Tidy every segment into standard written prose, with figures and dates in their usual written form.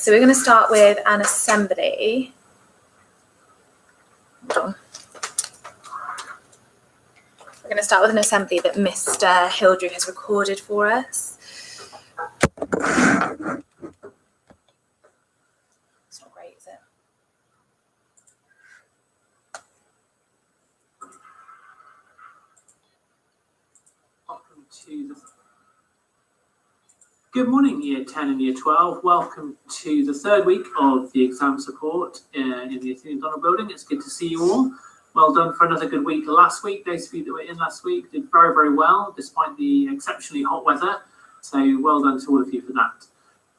So we're going to start with an assembly. Hold on. We're going to start with an assembly that Mr. Hildrew has recorded for us. It's not great, is it? Good morning, Year 10 and Year 12. Welcome to the third week of the exam support in the Athenian Donald Building. It's good to see you all. Well done for another good week last week. Those of you that were in last week did very, very well, despite the exceptionally hot weather. So well done to all of you for that.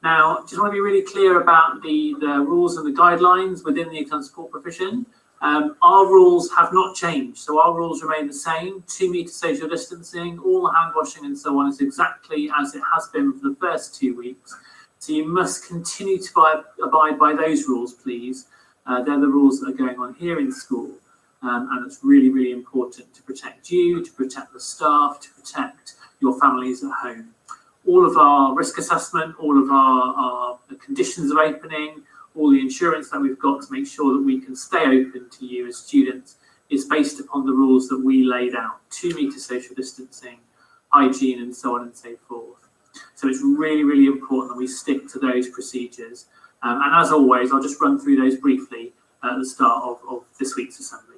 Now, just want to be really clear about the rules and the guidelines within the exam support provision. Our rules have not changed, so our rules remain the same. 2 metre social distancing, all the hand washing and so on is exactly as it has been for the first 2 weeks. So you must continue to abide by those rules, please. They're the rules that are going on here in school. And it's really, really important to protect you, to protect the staff, to protect your families at home. All of our risk assessment, all of our conditions of opening, all the insurance that we've got to make sure that we can stay open to you as students is based upon the rules that we laid out. 2 metre social distancing, hygiene and so on and so forth. So it's really, really important that we stick to those procedures. And as always, I'll just run through those briefly at the start of this week's assembly.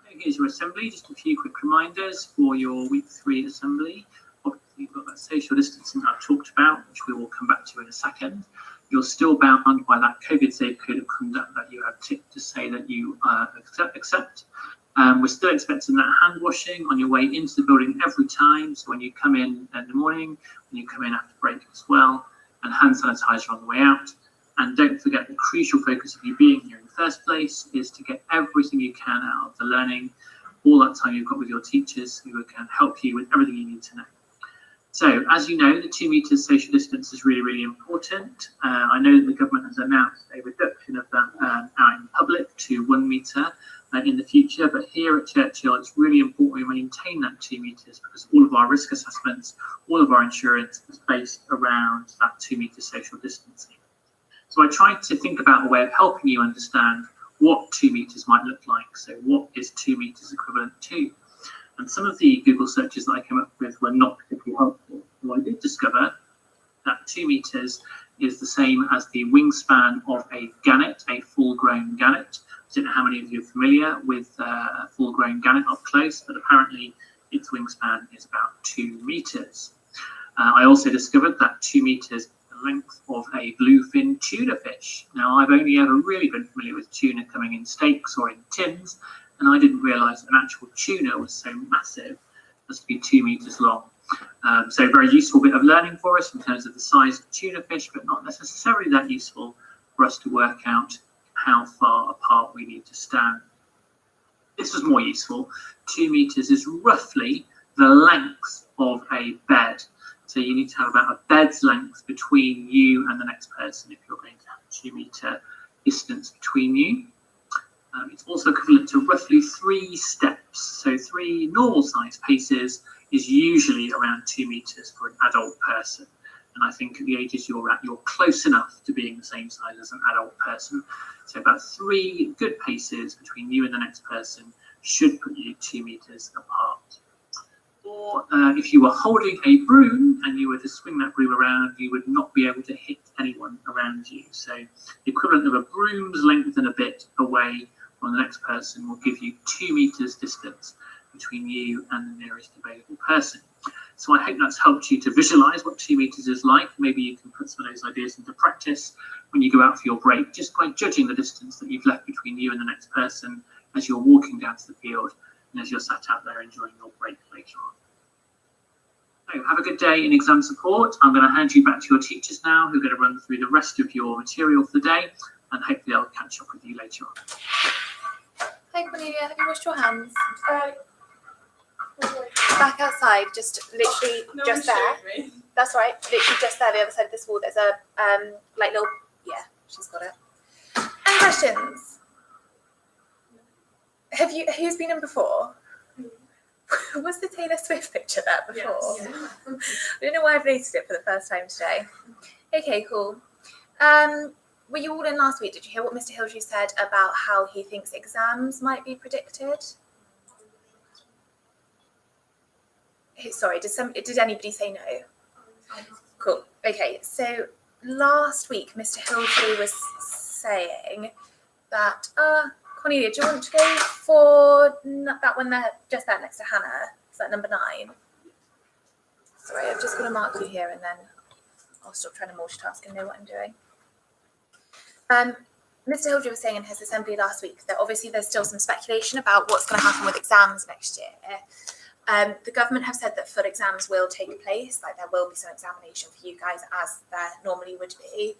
Here's your assembly, just a few quick reminders for your week 3 assembly. Obviously, you've got that social distancing I've talked about, which we will come back to in a second. You're still bound by that COVID safe code of conduct that you have ticked to say that you accept. We're still expecting that hand washing on your way into the building every time. So when you come in the morning, when you come in after break as well, and hand sanitizer on the way out. And don't forget the crucial focus of you being here in the first place is to get everything you can out of the learning, all that time you've got with your teachers who can help you with everything you need to know. So, as you know, the 2 metres social distance is really, really important. I know that the government has announced a reduction of that out in public to 1 metre in the future, but here at Churchill, it's really important we maintain that 2 metres because all of our risk assessments, all of our insurance is based around that 2 metre social distancing. So I tried to think about a way of helping you understand what 2 metres might look like. So what is 2 metres equivalent to? And some of the Google searches that I came up with were not particularly helpful. So I did discover that 2 metres is the same as the wingspan of a gannet, a full-grown gannet. I don't know how many of you are familiar with a full-grown gannet up close, but apparently its wingspan is about 2 metres. I also discovered that 2 metres length of a bluefin tuna fish. Now, I've only ever really been familiar with tuna coming in steaks or in tins, and I didn't realise an actual tuna was so massive as to be 2 metres long. So a very useful bit of learning for us in terms of the size of tuna fish, but not necessarily that useful for us to work out how far apart we need to stand. This was more useful. 2 metres is roughly the length of a bed. So you need to have about a bed's length between you and the next person if you're going to have a 2 metre distance between you. It's also equivalent to roughly 3 steps. So 3 normal size paces is usually around 2 metres for an adult person. And I think at the ages you're at, you're close enough to being the same size as an adult person. So about 3 good paces between you and the next person should put you 2 metres apart. Or if you were holding a broom and you were to swing that broom around, you would not be able to hit anyone around you. So the equivalent of a broom's length and a bit away from the next person will give you 2 metres distance between you and the nearest available person. So I hope that's helped you to visualise what 2 metres is like. Maybe you can put some of those ideas into practice when you go out for your break, just by judging the distance that you've left between you and the next person as you're walking down to the field and as you're sat out there enjoying your break later on. So have a good day in exam support. I'm going to hand you back to your teachers now who are going to run through the rest of your material for the day, and hopefully I'll catch up with you later on. Hi Cornelia, have you washed your hands? Back outside, just literally just there. That's right, literally just there, the other side of this wall. There's a like little, yeah, she's got it. Any questions? Who's been in before? Was the Taylor Swift picture there before? Yes. I don't know why I've noticed it for the first time today. Okay, cool. Were you all in last week? Did you hear what Mr. Hildrew said about how he thinks exams might be predicted? Sorry, did anybody say no? Cool. Okay, so last week Mr. Hildrew was saying that, Cornelia, do you want to go for that one there, just there next to Hannah? Is that number 9? Sorry, I've just got to mark you here and then I'll stop trying to multitask and know what I'm doing. Mr. Hildrew was saying in his assembly last week that obviously there's still some speculation about what's going to happen with exams next year. The government have said that full exams will take place, like there will be some examination for you guys as there normally would be.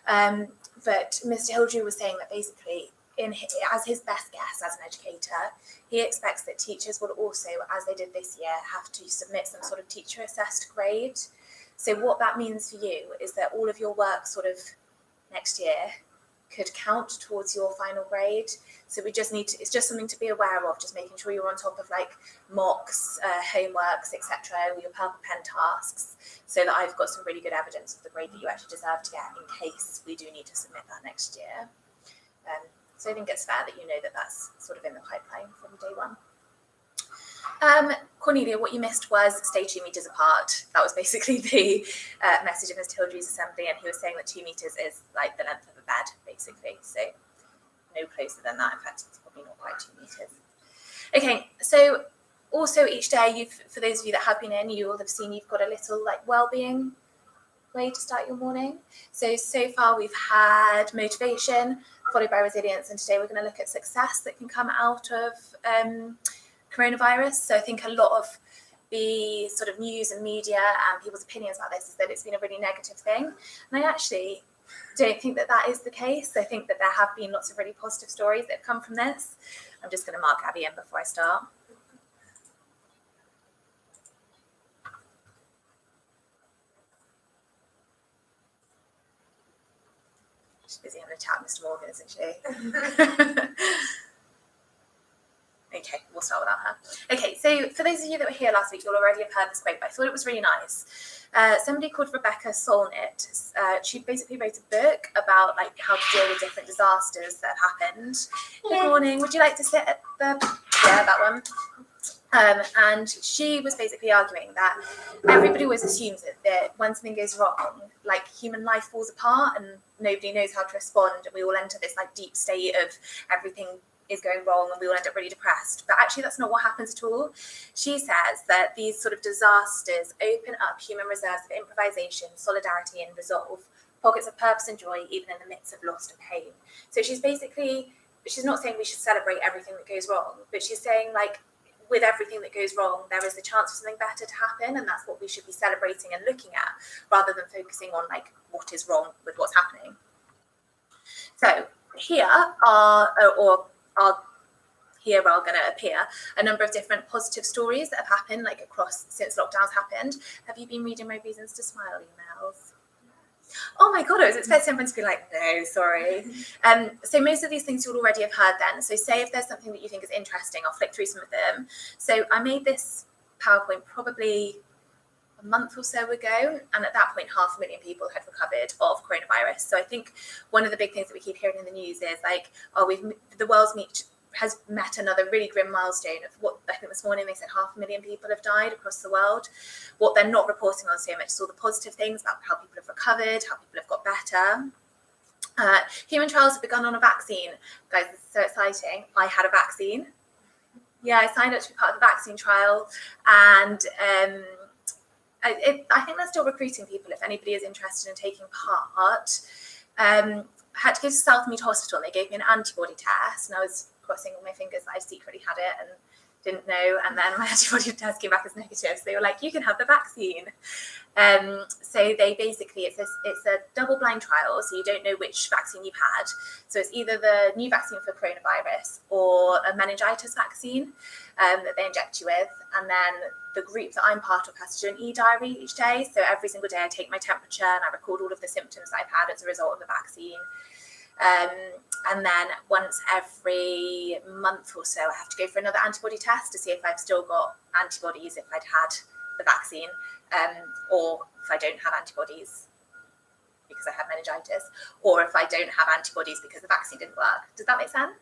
But Mr. Hildrew was saying that basically, as his best guess as an educator, he expects that teachers will also, as they did this year, have to submit some sort of teacher assessed grade. So what that means for you is that all of your work sort of next year could count towards your final grade. So we just need to, it's just something to be aware of, just making sure you're on top of like mocks, homeworks, etc., your purple pen tasks, so that I've got some really good evidence of the grade that you actually deserve to get in case we do need to submit that next year. So I think it's fair that you know that that's sort of in the pipeline from day one. Cornelia, what you missed was stay 2 meters apart. That was basically the message of Mr. Hildrew's assembly, and he was saying that 2 meters is like the length of a bed, basically. So no closer than that. In fact, it's probably not quite 2 meters. Okay, so also each day, for those of you that have been in, you will have seen you've got a little like well-being way to start your morning. So far we've had motivation, followed by resilience, and today we're going to look at success that can come out of coronavirus. So I think a lot of the sort of news and media and people's opinions about this is that it's been a really negative thing. And I actually don't think that that is the case. I think that there have been lots of really positive stories that have come from this. I'm just going to mark Abby in before I start. She's busy having a chat with Mr. Morgan, isn't she? Okay, we'll start without her. Okay, so for those of you that were here last week, you'll already have heard this quote, but I thought it was really nice. Somebody called Rebecca Solnit, she basically wrote a book about like how to deal with different disasters that have happened. Good morning, would you like to sit at the, yeah, that one. And she was basically arguing that everybody always assumes that when something goes wrong, like human life falls apart and nobody knows how to respond, and we all enter this like deep state of everything is going wrong and we all end up really depressed. But actually that's not what happens at all. She says that these sort of disasters open up human reserves of improvisation, solidarity and resolve, pockets of purpose and joy even in the midst of loss and pain. So she's not saying we should celebrate everything that goes wrong, but she's saying like with everything that goes wrong, there is the chance for something better to happen, and that's what we should be celebrating and looking at, rather than focusing on like what is wrong with what's happening. So here are going to appear a number of different positive stories that have happened like across since lockdowns happened. Have you been reading my reasons to smile emails? Oh my god, I was expecting someone to be like, no, sorry. So most of these things you'll already have heard then. So say if there's something that you think is interesting, I'll flick through some of them. So I made this PowerPoint probably a month or so ago, and at that point 500,000 people had recovered of coronavirus. So I think one of the big things that we keep hearing in the news is like, the world's has met another really grim milestone of what I think this morning they said 500,000 people have died across the world. What they're not reporting on so much is all the positive things about how people have recovered, how people have got better. Human trials have begun on a vaccine. Guys, this is so exciting. I had a vaccine. Yeah, I signed up to be part of the vaccine trial, and I think they're still recruiting people if anybody is interested in taking part. I had to go to Southmead Hospital and they gave me an antibody test, and I was crossing all my fingers that I secretly had it and didn't know, and then my antibody test came back as negative, so they were like, you can have the vaccine. So they basically, it's a double-blind trial, so you don't know which vaccine you've had. So it's either the new vaccine for coronavirus or a meningitis vaccine that they inject you with, and then the group that I'm part of has to do an e-diary each day. So every single day I take my temperature and I record all of the symptoms that I've had as a result of the vaccine. And then once every month or so, I have to go for another antibody test to see if I've still got antibodies if I'd had the vaccine, or if I don't have antibodies. because I had meningitis, or if I don't have antibodies because the vaccine didn't work. Does that make sense?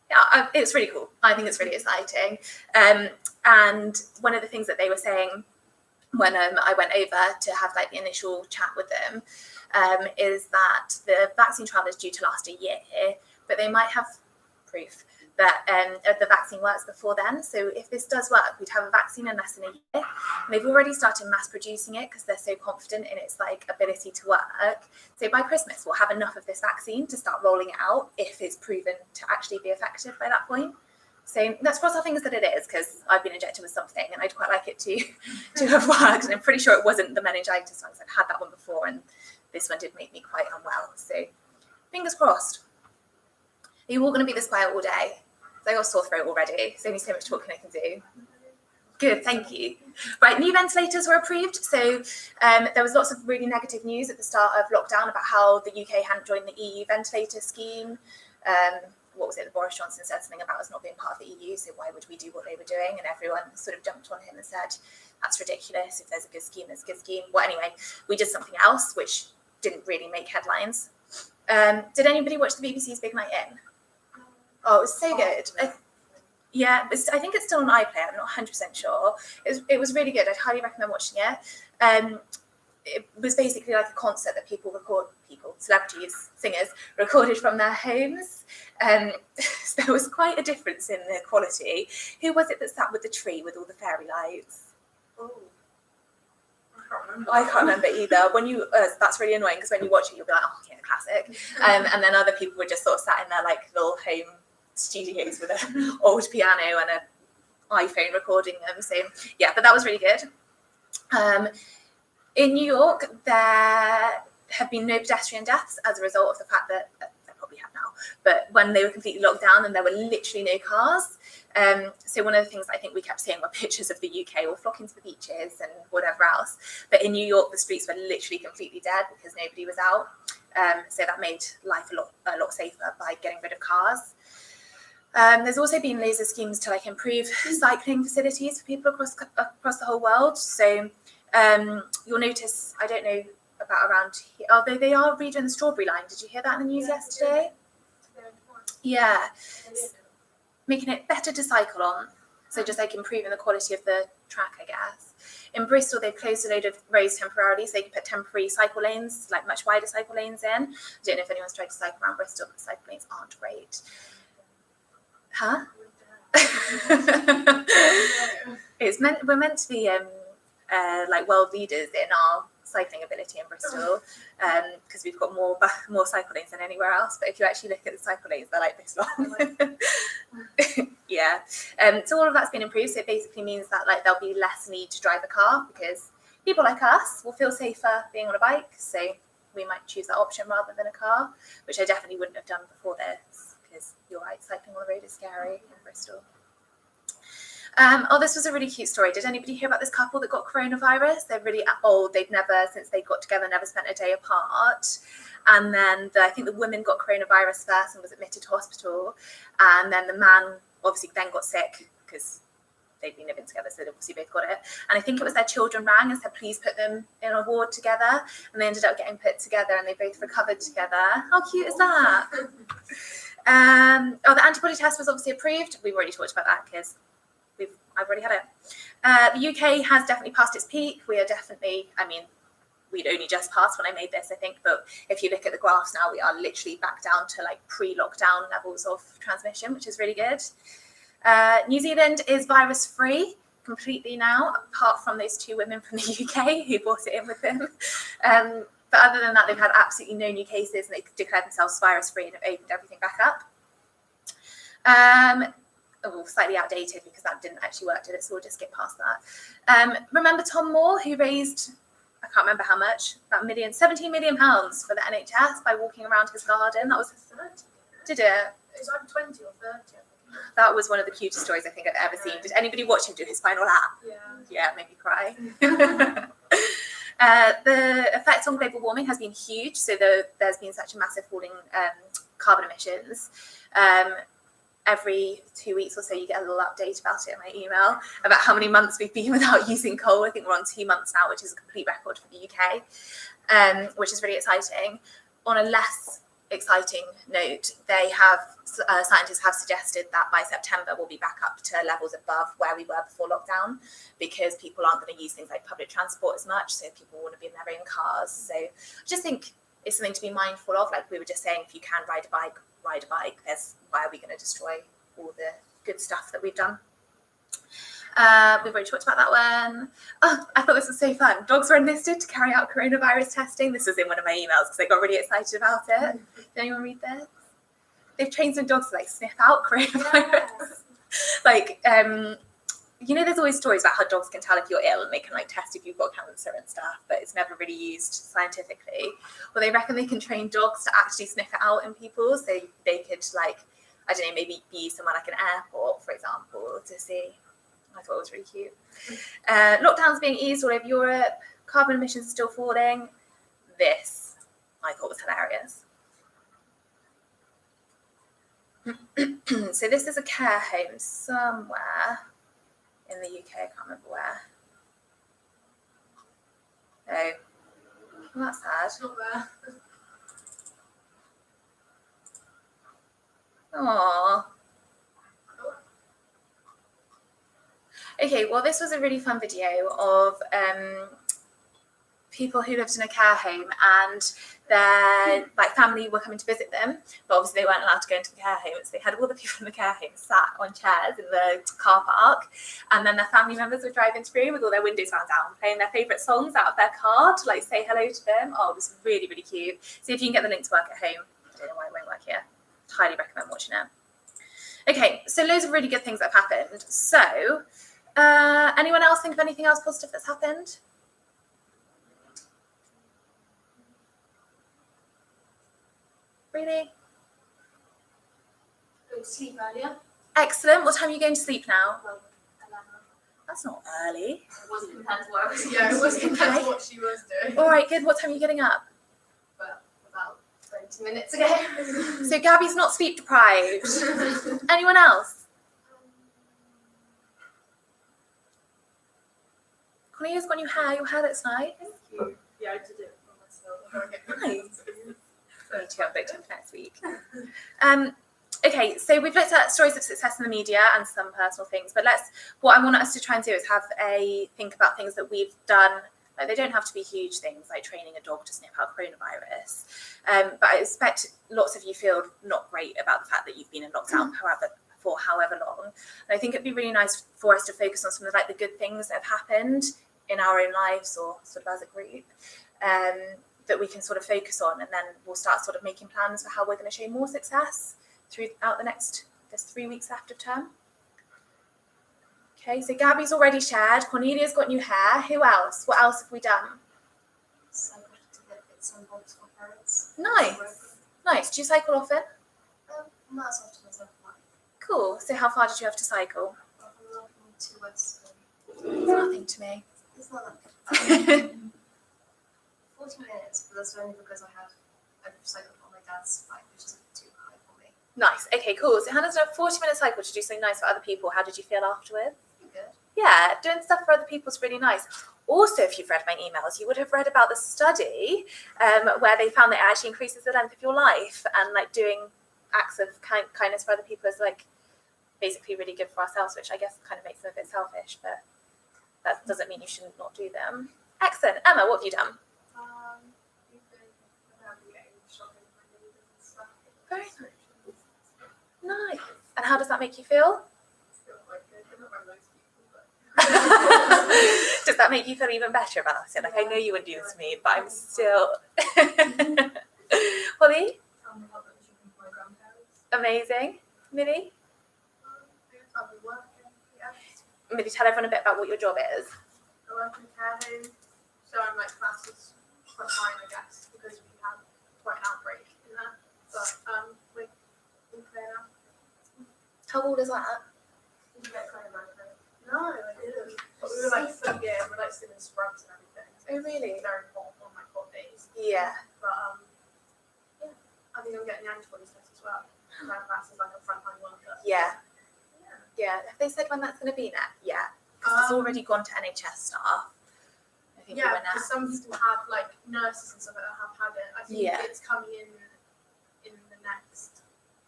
Yeah, it's really cool. I think it's really exciting. And one of the things that they were saying when I went over to have like the initial chat with them is that the vaccine trial is due to last a year, but they might have proof that the vaccine works before then. So if this does work, we'd have a vaccine in less than a year. And they've already started mass producing it because they're so confident in its like ability to work. So by Christmas, we'll have enough of this vaccine to start rolling it out if it's proven to actually be effective by that point. So let's cross our fingers that it is, because I've been injected with something and I'd quite like it to have worked. And I'm pretty sure it wasn't the meningitis one, because I've had that one before and this one did make me quite unwell. So fingers crossed. Are you all going to be this quiet all day? I got a sore throat already. There's only so much talking I can do. Good, thank you. Right, new ventilators were approved. So there was lots of really negative news at the start of lockdown about how the UK hadn't joined the EU ventilator scheme. What was it? Boris Johnson said something about us not being part of the EU, so why would we do what they were doing? And everyone sort of jumped on him and said, that's ridiculous. If there's a good scheme, there's a good scheme. Well, anyway, we did something else, which didn't really make headlines. Did anybody watch the BBC's Big Night In? Oh, it was so good. I think it's still on iPlayer. I'm not 100% sure. It was really good. I'd highly recommend watching it. It was basically like a concert that celebrities, singers, recorded from their homes. So there was quite a difference in the quality. Who was it that sat with the tree with all the fairy lights? Oh, I can't remember either. When you, that's really annoying because when you watch it, you'll be like, oh yeah, classic. And then other people were just sort of sat in their like little home studios with an old piano and an iPhone recording them. So yeah, but that was really good. In New York, there have been no pedestrian deaths as a result of the fact that they probably have now, but when they were completely locked down and there were literally no cars. So one of the things I think we kept seeing were pictures of the UK all flocking to the beaches and whatever else. But in New York, the streets were literally completely dead because nobody was out. So that made life a lot safer by getting rid of cars. There's also been loads of schemes to like improve cycling facilities for people across the whole world. So you'll notice, I don't know about around here, although they are redoing the Strawberry Line. Did you hear that in the news yesterday? Yeah. Making it better to cycle on. So just like improving the quality of the track, I guess. In Bristol, they've closed a load of roads temporarily, so they can put temporary cycle lanes, like much wider cycle lanes in. I don't know if anyone's tried to cycle around Bristol, but cycle lanes aren't great. Huh? We're meant to be like world leaders in our cycling ability in Bristol, because we've got more cycle lanes than anywhere else. But if you actually look at the cycle lanes, they're like this long. Yeah. So all of that's been improved. So it basically means that like there'll be less need to drive a car because people like us will feel safer being on a bike. So we might choose that option rather than a car, which I definitely wouldn't have done before this, because you're right, cycling on the road is scary in Bristol. This was a really cute story. Did anybody hear about this couple that got coronavirus? They're really old. They've never, since they got together, never spent a day apart. And then I think the woman got coronavirus first and was admitted to hospital. And then the man obviously then got sick because they'd been living together, so they obviously both got it. And I think it was their children rang and said, please put them in a ward together. And they ended up getting put together and they both recovered together. How cute is that? The antibody test was obviously approved. We've already talked about that because I've already had it. The UK has definitely passed its peak. We are definitely, we'd only just passed when I made this, I think, but if you look at the graphs now, we are literally back down to like pre-lockdown levels of transmission, which is really good. New Zealand is virus-free completely now, apart from those two women from the UK who brought it in with them. But other than that, they've had absolutely no new cases and they declared themselves virus-free and have opened everything back up. Slightly outdated because that didn't actually work, did it? So we'll just skip past that. Remember Tom Moore, who raised, I can't remember how much, about 17 million pounds for the NHS by walking around his garden? That was 30. Did it? It was either 20 or 30. That was one of the cutest stories I think I've ever seen. Did anybody watch him do his final lap? Yeah, it made me cry. The effect on global warming has been huge. So there's been such a massive fall in carbon emissions. every 2 weeks or so, you get a little update about it in my email about how many months we've been without using coal. I think we're on 2 months now, which is a complete record for the UK, which is really exciting. On a less exciting note, they have scientists have suggested that by September we'll be back up to levels above where we were before lockdown, because people aren't going to use things like public transport as much, so people want to be in their own cars. So I just think it's something to be mindful of. Like we were just saying, if you can ride a bike, ride a bike. Why are we going to destroy all the good stuff that we've done? We've already talked about that one. Oh, I thought this was so fun. Dogs were enlisted to carry out coronavirus testing. This was in one of my emails because I got really excited about it. Did anyone read this? They've trained some dogs to like sniff out coronavirus. Like, you know, there's always stories about how dogs can tell if you're ill and they can like test if you've got cancer and stuff, but it's never really used scientifically. Well, they reckon they can train dogs to actually sniff it out in people, so they could like, I don't know, maybe be somewhere like an airport, for example, to see. I thought it was really cute. Lockdowns being eased all over Europe. Carbon emissions are still falling. This I thought was hilarious. So this is a care home somewhere in the UK. I can't remember where. Oh, well, that's sad. It's not there. Aww. Okay, well, this was a really fun video of people who lived in a care home, and their like family were coming to visit them, but obviously they weren't allowed to go into the care home, so they had all the people in the care home sat on chairs in the car park, and then their family members would drive into the room with all their windows wound down, playing their favourite songs out of their car to like say hello to them. Oh, it was really, really cute. See if you can get the link to work at home. I don't know why it won't work here. Highly recommend watching it. Okay, so loads of really good things that have happened. So anyone else think of anything else positive that's happened? Really? Go to sleep earlier. Excellent. What time are you going to sleep now? Well, 11. That's not early. It wasn't compared to what I was. Yeah, it was compared to what she was doing. All right, good. What time are you getting up? But about 20 minutes ago. So Gabby's not sleep deprived. Anyone else? Cornelia's got new hair. Your hair looks nice. Yeah, I did it for myself. Nice. Me too. I'm booked in for next week. Okay, so we've looked at stories of success in the media and some personal things, but what I want us to try and do is have a think about things that we've done. Like, they don't have to be huge things like training a dog to sniff out coronavirus. But I expect lots of you feel not great about the fact that you've been in lockdown for however long. And I think it'd be really nice for us to focus on some of like the good things that have happened in our own lives or sort of as a group. That we can sort of focus on, and then we'll start sort of making plans for how we're going to show more success throughout there's 3 weeks left of term. Okay, so Gabby's already shared. Cornelia's got new hair. Who else? What else have we done? So I wanted to get bits and bobs for parents. Nice. Do you cycle often? Not as often as I'd like. Cool. So how far did you have to cycle? But I'm looking to West. Nothing to me. It's not that 40 minutes, but that's only because I cycled on my dad's bike, which is too high for me. Nice. Okay, cool. So Hannah's done a 40-minute cycle to do something nice for other people. How did you feel afterwards? Good. Yeah, doing stuff for other people is really nice. Also, if you've read my emails, you would have read about the study where they found that it actually increases the length of your life, and like doing acts of kindness for other people is like basically really good for ourselves, which I guess kind of makes them a bit selfish, but that doesn't mean you shouldn't not do them. Excellent. Emma, what have you done? We've been navigating shopping for my needs and stuff. Very nice. And how does that make you feel? Feel quite good. I'm not very nice people, but Does that make you feel even better about it? Like, I know you wouldn't do this to me, but I'm still... Holly? I'm helping shopping for my grandparents. Amazing. Millie? I'll be working. Yeah. Millie, tell everyone a bit about what your job is. I work in a care home, so I'm like classes frontline, I guess, because we had quite an outbreak in there. But we're clear now. How old is that? Did you get coronavirus? No, I didn't. But we were like still we're like still in scrubs and everything. So Oh, really? it's very hot on like hot days. Yeah. But yeah, I think I'm getting the antibodies test as well. my class is like a frontline worker. Yeah. Yeah. Have they said when that's going to be now? Yeah. Because it's already gone to NHS staff. I think Yeah, we went out. because some people have like nurses and stuff like that have had it. I think Yeah. it's coming in the next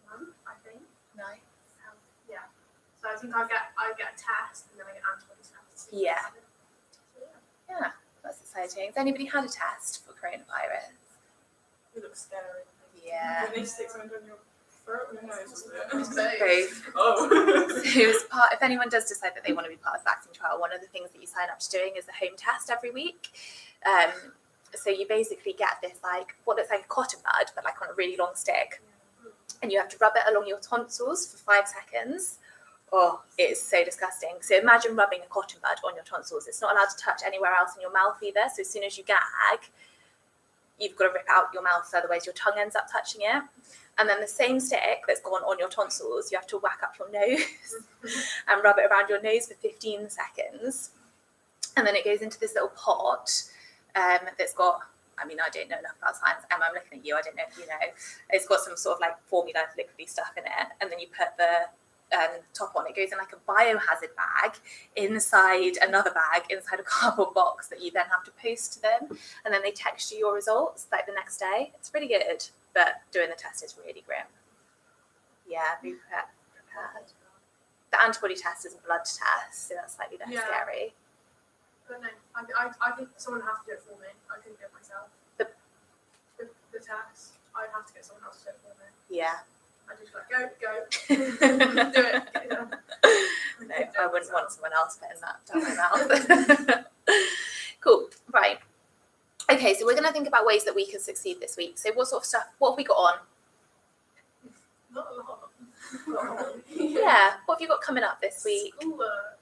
month, I think. Nice. Yeah. So I think I get a test and then I get antibody tests. Yeah. So, Yeah. That's exciting. Has anybody had a test for coronavirus? It looks scary. Yeah. When they stick something on your throat or your nose, isn't it? Both. Oh. So as part, if anyone does decide that they want to be part of the vaccine trial, one of the things that you sign up to doing is a home test every week. So you basically get this like what looks like a cotton bud, but like on a really long stick, and you have to rub it along your tonsils for 5 seconds. Oh, it is so disgusting. So imagine rubbing a cotton bud on your tonsils. It's not allowed to touch anywhere else in your mouth either. So as soon as you gag, you've got to rip out your mouth, otherwise your tongue ends up touching it. And then the same stick that's gone on your tonsils, you have to whack up your nose and rub it around your nose for 15 seconds. And then it goes into this little pot that's got, I mean, I don't know enough about science. Emma, I'm looking at you. I don't know if you know. It's got some sort of like formula, liquidy stuff in it. And then you put the top on. It goes in like a biohazard bag inside another bag, inside a cardboard box that you then have to post to them. And then they text you your results like the next day. It's really good. But doing the test is really grim. Yeah, be prepared. The antibody test is a blood test, so that's slightly less Yeah. scary. But no, I think someone has to do it for me. I couldn't do it myself. The test, I'd have to get someone else to do it for me. Yeah. I just like go, do it. Yeah. No, I wouldn't want someone else putting that down my mouth. Cool. Right. Okay, so we're going to think about ways that we can succeed this week. So what sort of stuff, what have we got on? Not a lot. Yeah. What have you got coming up this week? Schoolwork.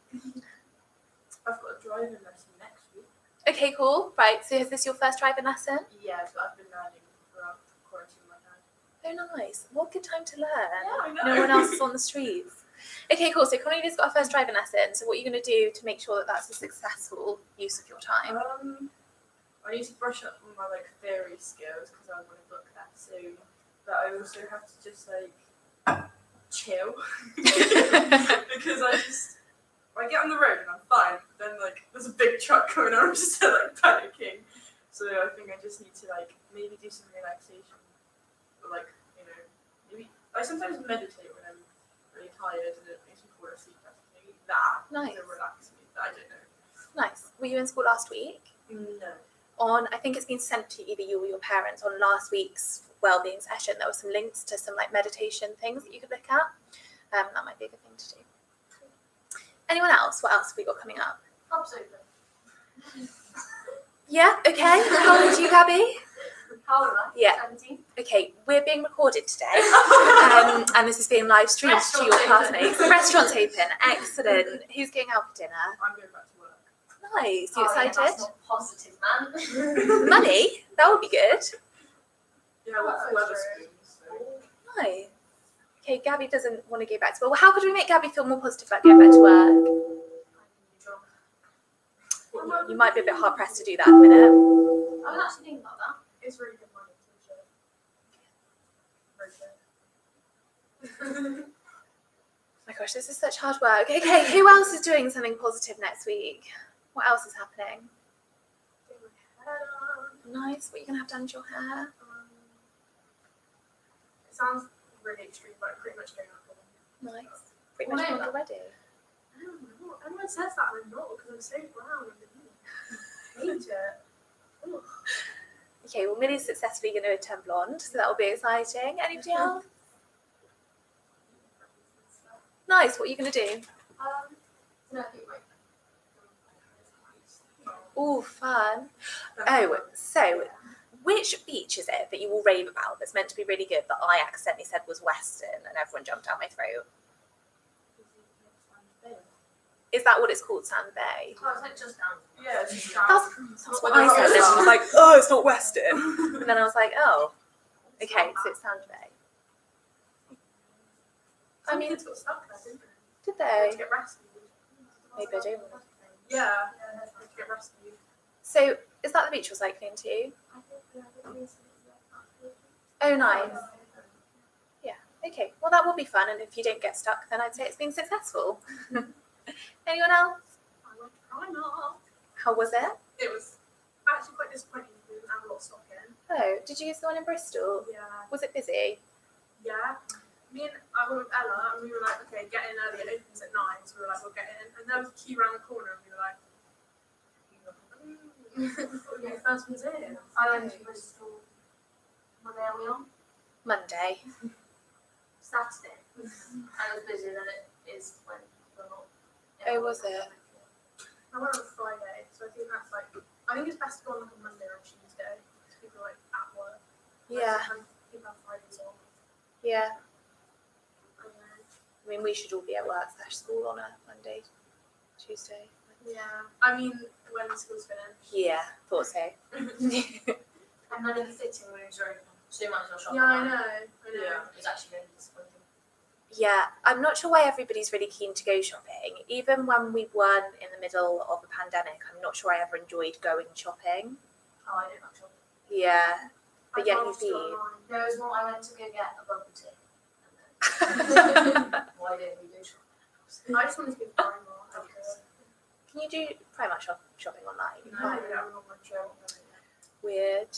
I've got a driving lesson next week. Okay, cool. Right, so is this your first driving lesson? Yeah, but I've been learning throughout quarantine my dad. Oh, nice. What good time to learn. I know. No one else is on the streets. Okay, cool. So Cornelia's got her first driving lesson. So what are you going to do to make sure that that's a successful use of your time? I need to brush up on my like theory skills because I want to book that soon. But I also have to just like chill because I get on the road and I'm fine. But then like there's a big truck coming and I'm just like panicking. So I think I just need to like maybe do some relaxation, or like maybe I sometimes meditate when I'm really tired and it makes me fall asleep. Maybe that Nice. to relax me. But I don't know. Nice. Were you in school last week? No. I think it's been sent to either you or your parents on last week's wellbeing session. There were some links to some like meditation things that you could look at. That might be a good thing to do. Anyone else? What else have we got coming up? Pub's open. Yeah, okay. How old are you, Gabby? How old am I? Yeah. 17. Okay, we're being recorded today, and this is being live streamed to your Restaurant's classmates. The restaurant's open. Excellent. Who's going out for dinner? I'm going back to work. Nice. You Oh, yeah, excited? that's not positive, man. Money? That would be good. Yeah, I work for Wetherspoons. So. Nice. Okay, Gabby doesn't want to go back to work. Well, how could we make Gabby feel more positive about going back to work? You might be a bit hard pressed to do that in a minute. I was actually thinking about that. It's really good money to Oh my gosh, this is such hard work. Okay, who else is doing something positive next week? What else is happening? Nice. What are you going to have done to your hair? It sounds really extreme, but I'm pretty much going up with them. Nice. Pretty much blonde already. I don't know. Everyone says that and I'm not because I'm so brown and I hate it. Ugh. Okay, well, Millie's successfully going to turn blonde, so that will be exciting. Anybody else? Nice. What are you going to do? No, I think like. Oh, fun. Oh, so which beach is it that you all rave about that's meant to be really good that I accidentally said was Western and everyone jumped down my throat? Is that what it's called, Sand Bay? Oh, it's like just down. Yeah, it's just That's what I said. And everyone was like, oh, it's not Western. And then I was like, oh, okay, so it's Sand Bay. I mean, it's got stuck there, didn't it? Did They had they? to get rescued. Maybe I do. Yeah, they had to get rescued. So is that the beach you're cycling to? I think, yeah, I think it's Oh, nice. Okay, well that will be fun, and if you don't get stuck, then I'd say it's been successful. Anyone else? I went to Primark. How was it? It was actually quite disappointing because we didn't have a lot of stock in. Oh, did you use the one in Bristol? Yeah. Was it busy? Yeah. I went with Ella and we were like, okay, get in early, it opens at 9, so we were like, we'll get in. And there was a queue around the corner and we were like, we'll get first ones in. I went to Bristol. What day are we on? Monday. Saturday. And it was busier than it is when we're not. Oh, was it? I went on a Friday, so I think that's like, I think it's best to go on like a Monday or a Tuesday because people are like at work. Yeah, And people have Fridays off. yeah. And then, I mean, we should all be at work / school on a Monday, Tuesday. yeah. I mean, when school's finished. Yeah, thought so. And none of the fitting rooms are open, so you might as well shop Yeah, I online. know. Yeah. It's actually really disappointing. Yeah, I'm not sure why everybody's really keen to go shopping. Even when we weren't in the middle of a pandemic, I'm not sure I ever enjoyed going shopping. Oh, I don't like shopping. Yeah, but I'd yet rather you've just go been. online. There was one I went to go get a bubble tea. And then, why didn't we do shopping? I just wanted to go to Primark. Can you do Primark shopping online? No, I don't want my job. Weird.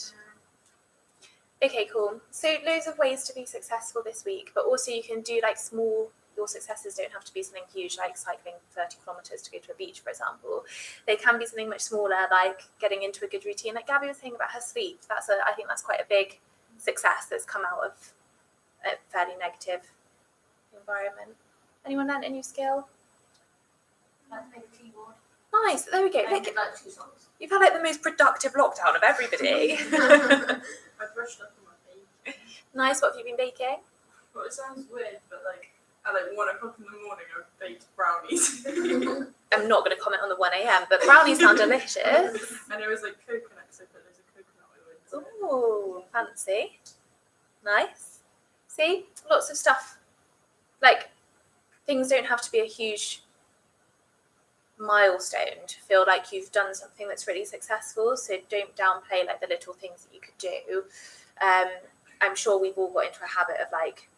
Okay, cool. So loads of ways to be successful this week, but also you can do like small, your successes don't have to be something huge like cycling 30 kilometers to go to a beach, for example. They can be something much smaller, like getting into a good routine. Like Gabby was saying about her sleep. I think that's quite a big success that's come out of a fairly negative environment. Anyone learned a new skill? Let's make a keyboard. Nice, there we go. I Look, did like 2 songs. you've had like the most productive lockdown of everybody. I brushed up on my feet. Nice, what have you been baking? Well, it sounds weird, but like at like 1 o'clock in the morning, I baked brownies, I'm not going to comment on the 1 a.m, but brownies sound delicious. and it was like coconut, so I put loads of coconut oil into it. Ooh, fancy. Nice. See, lots of stuff. Like, things don't have to be a huge milestone to feel like you've done something that's really successful. So don't downplay like the little things that you could do. I'm sure we've all got into a habit of like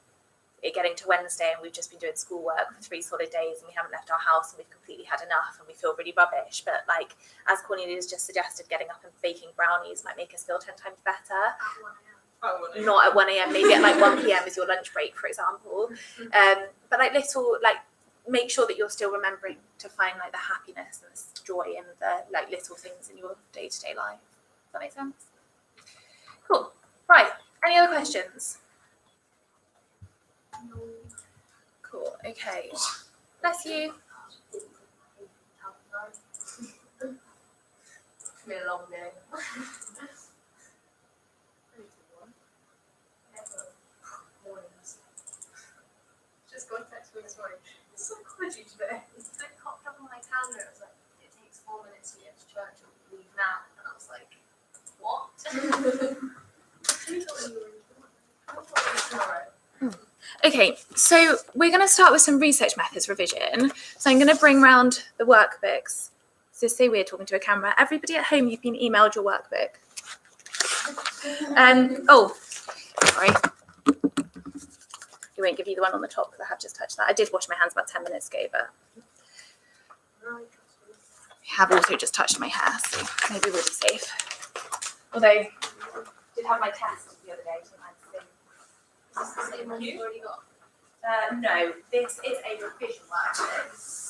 it getting to Wednesday and we've just been doing schoolwork for 3 solid days and we haven't left our house and we've completely had enough and we feel really rubbish. But like as Cornelia's just suggested, getting up and baking brownies might make us feel 10 times better. At 1 a.m. Not at 1 a.m, maybe at like 1 p.m. is your lunch break, for example. But like little, like make sure that you're still remembering to find like the happiness and the joy in the like little things in your day-to-day life. Does that make sense? Cool. Right. Any other questions? Cool. Okay. Bless you. It's been a long day. Mornings. Just got a text me this morning. It's psychology today. It popped up on my calendar. It was like, it takes 4 minutes to get to church and leave now. And I was like, what? Tomorrow. Okay, so we're going to start with some research methods revision. So I'm going to bring round the workbooks. So say we're talking to a camera. Everybody at home, you've been emailed your workbook. Oh, sorry. He won't give you the one on the top because I have just touched that. I did wash my hands about 10 minutes ago, but I have also just touched my hair, so maybe we'll be safe. Although I did have my test the other day, so I had to see. Is this the same one you've already got? No, this is a revision workbook.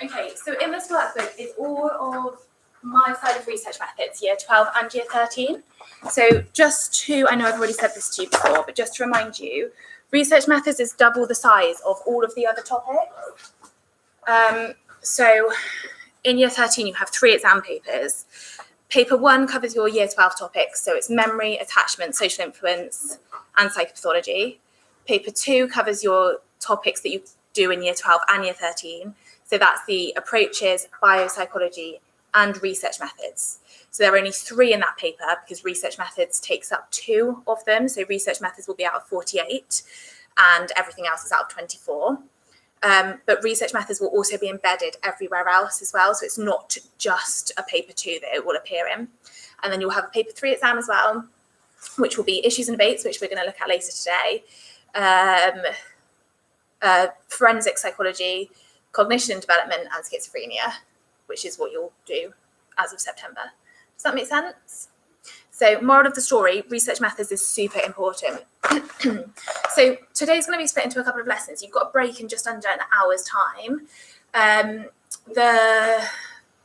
Okay, so in this workbook is all of my side of research methods, year 12 and year 13. So just to, I know I've already said this to you before, but just to remind you, research methods is double the size of all of the other topics. So in year 13, you have 3 exam papers. Paper 1 covers your year 12 topics, so it's memory, attachment, social influence, and psychopathology. Paper 2 covers your topics that you do in year 12 and year 13. So that's the approaches, biopsychology, and research methods. So there are only 3 in that paper because research methods takes up 2 of them. So research methods will be out of 48 and everything else is out of 24. But research methods will also be embedded everywhere else as well. So it's not just a paper 2 that it will appear in. And then you'll have a paper 3 exam as well, which will be issues and debates, which we're going to look at later today. Forensic psychology, cognition and development, and schizophrenia, which is what you'll do as of September. Does that make sense? So, moral of the story, research methods is super important. So today's going to be split into a couple of lessons. You've got a break in just under an hour's time. The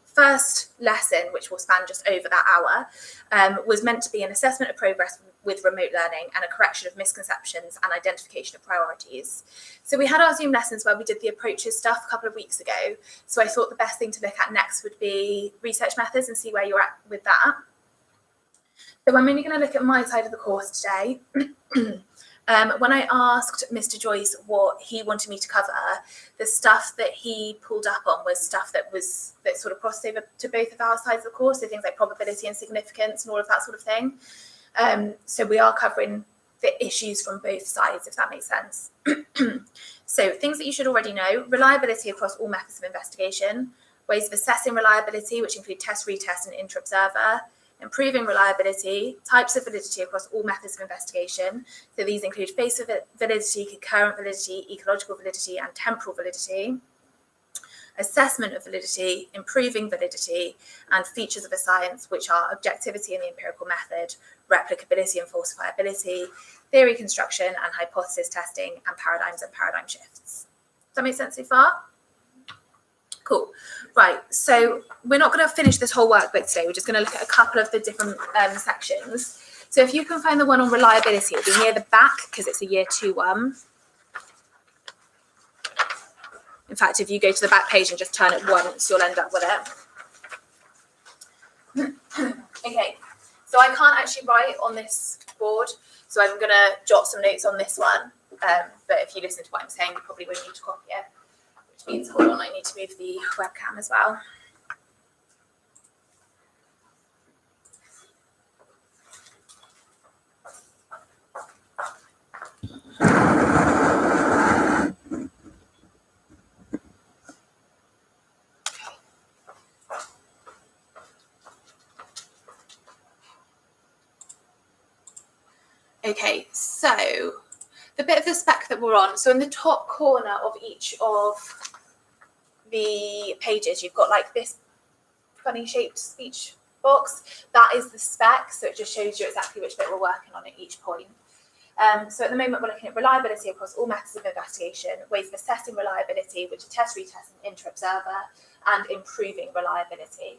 first lesson, which will span just over that hour, was meant to be an assessment of progress with remote learning and a correction of misconceptions and identification of priorities. So we had our Zoom lessons where we did the approaches stuff a couple of weeks ago. So I thought the best thing to look at next would be research methods and see where you're at with that. So I'm only going to look at my side of the course today. When I asked Mr. Joyce what he wanted me to cover, the stuff that he pulled up on was stuff that sort of crossed over to both of our sides of the course, so things like probability and significance and all of that sort of thing. So we are covering the issues from both sides, if that makes sense. So things that you should already know: reliability across all methods of investigation, ways of assessing reliability, which include test, retest, and inter-observer, improving reliability, types of validity across all methods of investigation. So these include face validity, concurrent validity, ecological validity, and temporal validity. Assessment of validity, improving validity, and features of a science, which are objectivity in the empirical method, replicability and falsifiability, theory construction and hypothesis testing, and paradigm shifts. Does that make sense so far? Cool. Right, so we're not going to finish this whole workbook today. We're just going to look at a couple of the different sections. So if you can find the one on reliability, it'll be near the back because it's a year 2 one. In fact, if you go to the back page and just turn it once, you'll end up with it. Okay, so I can't actually write on this board, so I'm going to jot some notes on this one. But if you listen to what I'm saying, you probably won't need to copy it. Which means, hold on, I need to move the webcam as well. Okay, so the bit of the spec that we're on, so in the top corner of each of the pages, you've got like this funny shaped speech box. That is the spec, so it just shows you exactly which bit we're working on at each point. So at the moment, we're looking at reliability across all methods of investigation, ways of assessing reliability, which are test, retest, and inter-observer, and improving reliability.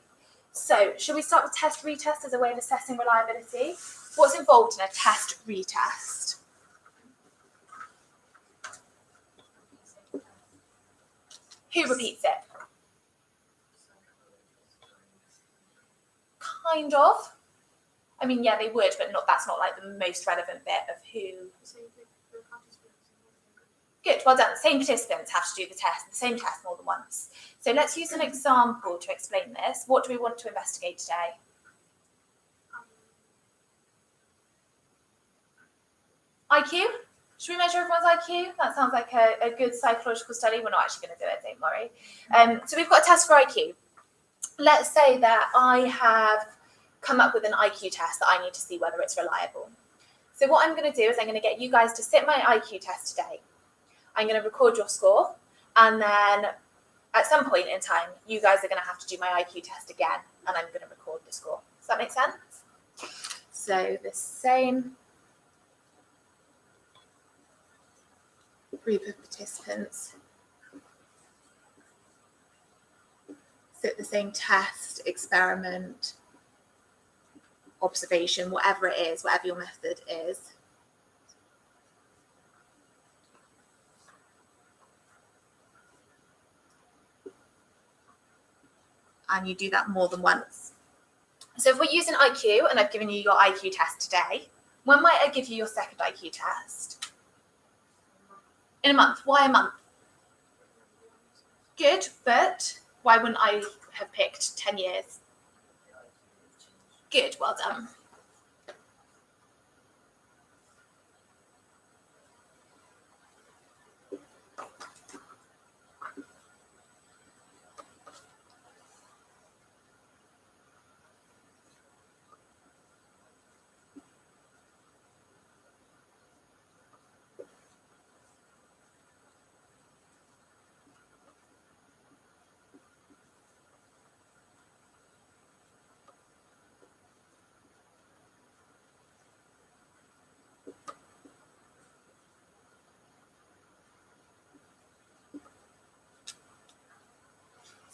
So should we start with test, retest as a way of assessing reliability? What's involved in a test, retest? Who repeats it? Kind of. I mean, yeah, they would, but that's not like the most relevant bit of who. Good, well done. The same participants have to do the test, the same test more than once. So let's use an example to explain this. What do we want to investigate today? IQ? Should we measure everyone's IQ? That sounds like a good psychological study. We're not actually going to do it, don't worry. So we've got a test for IQ. Let's say that I have come up with an IQ test that I need to see whether it's reliable. So what I'm going to do is I'm going to get you guys to sit my IQ test today. I'm going to record your score, and then at some point in time, you guys are going to have to do my IQ test again, and I'm going to record the score. Does that make sense? So the same group of participants sit the same test, experiment, observation, whatever it is, whatever your method is. And you do that more than once. So if we're using IQ and I've given you your IQ test today, when might I give you your second IQ test? In a month. Why a month? Good, but why wouldn't I have picked 10 years? Good, well done.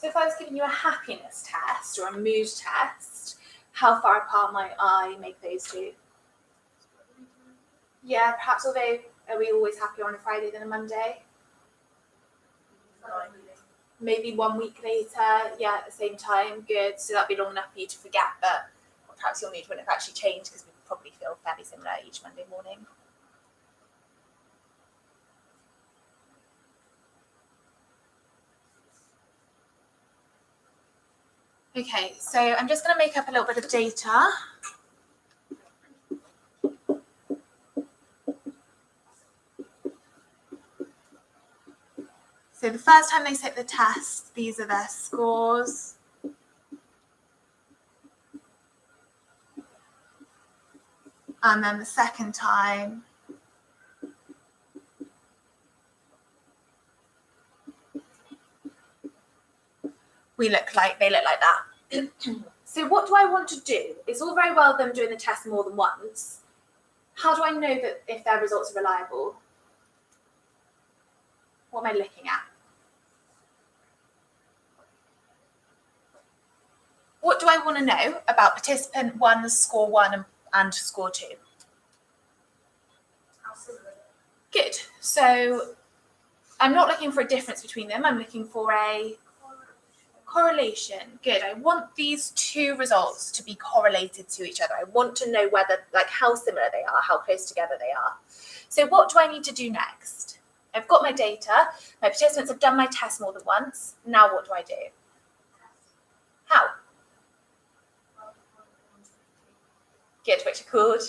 So if I was giving you a happiness test or a mood test, how far apart might I make those two? Yeah, perhaps, although are we always happier on a Friday than a Monday? Maybe 1 week later, yeah, at the same time, good. So that'd be long enough for you to forget, but perhaps your mood wouldn't have actually changed because we probably feel fairly similar each Monday morning. Okay, so I'm just going to make up a little bit of data. So the first time they take the test, these are their scores. And then the second time, they look like that. So what do I want to do? It's all very well them doing the test more than once. How do I know that if their results are reliable? What am I looking at? What do I want to know about participant 1's score 1 and score 2? How similar. Good. So I'm not looking for a difference between them. I'm looking for a correlation. Good. I want these two results to be correlated to each other. I want to know whether, like, how similar they are, how close together they are. So what do I need to do next? I've got my data. My participants have done my test more than once. Now what do I do? How? Good, which are called?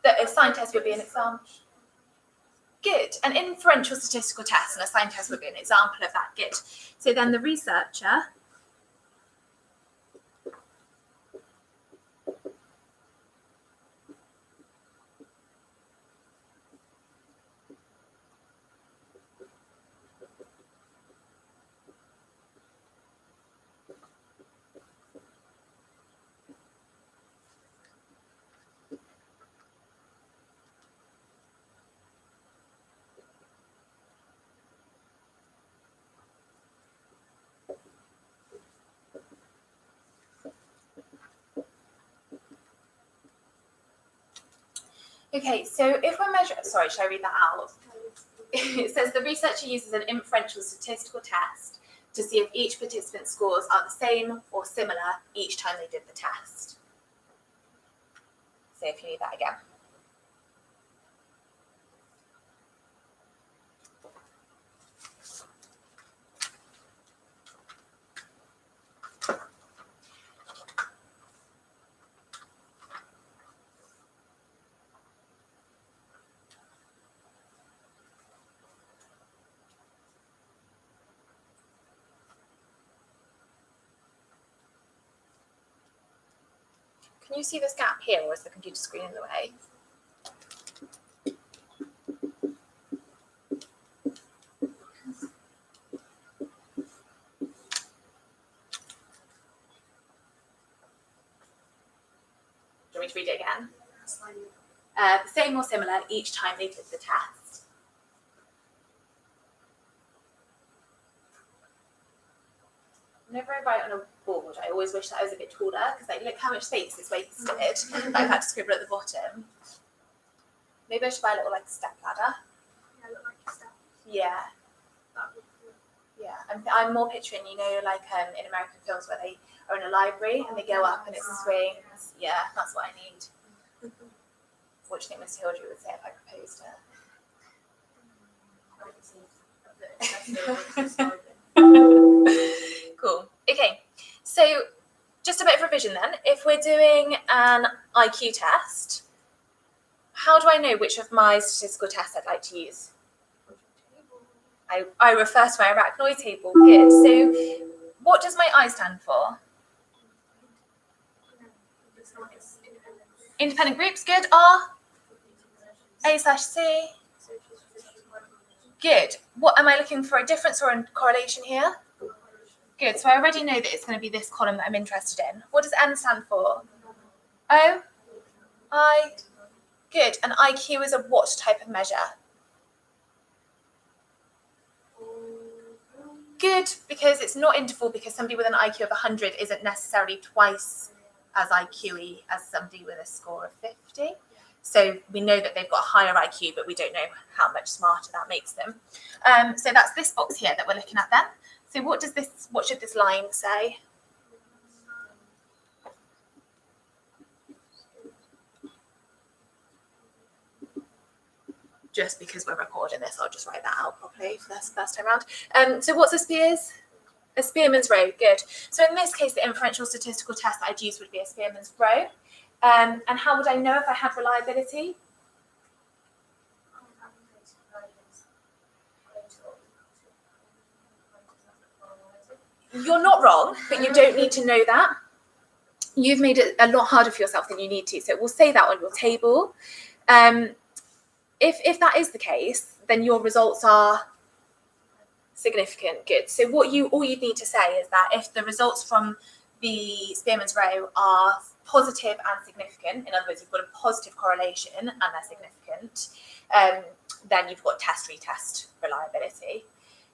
The assigned test would be an example. Good. An inferential statistical test and a assigned test would be an example of that. Good. So then the researcher Okay, so if we're measuring, sorry, should I read that out? It says the researcher uses an inferential statistical test to see if each participant's scores are the same or similar each time they did the test. So if you need that again. Can you see this gap here, or is the computer screen in the way? Do you want me to read it again? Same or similar each time they did the test. Whenever I write on a board, I always wish that I was a bit taller because, like, look how much space is wasted. But I've had to scribble at the bottom. Maybe I should buy a little, like, step ladder. Yeah, look like a step. Yeah, That would be yeah. I'm more picturing, you know, like in American films where they are in a library and they go up and it swings. Yeah, that's what I need. What do you think Mr. Hildry would say if I proposed it? Cool. Okay, so just a bit of revision then. If we're doing an IQ test, how do I know which of my statistical tests I'd like to use? I refer to my arachnoid table. Good. So what does my I stand for? Independent groups. Good. R? A/C? Good. What am I looking for, a difference or a correlation here? Good. So I already know that it's going to be this column that I'm interested in. What does N stand for? O? I? Good. And IQ is a what type of measure? good because it's not interval, because somebody with an IQ of 100 isn't necessarily twice as IQ-y as somebody with a score of 50. So we know that they've got a higher IQ, but we don't know how much smarter that makes them. So that's this box here that we're looking at then. So what should this line say? Just because we're recording this, I'll just write that out properly for this first time around. So what's a Spears? A Spearman's row, good. So in this case, the inferential statistical test that I'd use would be a Spearman's row. And how would I know if I had reliability? You're not wrong, but you don't need to know that. You've made it a lot harder for yourself than you need to. So we'll say that on your table. If that is the case, then your results are significant. Good. So all you need to say is that if the results from the Spearman's row are positive and significant, in other words, you've got a positive correlation and they're significant, then you've got test-retest reliability.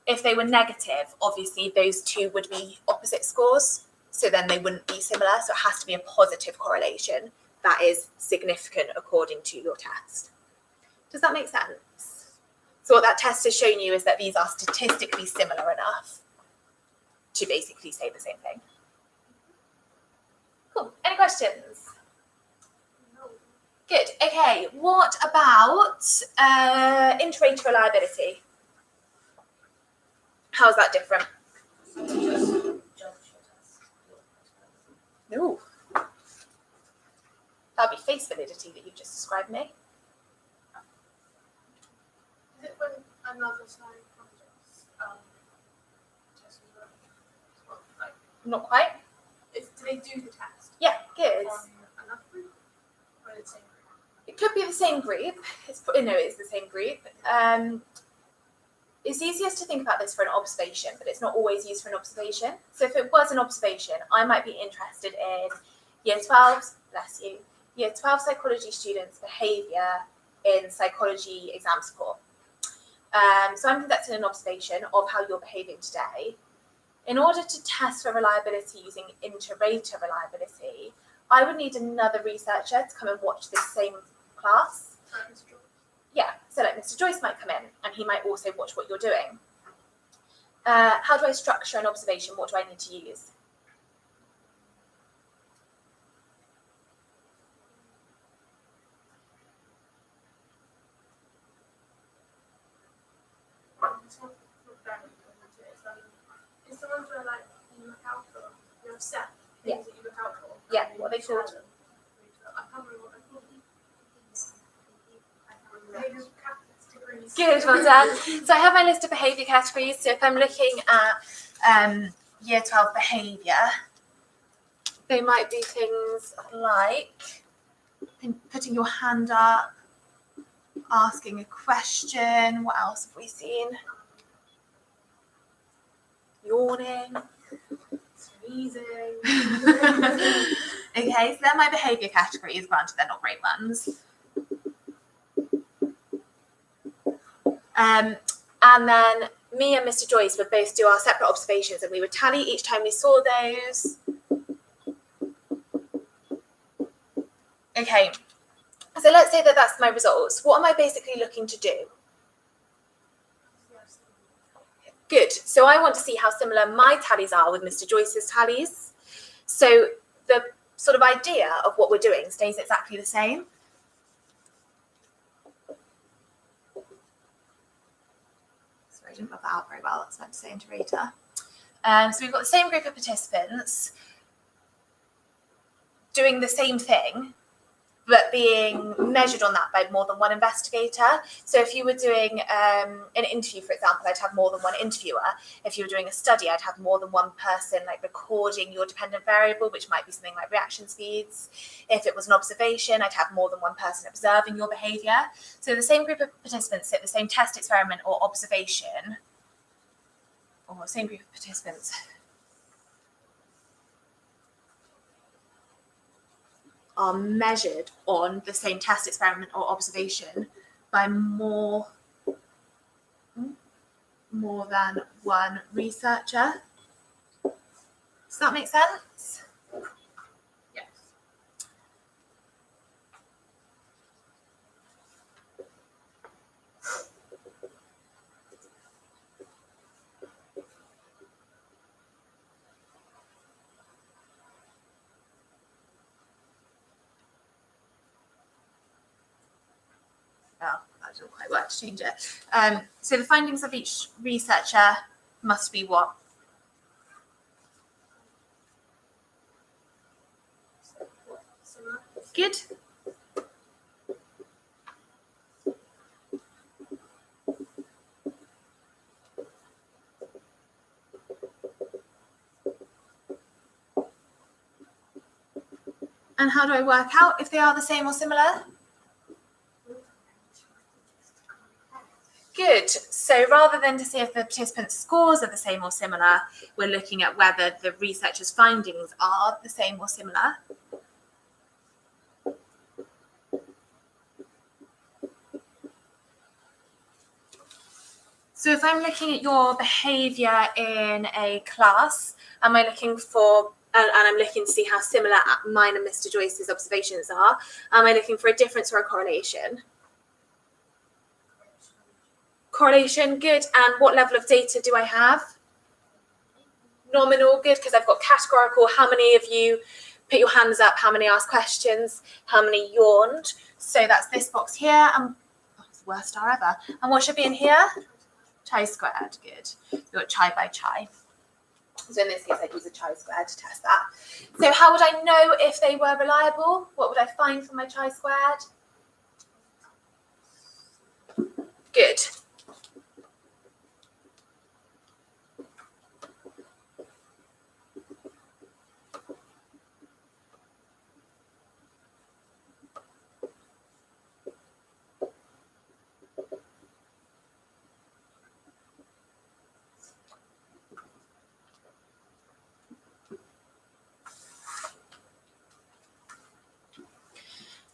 If they were negative, obviously those two would be opposite scores, so then they wouldn't be similar. So it has to be a positive correlation that is significant according to your test. Does that make sense? So what that test has shown you is that these are statistically similar enough to basically say the same thing. Cool. Any questions? Good. Okay. What about inter-rater reliability? How's that different? No. That'd be face validity that you've just described me. Is it when another side comes test as well? Like, Not quite. do they do the test Yeah, good. on another group or the same group? It could be the same group. It's the same group. It's easiest to think about this for an observation, but it's not always used for an observation. So if it was an observation, I might be interested in year 12, bless you, year 12 psychology students' behaviour in psychology exam support. So I'm conducting an observation of how you're behaving today. In order to test for reliability using inter-rater reliability, I would need another researcher to come and watch this same class. Yeah, so like Mr. Joyce might come in and he might also watch what you're doing. How do I structure an observation? What do I need to use? It's the ones where like you look out for, you have set Yeah. things that you look out for. Yeah, what are they called? I can't remember what they're called. Behavioural categories. Good, well done. So I have my list of behaviour categories. So if I'm looking at year 12 behaviour, they might be things like putting your hand up, asking a question. What else have we seen? Yawning. Sneezing. Okay, so they're my behaviour categories. Granted, they're not great ones. And then me and Mr. Joyce would both do our separate observations and we would tally each time we saw those. Okay, so let's say that that's my results. What am I basically looking to do? Good. So I want to see how similar my tallies are with Mr. Joyce's tallies. So the sort of idea of what we're doing stays exactly the same. I didn't rub that out very well. That's meant to say inter-rater. So we've got the same group of participants doing the same thing, but being measured on that by more than one investigator. So if you were doing an interview, for example, I'd have more than one interviewer. If you were doing a study, I'd have more than one person like recording your dependent variable, which might be something like reaction speeds. If it was an observation, I'd have more than one person observing your behaviour. So the same group of participants sit the same test, experiment or observation, or same group of participants are measured on the same test, experiment or observation by more more than one researcher. Does that make sense? Yes. Oh, that doesn't quite work to change it. So the findings of each researcher must be what? Similar. Good. And how do I work out if they are the same or similar? Good. So rather than to see if the participants' scores are the same or similar, we're looking at whether the researchers' findings are the same or similar. So if I'm looking at your behaviour in a class, am I looking for, and I'm looking to see how similar mine and Mr. Joyce's observations are, am I looking for a difference or a correlation? Correlation, good. And what level of data do I have? Nominal, good, because I've got categorical. How many of you put your hands up? How many asked questions? How many yawned? So that's this box here. And it's the worst star ever. And what should be in here? Chi-squared, good. We've got chi by chi. So in this case, I'd use a chi-squared to test that. So how would I know if they were reliable? What would I find from my chi-squared? Good.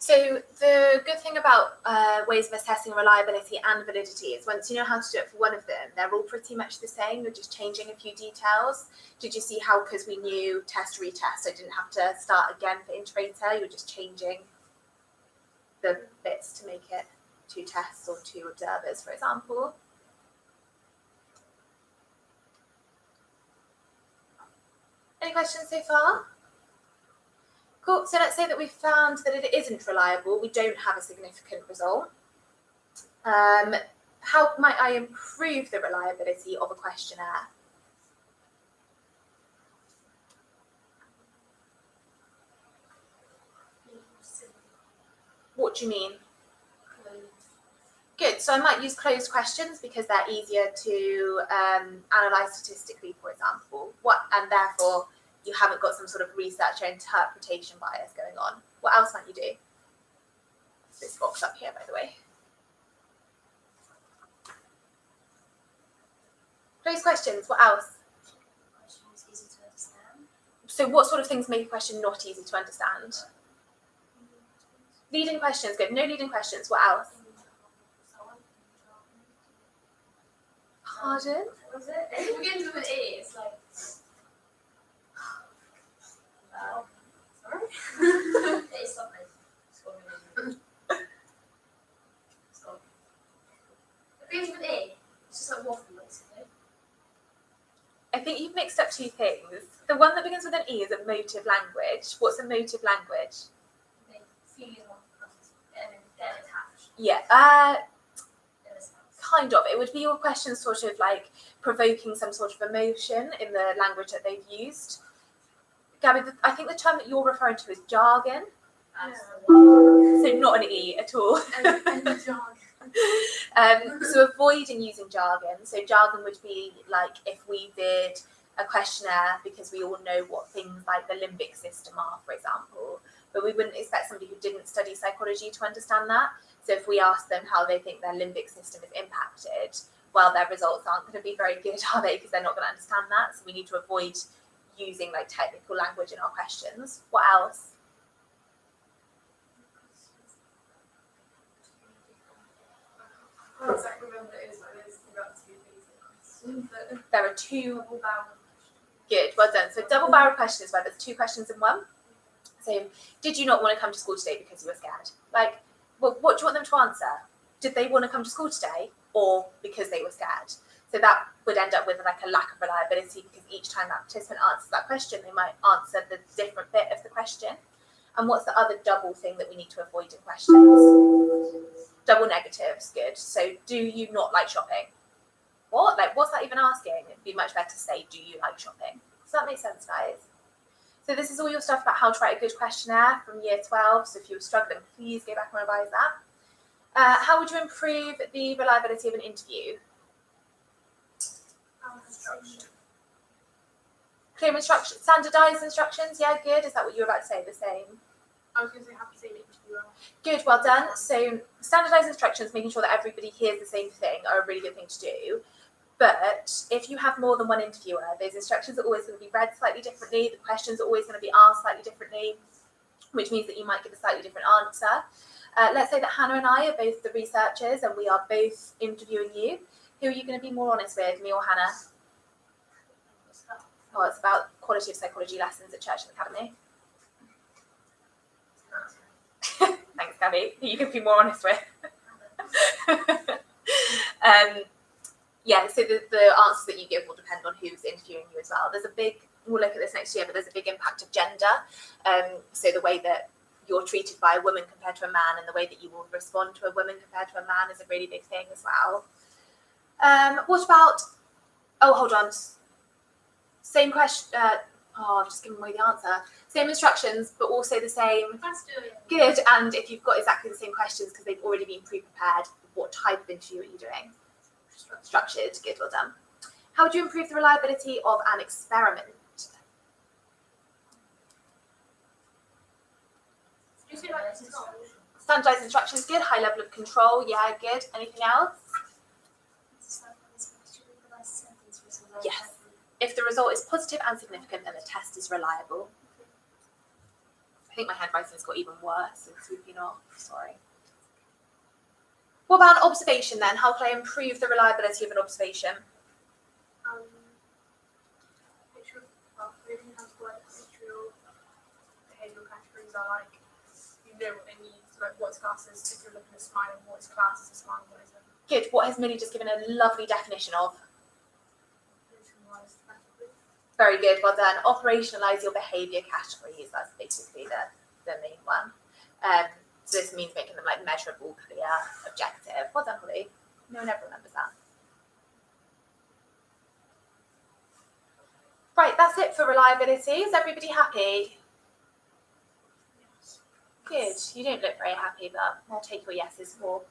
So the good thing about ways of assessing reliability and validity is once you know how to do it for one of them, they're all pretty much the same. You're just changing a few details. Did you see how, because we knew test, retest, I didn't have to start again for integrator. You're just changing the bits to make it 2 tests or 2 observers, for example. Any questions so far? Cool. So let's say that we found that it isn't reliable. We don't have a significant result. How might I improve the reliability of a questionnaire? What do you mean? Good. So I might use closed questions because they're easier to analyze statistically, for example. And therefore you haven't got some sort of researcher interpretation bias going on. What else might you do? This box up here, by the way. Closed questions. What else? Questions easy to understand. So what sort of things make a question not easy to understand? Leading questions. Good. No leading questions. What else? Pardon? Was it? It begins with an E. It's like. Sorry. It's something. It's gone. It begins with an E. It's just like waffle, basically. I think you've mixed up 2 things. The one that begins with an E is a motive language. What's a motive language? They feeling of and then attached. Yeah. In a sense. Kind of. It would be your question sort of like provoking some sort of emotion in the language that they've used. Gabby, I think the term that you're referring to is jargon. So not an E at all. And jargon. So avoiding using jargon. So jargon would be like if we did a questionnaire because we all know what things like the limbic system are, for example. But we wouldn't expect somebody who didn't study psychology to understand that. So if we ask them how they think their limbic system is impacted, well, their results aren't going to be very good, are they? Because they're not going to understand that. So we need to avoid using like technical language in our questions. What else? I don't exactly remember what it is, but it's about 2 things. There are two. Double barrel. Good, well done. So double barrel questions where there's two questions in one. So did you not want to come to school today because you were scared? Like, well, what do you want them to answer? Did they want to come to school today or because they were scared? So that would end up with like a lack of reliability because each time that participant answers that question, they might answer the different bit of the question. And what's the other double thing that we need to avoid in questions? Double negatives, good. So do you not like shopping? What? Like, what's that even asking? It'd be much better to say, do you like shopping? Does that make sense, guys? So this is all your stuff about how to write a good questionnaire from year 12. So if you were struggling, please go back and revise that. How would you improve the reliability of an interview? Clear instructions, standardized instructions. Yeah, good. Is that what you were about to say? The same. I was going to say have the same interviewer. Good, well done. So standardized instructions, making sure that everybody hears the same thing, are a really good thing to do. But if you have more than one interviewer, those instructions are always going to be read slightly differently. The questions are always going to be asked slightly differently, which means that you might give a slightly different answer. Let's say that Hannah and I are both the researchers and we are both interviewing you. Who are you going to be more honest with, me or Hannah? Oh, it's about quality of psychology lessons at Churchill Academy. Thanks, Gabby. Who you can be more honest with. Yeah, so the answers that you give will depend on who's interviewing you as well. We'll look at this next year, but there's a big impact of gender. So the way that you're treated by a woman compared to a man and the way that you will respond to a woman compared to a man is a really big thing as well. What about, oh, hold on. Same question, I've just given away the answer. Same instructions, but also the same. Let's do it. Good, and if you've got exactly the same questions because they've already been pre-prepared, what type of interview are you doing? Structured, good, well done. How would you improve the reliability of an experiment? Do you see like this? Standardized instructions, good. High level of control, yeah, good. Anything else? Yes. If the result is positive and significant, then the test is reliable. I think my handwriting's got even worse since we've been off, sorry. What about an observation then? How can I improve the reliability of an observation? Picture of moving has like pictorial behavioural categories are like, you know what they need, so like what's classed as, if you're looking at smiling, what's classed as a smile, what is it? Good. What has Millie just given a lovely definition of? Visualised mathematically. Very good. Well done. Operationalize your behaviour categories. That's basically the main one. So this means making them like measurable, clear, objective. Well done, Holly. No one ever remembers that. Right, that's it for reliability. Is everybody happy? Good. You don't look very happy, but I'll take your yeses for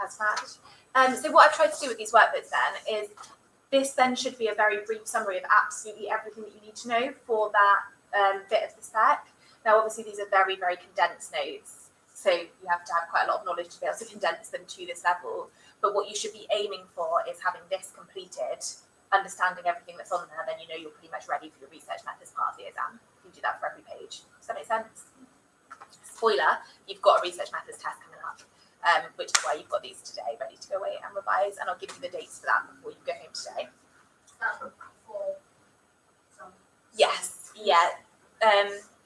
as fact. So what I've tried to do with these workbooks then is this then should be a very brief summary of absolutely everything that you need to know for that bit of the spec. Now, obviously, these are very, very condensed notes, so you have to have quite a lot of knowledge to be able to condense them to this level. But what you should be aiming for is having this completed, understanding everything that's on there, then you know you're pretty much ready for your research methods part of the exam. You can do that for every page. Does that make sense? Spoiler, you've got a research methods test coming up, which is why you've got these today ready to go away and revise, and I'll give you the dates for that before you go home today. Yes, yeah.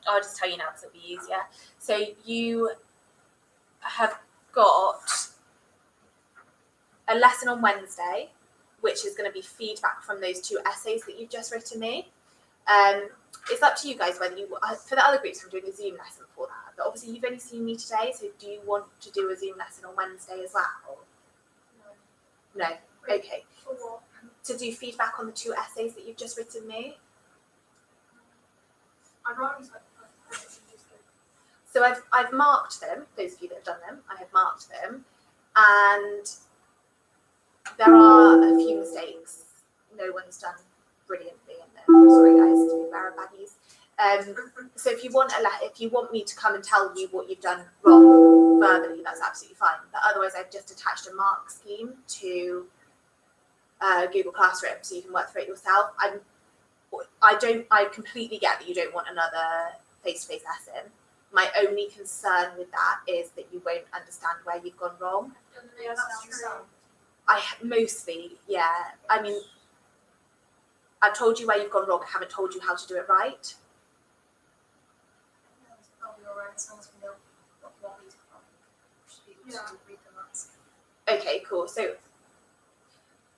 I'll just tell you now because it'll be easier. So you have got a lesson on Wednesday, which is going to be feedback from those 2 essays that you've just written me. It's up to you guys whether you, for the other groups, I'm doing a Zoom lesson for that. But obviously you've only seen me today, so do you want to do a Zoom lesson on Wednesday as well? No. Okay. For what? To do feedback on the 2 essays that you've just written me. I'd rather just So I've marked them, those of you that have done them, I have marked them, and there are a few mistakes. No one's done brilliantly in them. Sorry guys, to be fair, baggies. So if you want me to come and tell you what you've done wrong verbally, that's absolutely fine. But otherwise, I've just attached a mark scheme to Google Classroom, so you can work through it yourself. I completely get that you don't want another face-to-face lesson. My only concern with that is that you won't understand where you've gone wrong. Yeah, that's true. Mostly, yeah. I mean, I've told you where you've gone wrong, I haven't told you how to do it right. Oh, you're right. As long as we know what you want me to follow, we should be able Yeah. to read the maths. Okay, cool. So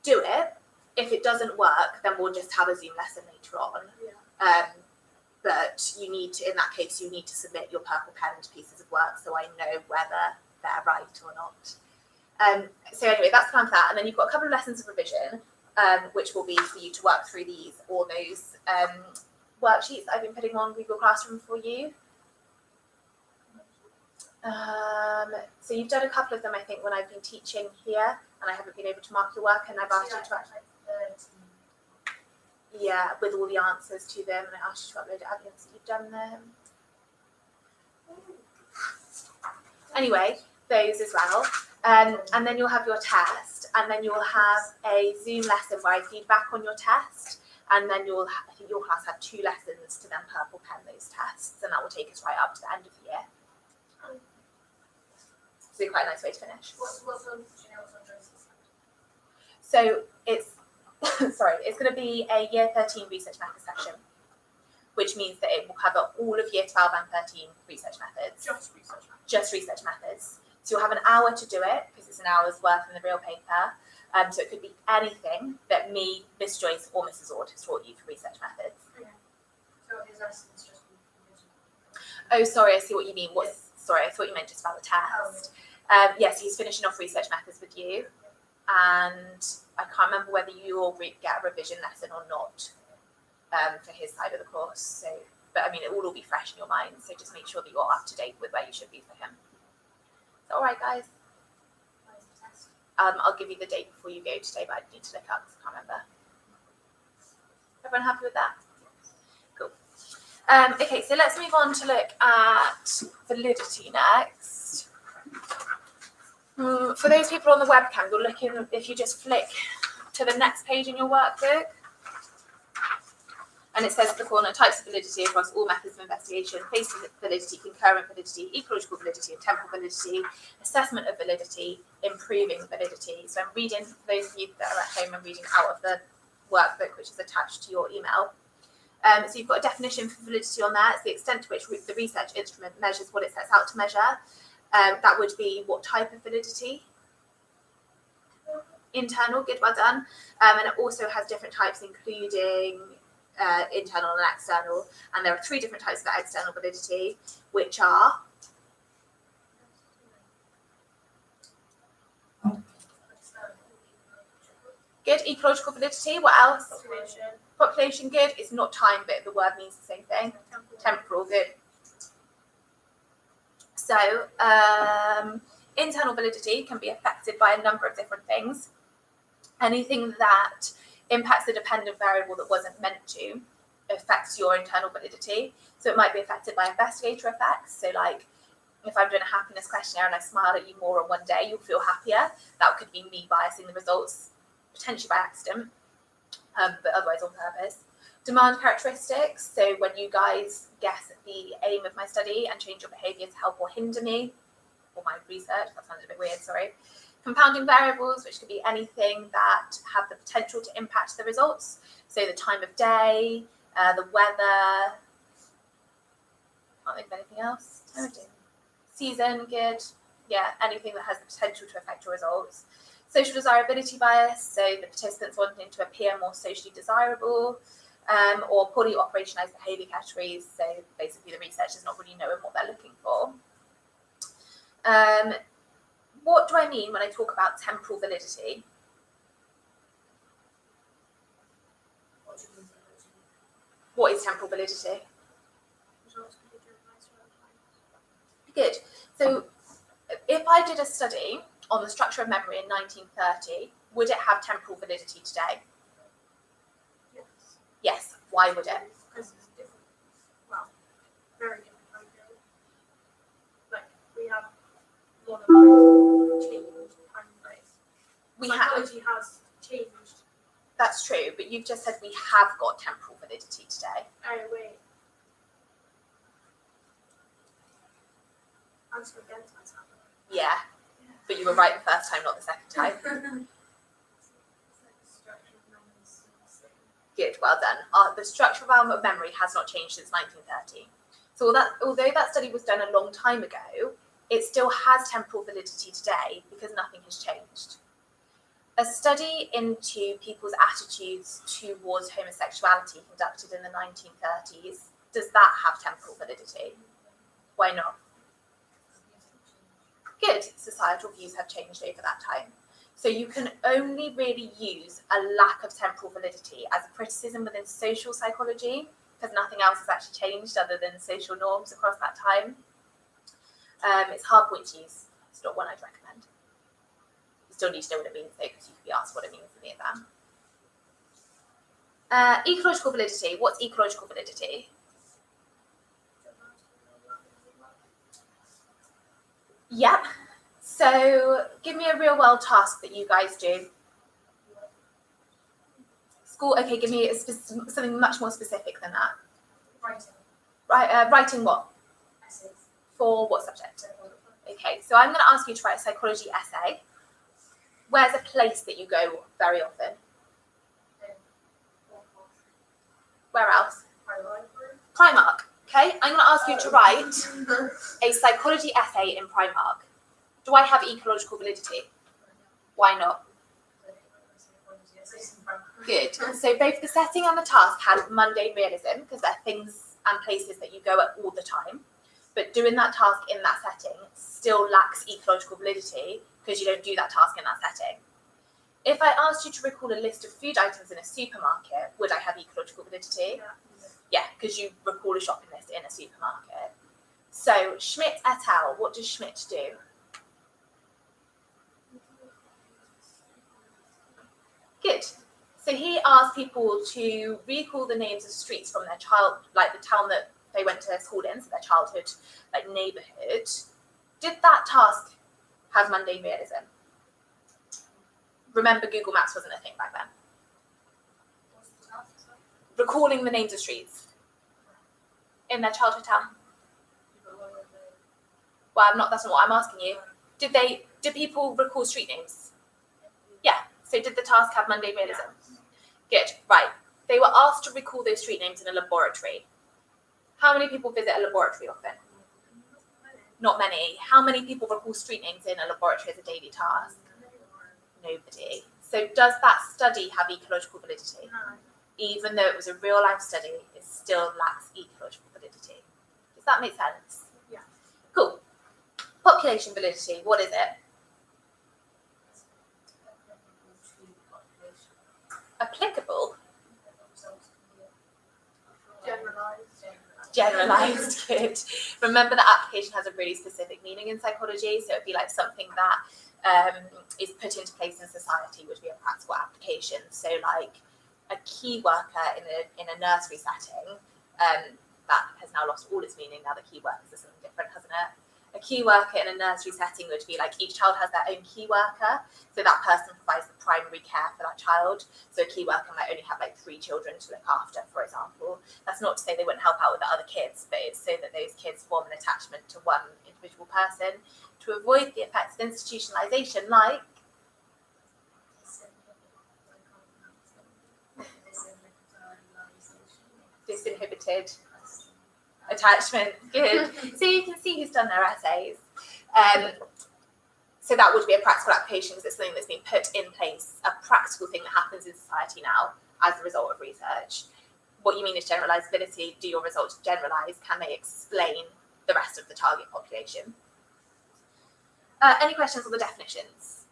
do it. If it doesn't work, then we'll just have a Zoom lesson later on. Yeah. But you need to, in that case, you need to submit your purple penned pieces of work so I know whether they're right or not. So anyway, that's plan for that. And then you've got a couple of lessons of revision, which will be for you to work through these or those worksheets that I've been putting on Google Classroom for you. So you've done a couple of them, I think, when I've been teaching here, and I haven't been able to mark your work, and I've asked you to like 13. yeah, with all the answers to them, and I asked you to upload evidence that you've done them. Anyway, those as well. And then you'll have your test, and then you'll have a Zoom lesson where I feed back on your test, and then I think your class had 2 lessons to then purple pen those tests, and that will take us right up to the end of the year. So quite a nice way to finish. What's on, do you know what's on Joyce's? So it's it's going to be a year 13 research method session, which means that it will cover all of year 12 and 13 research methods. Just research. Just research methods. So you'll have an hour to do it because it's an hour's worth in the real paper. So it could be anything that me, Miss Joyce, or Mrs. Ord has taught you for research methods. So his lessons just revision. Oh, sorry, I see what you mean. Sorry, I thought you meant just about the test. Yes, he's finishing off research methods with you, and I can't remember whether you all get a revision lesson or not for his side of the course. So, but I mean, it will all be fresh in your mind. So just make sure that you're up to date with where you should be for him. Is that all right, guys? What is the test? I'll give you the date before you go today, but I need to look up because I can't remember. Everyone happy with that? Cool. Okay, so let's move on to look at validity next. For those people on the webcam, you're looking, if you just flick to the next page in your workbook, and it says at the corner, types of validity across all methods of investigation: phase validity, concurrent validity, ecological validity, and temporal validity, assessment of validity, improving validity. So I'm reading, for those of you that are at home, I'm reading out of the workbook, which is attached to your email. So you've got a definition for validity on there. It's the extent to which the research instrument measures what it sets out to measure. That would be what type of validity? Internal, good, well done. And it also has different types, including internal and external. And there are 3 different types of external validity, which are good, ecological validity. What else? Population. Population, good. It's not time, but the word means the same thing. Temporal, good. So, internal validity can be affected by a number of different things. Anything that impacts the dependent variable that wasn't meant to affects your internal validity. So it might be affected by investigator effects. So like, if I'm doing a happiness questionnaire and I smile at you more on one day, you'll feel happier. That could be me biasing the results, potentially by accident, but otherwise on purpose. Demand characteristics, so when you guys guess the aim of my study and change your behaviour to help or hinder me, or my research, that sounded a bit weird, sorry. Compounding variables, which could be anything that have the potential to impact the results. So the time of day, the weather, can't think of anything else. Time of day. Season, good. Yeah, anything that has the potential to affect your results. Social desirability bias, so the participants wanting to appear more socially desirable, or poorly operationalized behavior categories. So basically the researchers not really knowing what they're looking for. What do I mean when I talk about temporal validity? What is temporal validity? Good. So if I did a study on the structure of memory in 1930, would it have temporal validity today? Yes. Yes. Why would it? Because it's different. Well, very different. Like we have a lot of changed time and place. We have. Psychology has changed. That's true, but you've just said we have got temporal validity today. Oh wait. I'm so against myself. Yeah. But you were right the first time, not the second time. Good, well done. The structural realm of memory has not changed since 1930. So although that study was done a long time ago, it still has temporal validity today because nothing has changed. A study into people's attitudes towards homosexuality conducted in the 1930s, does that have temporal validity? Why not? Good, societal views have changed over that time. So you can only really use a lack of temporal validity as a criticism within social psychology, because nothing else has actually changed other than social norms across that time. It's a hard point to use. It's not one I'd recommend. You still need to know what it means though, because you could be asked what it means in the exam. Ecological validity. What's ecological validity? Yep. So give me a real world task that you guys do. School, okay, give me something much more specific than that. Writing. Right, writing what? Essays. For what subject? Okay, so I'm going to ask you to write a psychology essay. Where's a place that you go very often? Where else? Primark. Okay, I'm going to ask you to write a psychology essay in Primark. Do I have ecological validity? Why not? Good. So both the setting and the task had mundane realism because they're things and places that you go at all the time. But doing that task in that setting still lacks ecological validity because you don't do that task in that setting. If I asked you to recall a list of food items in a supermarket, would I have ecological validity? Yeah, because you recall a shopping list in a supermarket. So Schmidt et al., what does Schmidt do? Good. So he asked people to recall the names of streets from their like the town that they went to school in, so their childhood, like neighbourhood. Did that task have mundane realism? Remember, Google Maps wasn't a thing back then. Recalling the names of streets in their childhood town. Well, that's not what I'm asking you. Did people recall street names? Yeah. So did the task have mundane realism? Good. Right. They were asked to recall those street names in a laboratory. How many people visit a laboratory often? Not many. How many people recall street names in a laboratory as a daily task? Nobody. So does that study have ecological validity? No. Even though it was a real life study, it still lacks ecological validity. Does that make sense? Yeah. Cool. Population validity, what is it? Applicable? Generalized, good. Remember that application has a really specific meaning in psychology, so it'd be like something that is put into place in society would be a practical application. So like a key worker in a nursery setting, that has now lost all its meaning now that key workers are something different, hasn't it? A key worker in a nursery setting would be like each child has their own key worker, so that person provides the primary care for that child. So a key worker might only have like 3 children to look after, for example. That's not to say they wouldn't help out with the other kids, but it's so that those kids form an attachment to one individual person to avoid the effects of institutionalization, like disinhibited attachment. Good. So you can see who's done their essays. So that would be a practical application because it's something that's been put in place, a practical thing that happens in society now as a result of research. What you mean is generalizability. Do your results generalize? Can they explain the rest of the target population? Any questions on the definitions?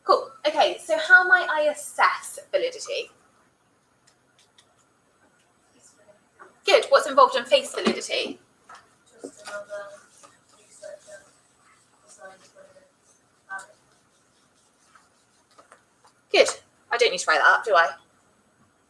Cool. Okay, so how might I assess validity? Good. What's involved in face validity? Just another researcher decides whether it's valid. Good. I don't need to write that up, do I?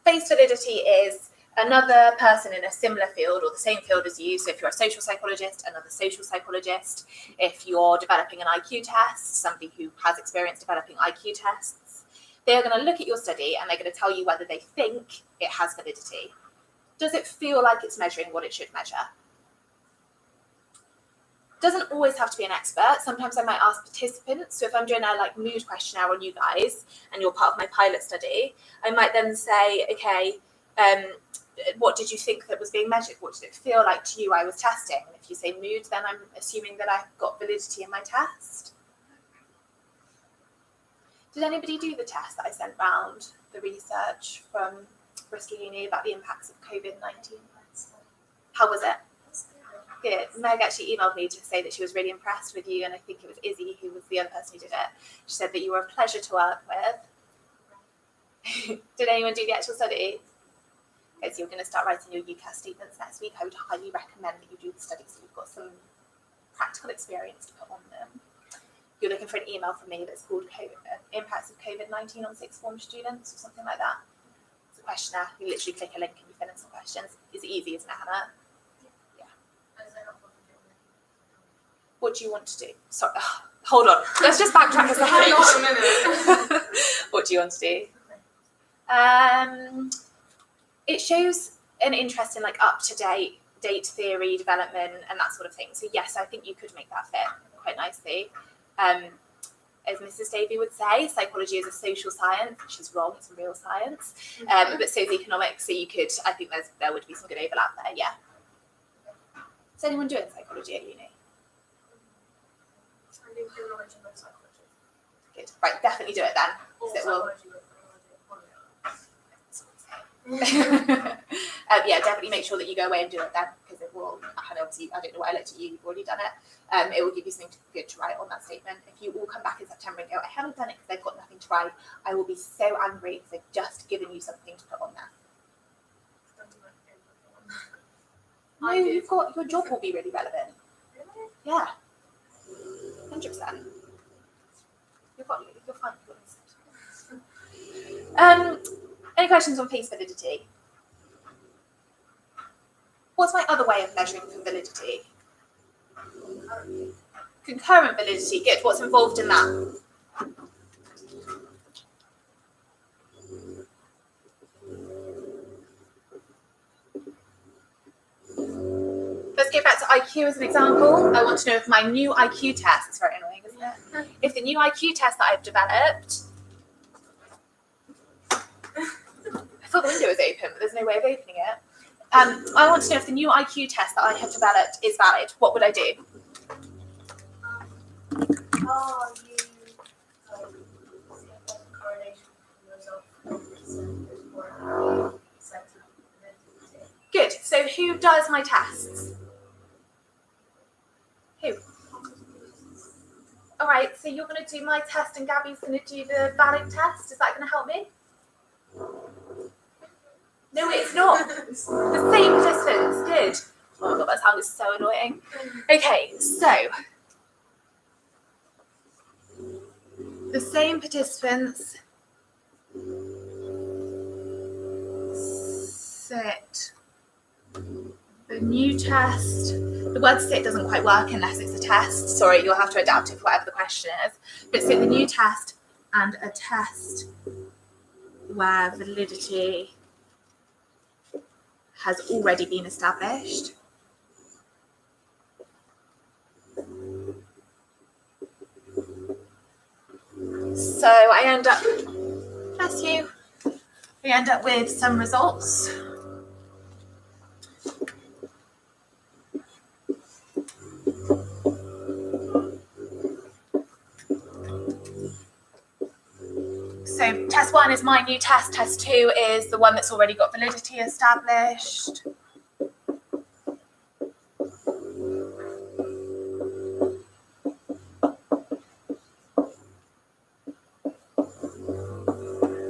Face validity is another person in a similar field or the same field as you. So if you're a social psychologist, another social psychologist. If you're developing an IQ test, somebody who has experience developing IQ tests, they're going to look at your study and they're going to tell you whether they think it has validity. Does it feel like it's measuring what it should measure? Doesn't always have to be an expert. Sometimes I might ask participants. So if I'm doing a like mood questionnaire on you guys and you're part of my pilot study, I might then say, okay, what did you think that was being measured? What did it feel like to you I was testing? And if you say mood, then I'm assuming that I've got validity in my test. Did anybody do the test that I sent round, the research from Bristol Uni about the impacts of COVID-19? How was it? Good. Meg actually emailed me to say that she was really impressed with you, and I think it was Izzy who was the other person who did it. She said that you were a pleasure to work with. Did anyone do the actual study? Okay, so you're going to start writing your UCAS statements next week. I would highly recommend that you do the study so you've got some practical experience to put on them. You're looking for an email from me that's called Impacts of COVID-19 on Sixth Form Students or something like that. It's a questionnaire. You literally click a link and you fill in some questions. It's easy, isn't it, Hannah? What do you want to do? Sorry, hold on. Let's just backtrack a second. What do you want to do? It shows an interest in like up-to-date date theory development and that sort of thing. So yes, I think you could make that fit quite nicely. As Mrs. Davey would say, psychology is a social science. She's wrong, it's a real science. But so is economics, so you could, I think there would be some good overlap there, yeah. Is anyone doing psychology at uni? I do criminology and psychology. Good, right, definitely do it then. Or So it will- psychology with criminology. Yeah, definitely make sure that you go away and do it then, because it will, and obviously, I don't know what I looked at you, you've already done it. It will give you something good to write on that statement. If you all come back in September and go, I haven't done it because I've got nothing to write, I will be so angry because I've just given you something to put on there. No, you've got, your job will be really relevant. Really? Yeah. 100%. You're fine. Any questions on face validity? What's my other way of measuring for validity? Concurrent validity. Good. What's involved in that? Let's go back to IQ as an example. I want to know if my new IQ test, it's very annoying, isn't it? If the new IQ test that I've developed, I thought the window was open, but there's no way of opening it. I want to know if the new IQ test that I have developed is valid. What would I do? Oh, you see if there's a correlation between the result and Good. So who does my tests? Who? All right. So you're going to do my test, and Gabby's going to do the valid test. Is that going to help me? No, it's not. The same participants. Good. Oh my god, that sound is so annoying. Okay, so the same participants sit the new test. The word sit doesn't quite work unless it's a test. Sorry, you'll have to adapt it for whatever the question is. But sit the new test and a test where validity has already been established. So I end up, bless you, we end up with some results. So test 1 is my new test. Test 2 is the one that's already got validity established.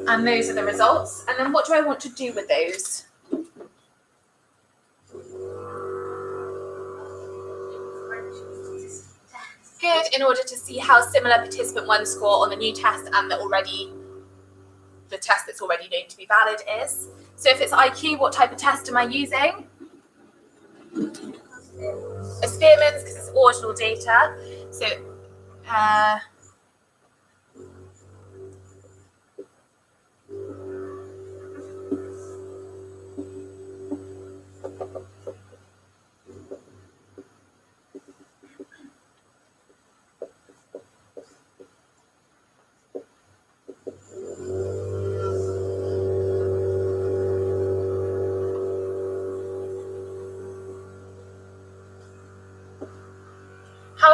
And those are the results. And then what do I want to do with those? Good, in order to see how similar participant 1 score on the new test and the test that's already known to be valid is. So if it's IQ, what type of test am I using? A Spearman's, because it's ordinal data. So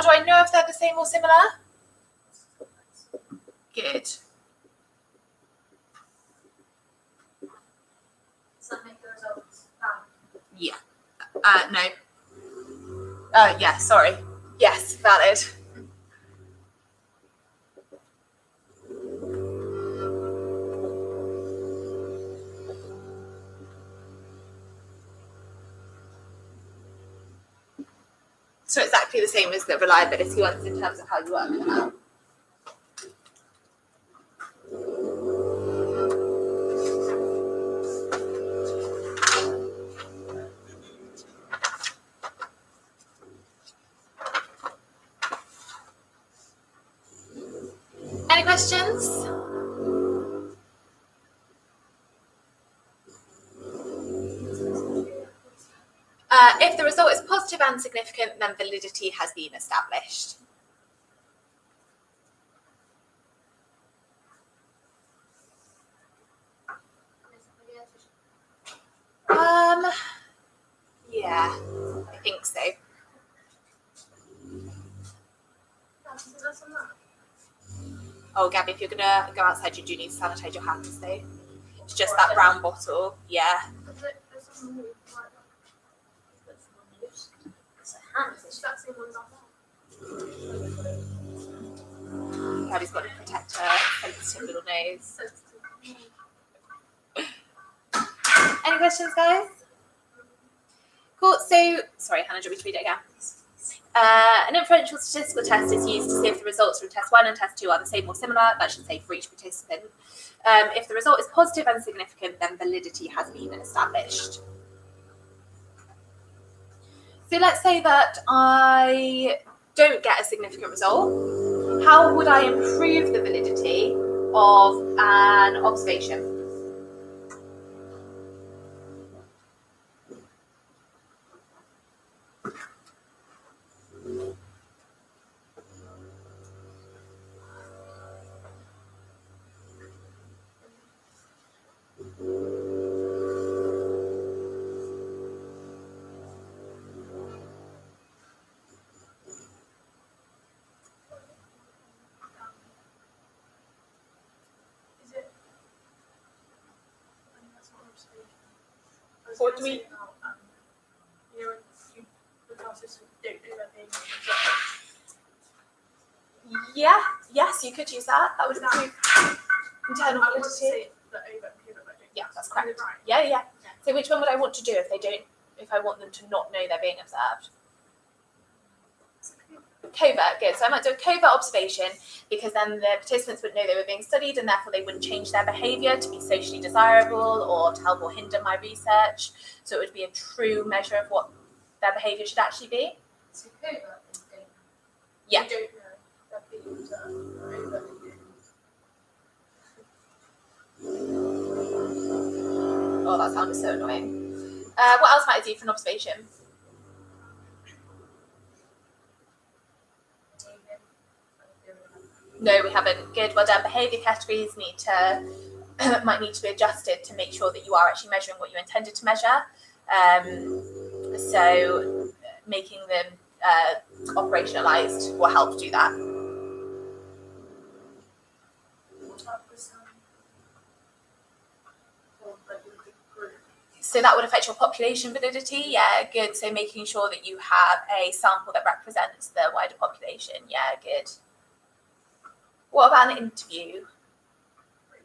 do I know if they're the same or similar? Good. Does that make the results valid? Yeah. No. Yeah, sorry. Yes, valid. So exactly the same as the reliability ones in terms of how you work it out. Any questions? If the result is positive and significant, then validity has been established. Yeah, I think so. Oh, Gabby, if you're gonna go outside, you do need to sanitize your hands, though. It's just that brown bottle. Yeah. Gabby's got to protect her sensitive little nose. Any questions, guys? Cool. So, sorry, Hannah, do you want me to read it again? An inferential statistical test is used to see if the results from test 1 and test 2 are the same or similar. That should say for each participant. If the result is positive and significant, then validity has been established. So let's say that I don't get a significant result. How would I improve the validity of an observation? What do we- You know, when the classes don't do their thing. Yeah, yes, you could use that. That would improve internal I want to validity. say that over and over, but I don't. Yeah, that's Is correct. it right? Yeah, yeah. So which one would I want to do if I want them to not know they're being observed? Covert, good. So I might do a covert observation because then the participants would know they were being studied and therefore they wouldn't change their behaviour to be socially desirable or to help or hinder my research. So it would be a true measure of what their behaviour should actually be. So covert and don't. Yeah. You don't know. They're being observed. Over and Oh, that sound is so annoying. What else might I do for an observation? No, we haven't. Good, well done. Behaviour categories might need to be adjusted to make sure that you are actually measuring what you intended to measure. So making them operationalised will help do that. So that would affect your population validity. Yeah, good. So making sure that you have a sample that represents the wider population. Yeah, good. What about an interview?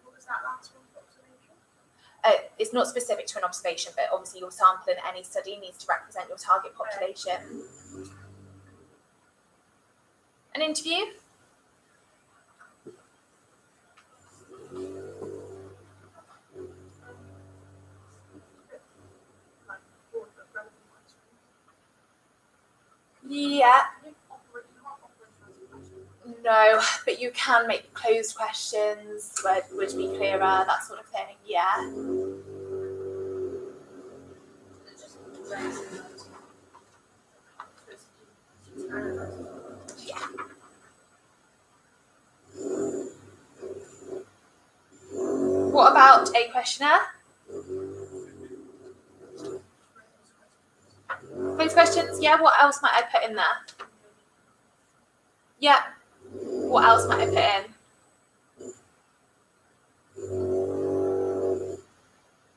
what was that last one? Observation? It's not specific to an observation, but obviously your sample in any study needs to represent your target population. An interview? Like broad but relevant questions. Yeah, You can't operationalise questions. no, but you can make closed questions where would be clearer, that sort of thing. Yeah. Yeah. What about a questionnaire? Closed questions, yeah, what else might I put in there? Yeah. What else might I put in?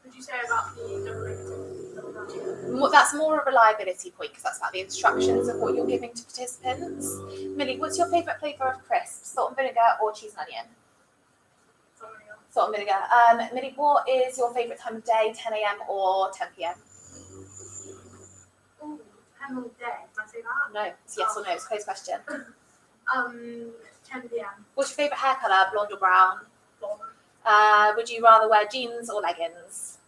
Would you say about the double negative, double negative? That's more a reliability point because that's about the instructions of what you're giving to participants. Millie, what's your favourite flavour of crisps? Salt and vinegar or cheese and onion? Something else. Salt and vinegar. Millie, what is your favourite time of day, 10 a.m. or 10 p.m? Ooh, depends on the day. Can I say that? No, it's yes or no, it's a close question. 10 p.m. What's your favourite hair colour, blonde or brown? Blonde. Would you rather wear jeans or leggings?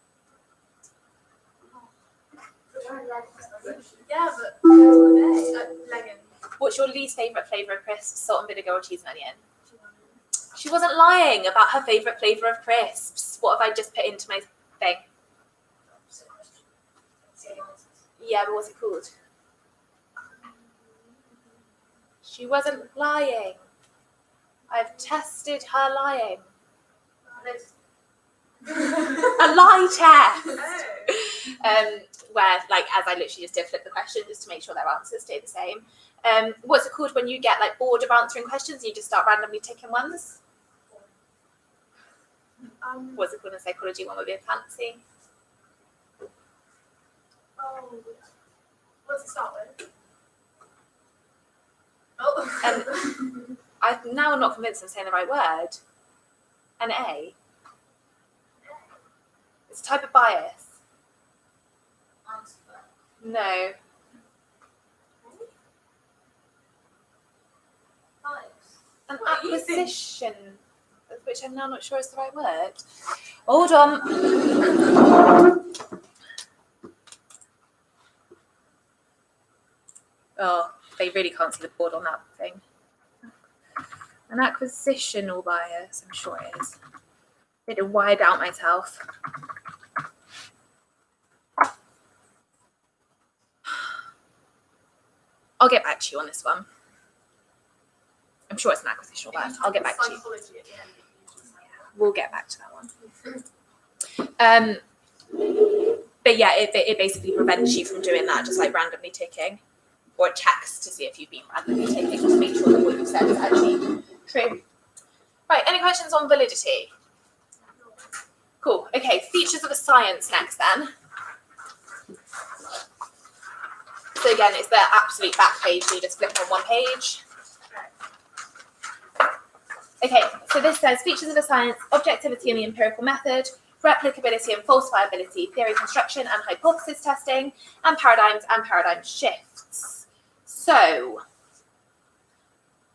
Yeah, but depends on the day. Leggings. What's your least favourite flavour of crisps, salt and vinegar or cheese and onion? She wasn't lying about her favourite flavour of crisps. What have I just put into my thing? Yeah, but what's it called? She wasn't lying. I've tested her lying. A lie test! Where, like, as I literally just did flip the question just to make sure their answers stay the same. What's it called when you get like bored of answering questions and you just start randomly ticking ones? What's it called in psychology? One would be a fancy. Oh, what's it start with? Oh. I'm now not convinced I'm saying the right word. An A. It's a type of bias. No. An acquisition, which I'm now not sure is the right word. Hold on. Oh, they really can't see the board on that thing. An acquisitional bias, I'm sure it is. I need to wide out myself. I'll get back to you on this one. I'm sure it's an acquisitional bias. I'll get back to you. We'll get back to that one. But yeah, it basically prevents you from doing that, just like randomly ticking, or it checks to see if you've been randomly ticking, just to make sure that what you said is actually true. Right, any questions on validity? Cool. Okay, features of a science next then. So again, it's the absolute back page, so you just flip on one page. Okay, so this says features of a science, objectivity and the empirical method, replicability and falsifiability, theory construction and hypothesis testing, and paradigm shifts. So,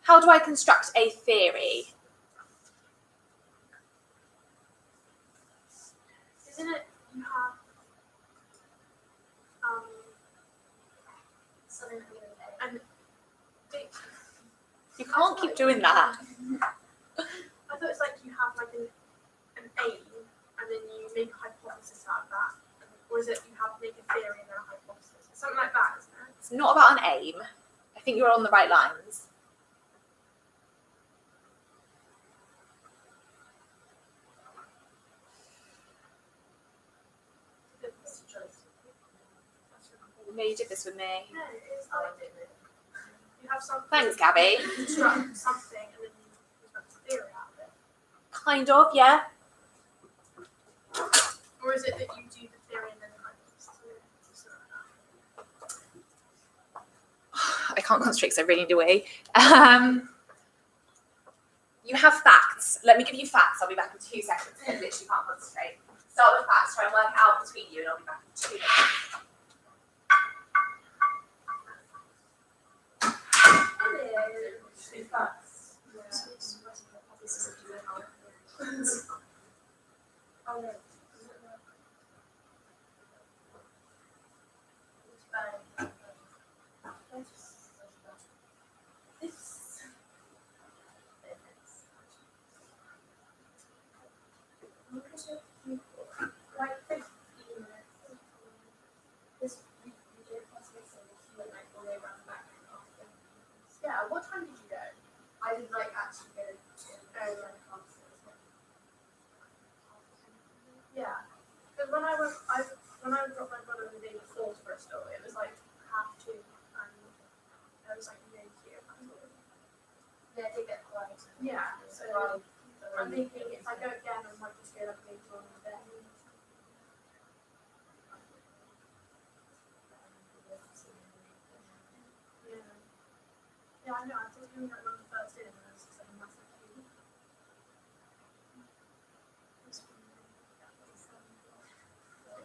how do I construct a theory? Isn't it you have something and You can't keep doing that. I thought it's like you have like an aim and then you make a hypothesis out of that. Or is it you have make a theory and then a hypothesis? Something like that, isn't it? It's not about an aim. I think you're on the right lines. No, you did this with me. No, it's like you have something. Thanks, Gabby. You construct something and then you construct a theory out of it. Kind of, yeah. Or is it that you do the theory and then the hypothesis? I can't concentrate because I really do it. You have facts. Let me give you facts. I'll be back in 2 seconds. I literally can't concentrate. Start with facts. Try and work it out between you, and I'll be back in 2 minutes. Yeah, what time did you go? I didn't like actually go to earlier classes. Yeah, because when I dropped my brother the day before to Bristol, it was like 2:30, and I was like really cute. Yeah, they get quiet. Yeah, so I'm thinking if I go again, I might just go like later on in the day. Yeah. Yeah, I know. I was doing that on the first day, and I was just like a massive queue.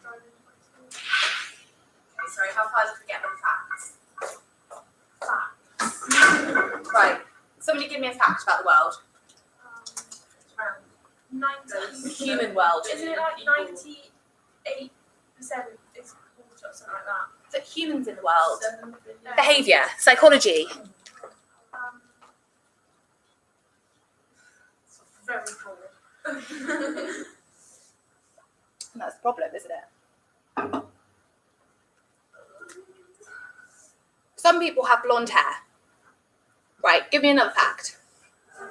Driving to my school. Okay, sorry, how far did we get on facts? Facts. Right. Somebody give me a fact about the world. It's around 90. Human world. Isn't it like 98% is water or something like that? So humans in the world. 7 billion. Behaviour, psychology. It's very broad. That's the problem, isn't it? Some people have blonde hair. Right, give me another fact.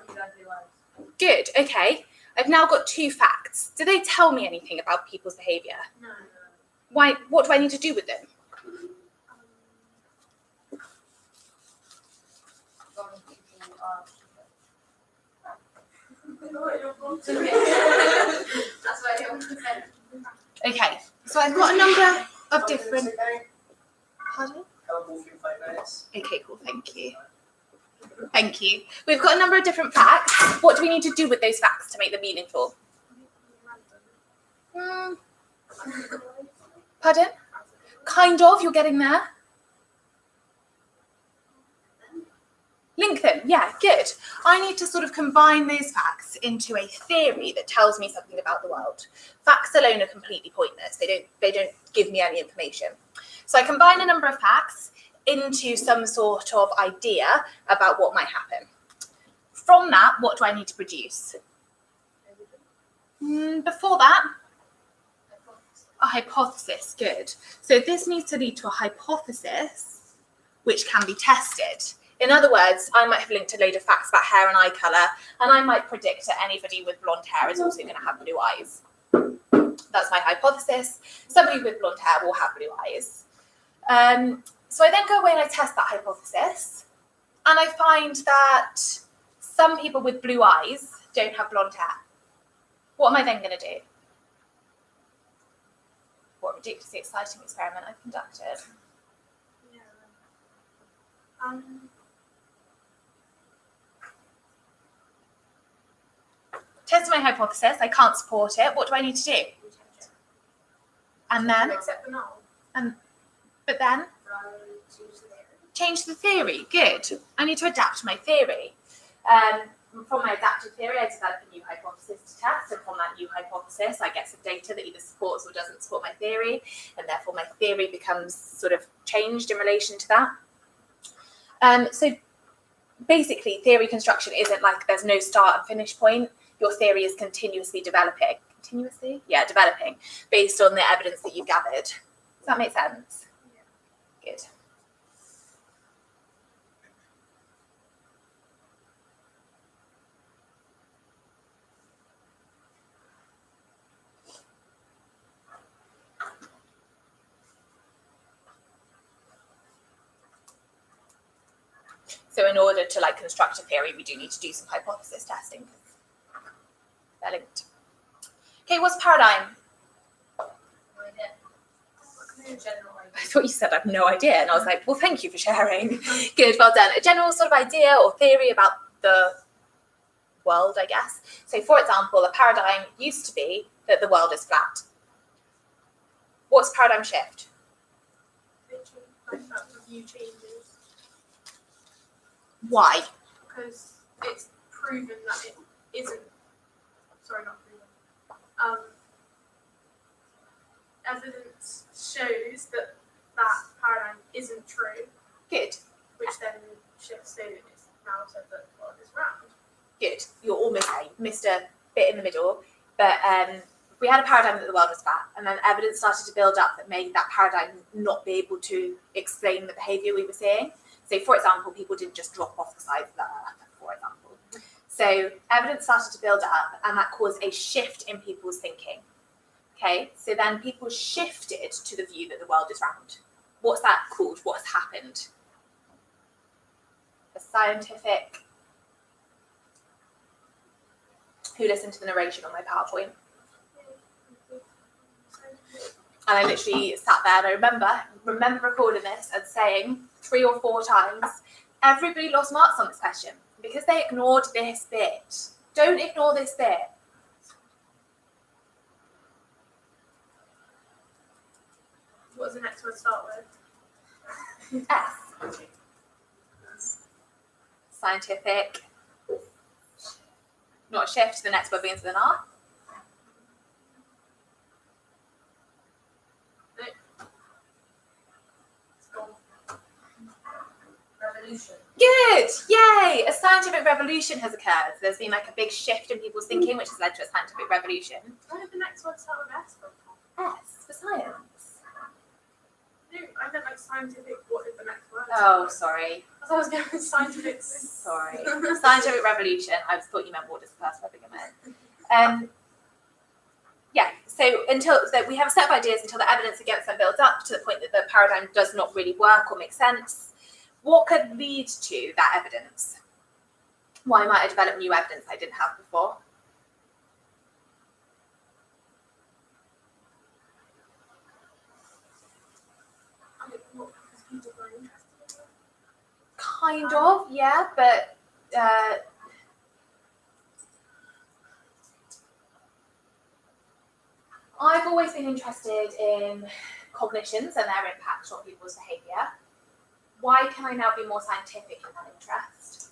Exactly right. Good, okay. I've now got 2 facts. Do they tell me anything about people's behaviour? No. Why? What do I need to do with them? Blonde people are That's what everyone said. Okay, so I've got a number of different... Pardon? Couple through 5 minutes. Okay, cool, thank you. Thank you. We've got a number of different facts. What do we need to do with those facts to make them meaningful? Pardon? Kind of, you're getting there. Link them, yeah, good. I need to sort of combine those facts into a theory that tells me something about the world. Facts alone are completely pointless. They don't give me any information. So I combine a number of facts into some sort of idea about what might happen. From that, what do I need to produce? Before that, a hypothesis, good. So this needs to lead to a hypothesis which can be tested. In other words, I might have linked a load of facts about hair and eye colour, and I might predict that anybody with blonde hair is also going to have blue eyes. That's my hypothesis. Somebody with blonde hair will have blue eyes. So I then go away and I test that hypothesis, and I find that some people with blue eyes don't have blonde hair. What am I then going to do? What a ridiculously exciting experiment I've conducted. Yeah. Test my hypothesis, I can't support it. What do I need to do? And then, Accept the null. but then, change the theory. Good. I need to adapt my theory. From my adaptive theory, I develop a new hypothesis to test, and from that new hypothesis, I get some data that either supports or doesn't support my theory, and therefore my theory becomes sort of changed in relation to that. So basically, theory construction isn't like there's no start and finish point. Your theory is continuously developing. Continuously? Yeah, developing based on the evidence that you've gathered. Does that make sense? Yeah. Good. So in order to like construct a theory, we do need to do some hypothesis testing. They're linked. Okay, what's paradigm? I thought you said I have no idea, and I was like, well, thank you for sharing. Good, well done. A general sort of idea or theory about the world, I guess. So, for example, a paradigm used to be that the world is flat. What's paradigm shift? Like that review changes Why? because it's proven that it isn't. Sorry, not proven. Evidence shows that paradigm isn't true, Good, which then shifts to it's now said that the world is round. good. You're almost there. You missed a bit in the middle. But we had a paradigm that the world was flat, and then evidence started to build up that made that paradigm not be able to explain the behaviour we were seeing. So, for example, people didn't just drop off the side of the earth, for example. So evidence started to build up, and that caused a shift in people's thinking. Okay, so then people shifted to the view that the world is round. What's that called? What's happened? A scientific who listened to the narration on my PowerPoint. And I literally sat there and I remember recording this and saying 3 or 4 times, everybody lost marks on this question because they ignored this bit. Don't ignore this bit. What does the next word start with? S. Scientific. Not a shift, the next word begins with an R. It's gone. Revolution. Good! Yay! A scientific revolution has occurred. There's been like a big shift in people's thinking, which has led to a scientific revolution. Why did the next word start with S? S for science. No, I meant like scientific. What is the next word? Oh, sorry. I thought I was going with scientific. Sorry. Scientific revolution. I thought you meant what does the first word begin with? Yeah, so we have a set of ideas until the evidence against them builds up to the point that the paradigm does not really work or make sense. What could lead to that evidence? Why might I develop new evidence I didn't have before? Kind of, yeah, but I've always been interested in cognitions and their impact on people's behaviour. Why can I now be more scientific in that interest?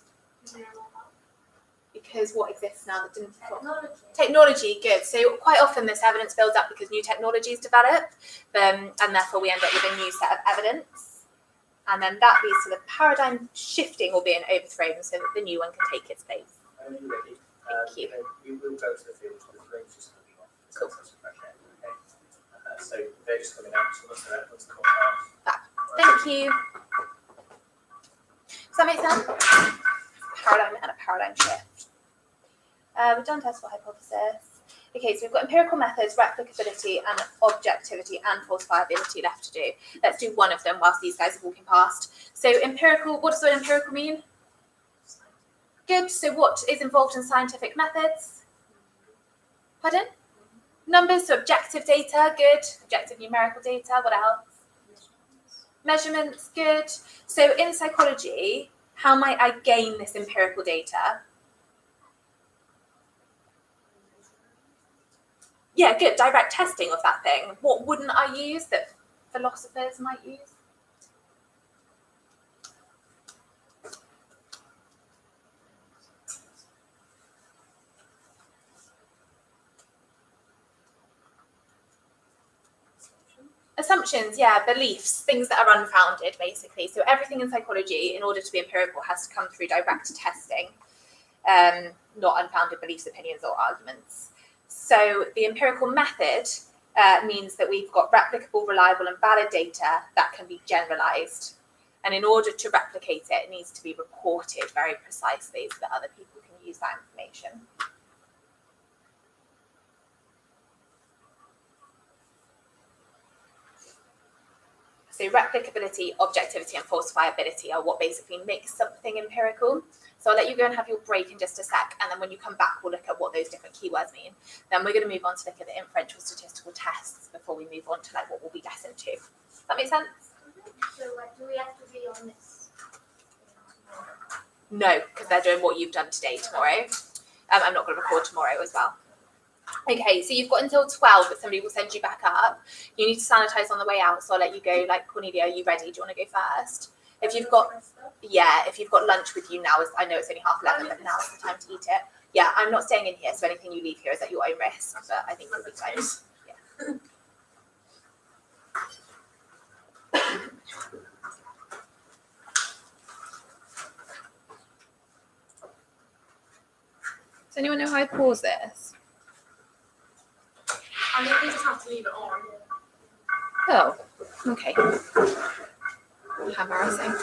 Because what exists now that didn't before? Technology, good. So quite often this evidence builds up because new technologies develop, and therefore we end up with a new set of evidence. And then that leads to the paradigm shifting or being overthrown so that the new one can take its place. Are you ready? Thank you. We will go to the field for the room's just coming off. Cool. So they're just coming out. So once they're out, let's call out. Thank you. Does that make sense? Paradigm and a paradigm shift. We've done test for hypothesis. Okay, so we've got empirical methods, replicability, and objectivity and falsifiability left to do. Let's do one of them whilst these guys are walking past. So empirical, what does the word empirical mean? Good. So what is involved in scientific methods? Pardon? Numbers, so objective data, good. Objective numerical data, what else? Measurements, good. So in psychology, how might I gain this empirical data? Yeah, good. Direct testing of that thing. What wouldn't I use that philosophers might use? Assumptions, yeah, beliefs, things that are unfounded, basically. So everything in psychology, in order to be empirical, has to come through direct testing, not unfounded beliefs, opinions, or arguments. So the empirical method means that we've got replicable, reliable, and valid data that can be generalized. And in order to replicate it, it needs to be reported very precisely so that other people can use that information. So replicability, objectivity, and falsifiability are what basically makes something empirical. So I'll let you go and have your break in just a sec, and then when you come back, we'll look at what those different keywords mean. Then we're going to move on to look at the inferential statistical tests before we move on to like what we'll be destined to. Does that make sense? So, like, do we have to be on this? No, because they're doing what you've done today tomorrow. I'm not going to record tomorrow as well. Okay, so you've got until 12, but somebody will send you back up. You need to sanitize on the way out, so I'll let you go. Like, Cornelia, are you ready? Do you want to go first? If you've got lunch with you now, I know it's only 11:30, but now's the time to eat it. Yeah, I'm not staying in here, so anything you leave here is at your own risk, but I think you'll be fine. Yeah. Does anyone know how I pause this? I think we just have to leave it on. Oh, okay. How embarrassing.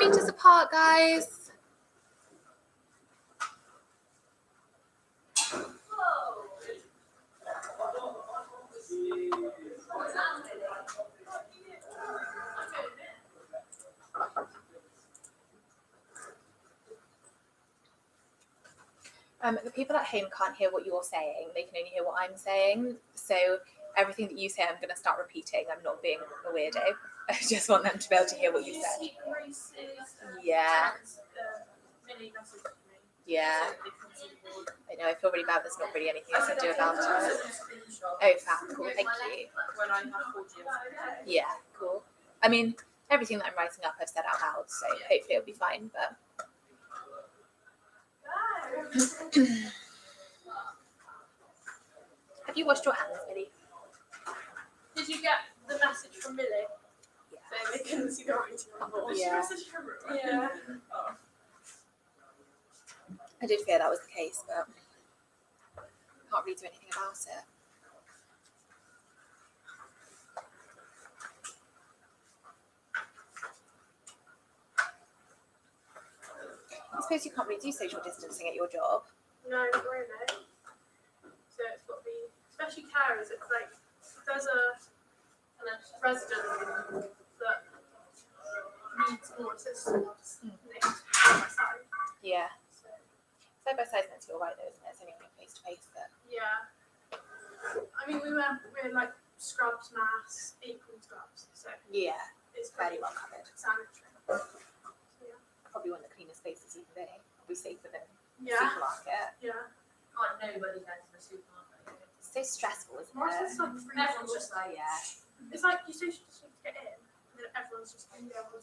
2 meters apart, guys. The people at home can't hear what you're saying. They can only hear what I'm saying. So everything that you say, I'm going to start repeating. I'm not being a weirdo. I just want them to be able to hear what you said. Yeah. Millie messaged me. Yeah. So they can see the board. I know. I feel really bad. There's not really anything I can do about it. Screenshot Oh, fab. Cool. Thank you. when I have 40 years. Yeah. Cool. I mean, everything that I'm writing up, I've said out loud. So hopefully it'll be fine. But have you washed your hands, Millie? Did you get the message from Millie? Yeah. So they couldn't see the writing on the board. Yeah. Message from her. Yeah. Oh. I did fear that was the case, but can't really do anything about it. I suppose you can't really do social distancing at your job. No, not really. So it's got to be, especially carers, it's like, if there's a resident that needs more assistance, they need to be side by side. Yeah. So, Side by side's meant to be alright though, isn't it? It's only like face to face that. yeah. I mean, we wear like scrubs, masks, apron scrubs, so Yeah. it's Fairly pretty well covered. sanitary. So, Probably one of the cleanest places even there. Probably safer than yeah. supermarket. Yeah. Can't nobody go to the supermarket. It's so stressful, isn't Why it? is this like free? Everyone's just like, Yeah. It's like you social distance to get in, and then everyone's just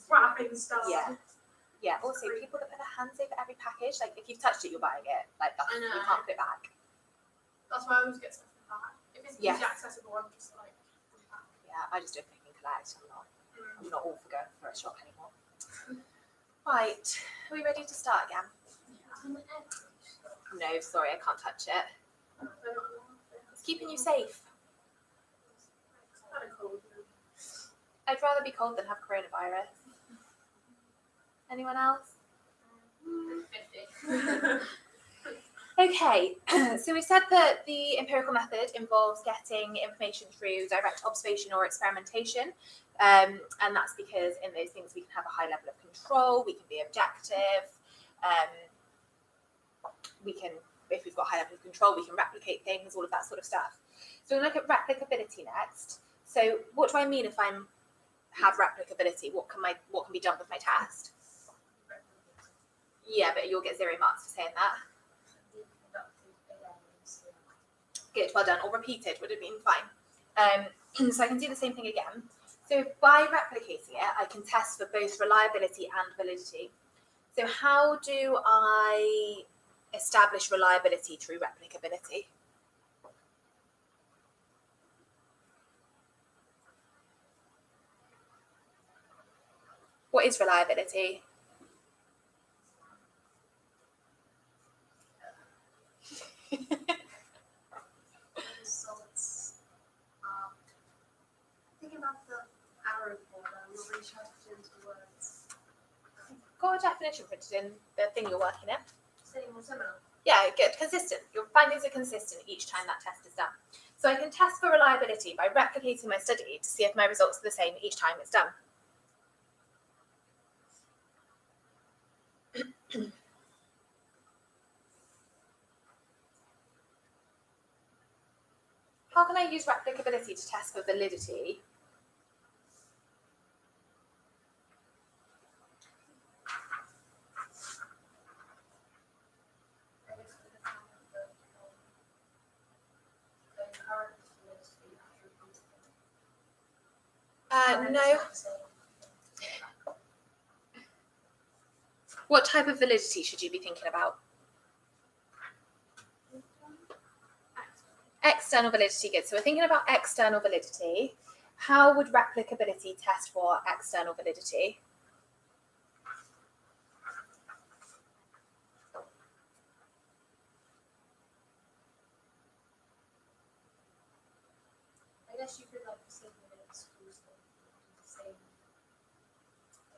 grabbing stuff. Yeah. Yeah. Also, people that put their hands over every package, like if you've touched it, you're buying it. Like that's, I know. you can't put it back. That's why I always get stuff in the bag. If it's Yes. easy accessible, I'm just like, in the bag. Yeah, I just do a click and collect. I'm not all for going for a shop anymore. Mm. Right. Are we ready to start again? yeah. No, sorry, I can't touch it. They're not allowed. It's keeping you safe. It's kind of cold. I'd rather be cold than have coronavirus. Anyone else? 50. Okay, so we said that the empirical method involves getting information through direct observation or experimentation, and that's because in those things we can have a high level of control, we can be objective, we can, if we've got a high level of control, we can replicate things, all of that sort of stuff. So we'll look at replicability next. So what do I mean if I have replicability? What can be done with my test? Yeah, but you'll get 0 marks for saying that. Good, well done. Or repeated would have been fine. So I can do the same thing again. So by replicating it, I can test for both reliability and validity. So how do I establish reliability through replicability? What is reliability? Results. Thinking about the arrow border, we'll really try to put it into words. Got a definition printed in the thing you're working in? Saying more similar. Yeah, good. Consistent. Your findings are consistent each time that test is done. So I can test for reliability by replicating my study to see if my results are the same each time it's done. How can I use replicability to test for validity? I guess we could find the current validity after repeating. No. What type of validity should you be thinking about? External validity, good. So we're thinking about external validity. How would replicability test for external validity? I guess you could like simulate schools that do the same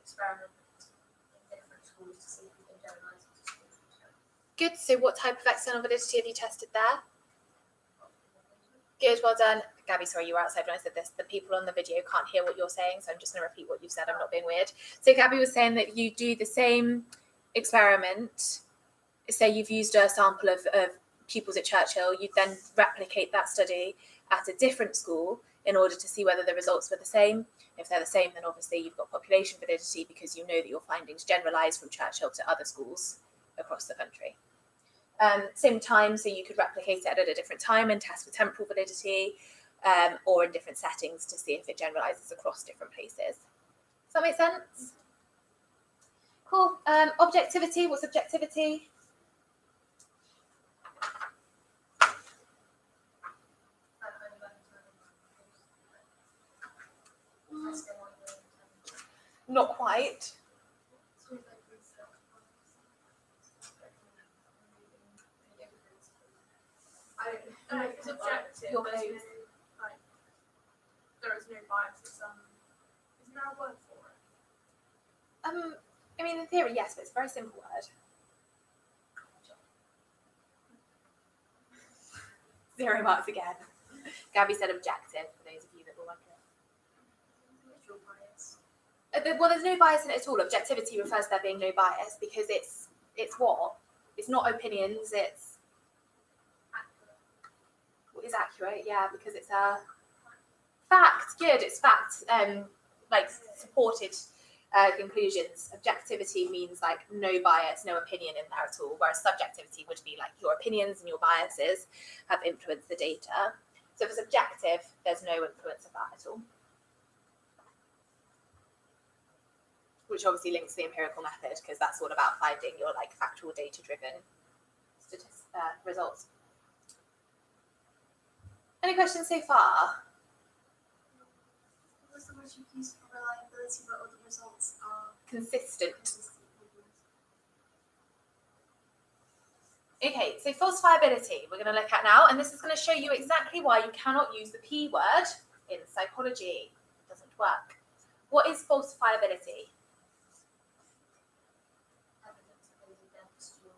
experiment tools to see if we can generalise it to schools. Good. So what type of external validity have you tested there? Good, well done. Gabby, sorry, you were outside when I said this. The people on the video can't hear what you're saying, so I'm just going to repeat what you've said. I'm not being weird. So Gabby was saying that you do the same experiment. Say you've used a sample of pupils at Churchill. You then replicate that study at a different school in order to see whether the results were the same. If they're the same, then obviously you've got population validity because you know that your findings generalise from Churchill to other schools across the country. Same time, so you could replicate it at a different time and test for temporal validity, or in different settings to see if it generalizes across different places. Does that make sense? Cool. Objectivity, what's objectivity? Not quite. It's objective. Your There's clothes. no, like, there is no bias. It's, isn't there a word for it? I mean, in theory, yes, but it's a very simple word. 0 marks again. Gabby said objective, for those of you that were wondering. Individual bias. Well, there's no bias in it at all. Objectivity refers to there being no bias because it's what? It's not opinions, it's is accurate, yeah, because it's a fact. Good, it's fact, like supported conclusions. Objectivity means like no bias, no opinion in there at all, whereas subjectivity would be like your opinions and your biases have influenced the data. So if it's objective, there's no influence of that at all. Which obviously links to the empirical method because that's all about finding your like factual data-driven results. Any questions so far? What was the word you used for reliability, but all the results are Consistent. consistent? Okay, so falsifiability we're going to look at now, and this is going to show you exactly why you cannot use the P word in psychology. It doesn't work. What is falsifiability? Evidence goes against your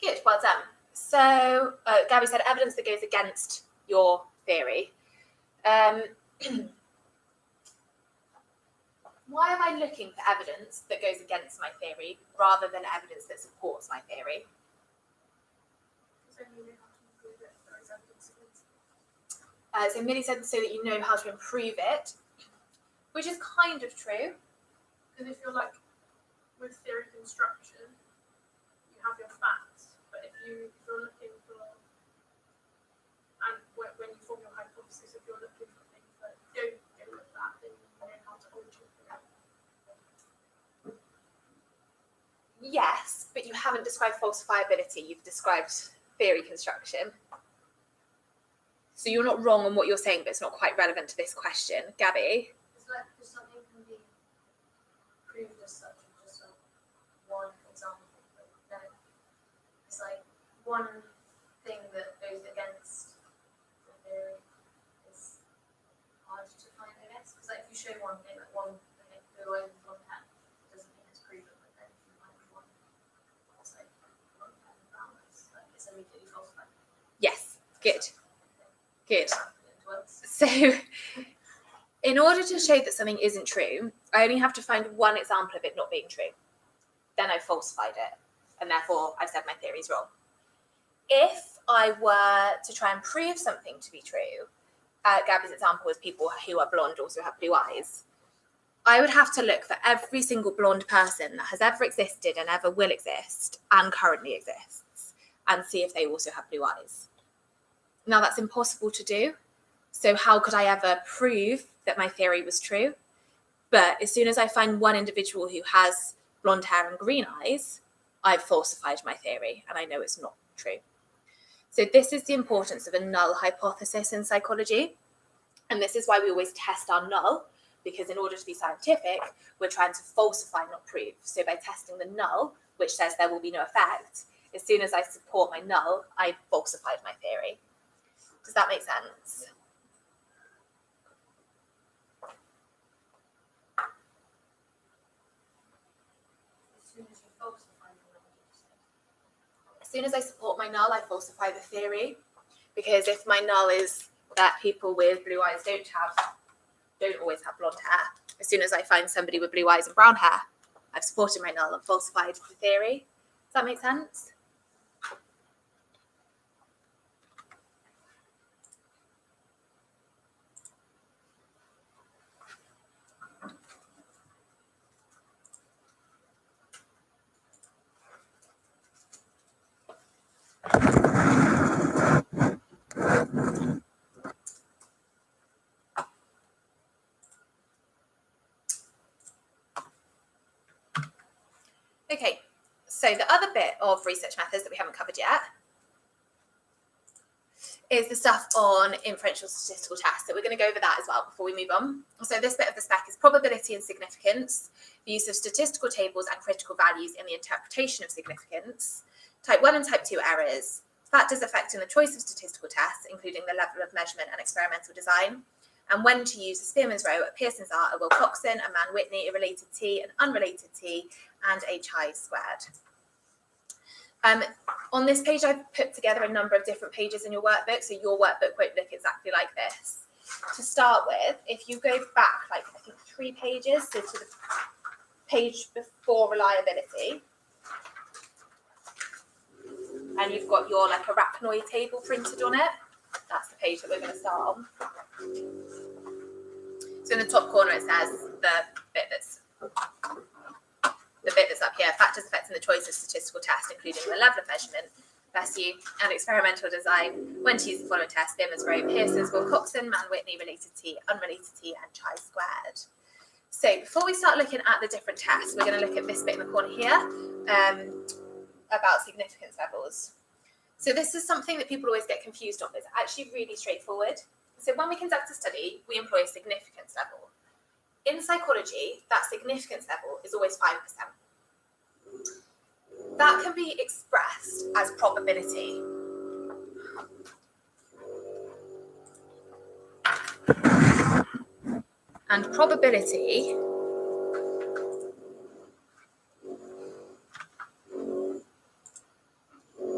Good, well done. So Gabby said evidence that goes against your theory. Why am I looking for evidence that goes against my theory rather than evidence that supports my theory? So you know how to improve it. There is evidence against it. So Millie said so that you know how to improve it, which is kind of true. Because if you're like with theory construction, you have your facts, but if you're looking for, and when you form your hypothesis, if you're looking for things that don't go with that, then you know how to alter it. Yes, but you haven't described falsifiability. You've described theory construction. So you're not wrong on what you're saying, but it's not quite relevant to this question. Gabby? It's like if something can be proved as such with just like one example, but then it's like one thing that goes against the theory is hard to find, I guess. Because like if you show one thing, like one thing, go away with one pen, it doesn't mean it's proven, but then if you find one that's like one pen balance, like it's immediately falsified. Yes, good. Good. It works. So in order to show that something isn't true, I only have to find one example of it not being true. Then I've falsified it, and therefore I've said my theory is wrong. If I were to try and prove something to be true, Gabby's example was people who are blonde also have blue eyes. I would have to look for every single blonde person that has ever existed and ever will exist and currently exists and see if they also have blue eyes. Now that's impossible to do. So how could I ever prove that my theory was true? But as soon as I find one individual who has blonde hair and green eyes, I've falsified my theory and I know it's not true. So this is the importance of a null hypothesis in psychology. And this is why we always test our null, because in order to be scientific, we're trying to falsify, not prove. So by testing the null, which says there will be no effect, as soon as I support my null, I've falsified my theory. Does that make sense? soon as I support my null, I falsify the theory. Because if my null is that people with blue eyes don't always have blonde hair, as soon as I find somebody with blue eyes and brown hair, I've supported my null and falsified the theory. Does that make sense? Okay, so the other bit of research methods that we haven't covered yet is the stuff on inferential statistical tests. So we're going to go over that as well before we move on. So this bit of the spec is probability and significance, the use of statistical tables and critical values in the interpretation of significance, type 1 and type 2 errors, factors affecting the choice of statistical tests, including the level of measurement and experimental design, and when to use a Spearman's row, a Pearson's R, a Wilcoxon, a Mann-Whitney, a related T, an unrelated T, and a chi-squared. On this page, I've put together a number of different pages in your workbook, so your workbook won't look exactly like this. To start with, if you go back, like I think 3 pages, so to the page before reliability, and you've got your like arachnoid table printed on it, that's the page that we're going to start on. So in the top corner, it says the bit that's up here, factors affecting the choice of statistical test, including the level of measurement, value, and experimental design, when to use the following test, Spearman's row, Pearson's, Wilcoxon, Mann-Whitney, related T, unrelated T, and chi-squared. So before we start looking at the different tests, we're going to look at this bit in the corner here about significance levels. So this is something that people always get confused on, but it's actually really straightforward. So when we conduct a study, we employ a significance level. In psychology, that significance level is always 5%. That can be expressed as probability. And probability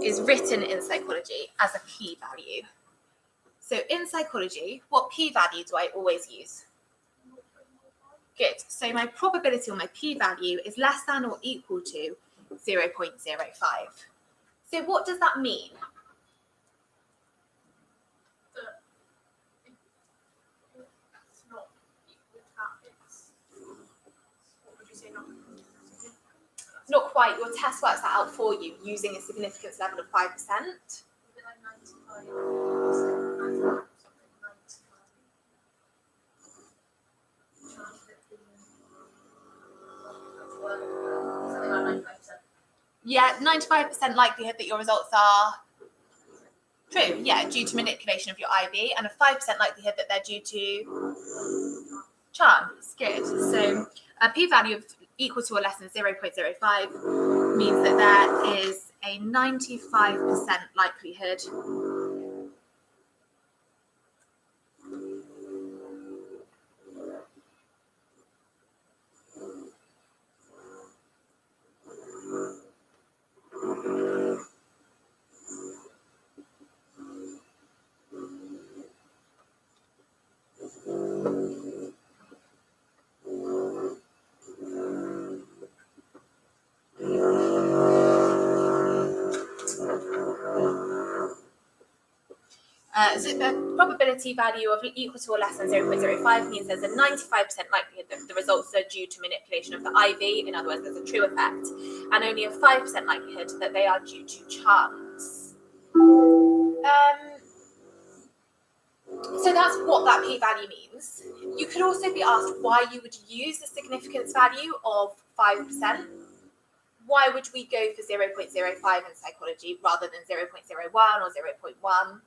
is written in psychology as a p-value. So in psychology, what p-value do I always use? Good. So my probability or my p-value is less than or equal to 0.05. So what does that mean? It's not equal to that. It's, what would you say, not significant? Not quite. Your test works that out for you using a significance level of 5%. Is it like 95%? Something like 95%. Yeah, 95% likelihood that your results are true. Yeah, due to manipulation of your IV, and a 5% likelihood that they're due to chance. Good. So a p-value of equal to or less than 0.05 means that there is a 95% likelihood so the probability value of equal to or less than 0.05 means there's a 95% likelihood that the results are due to manipulation of the IV. In other words, there's a true effect, and only a 5% likelihood that they are due to chance. So that's what that p-value means. You could also be asked why you would use a significance value of 5%. Why would we go for 0.05 in psychology rather than 0.01 or 0.1?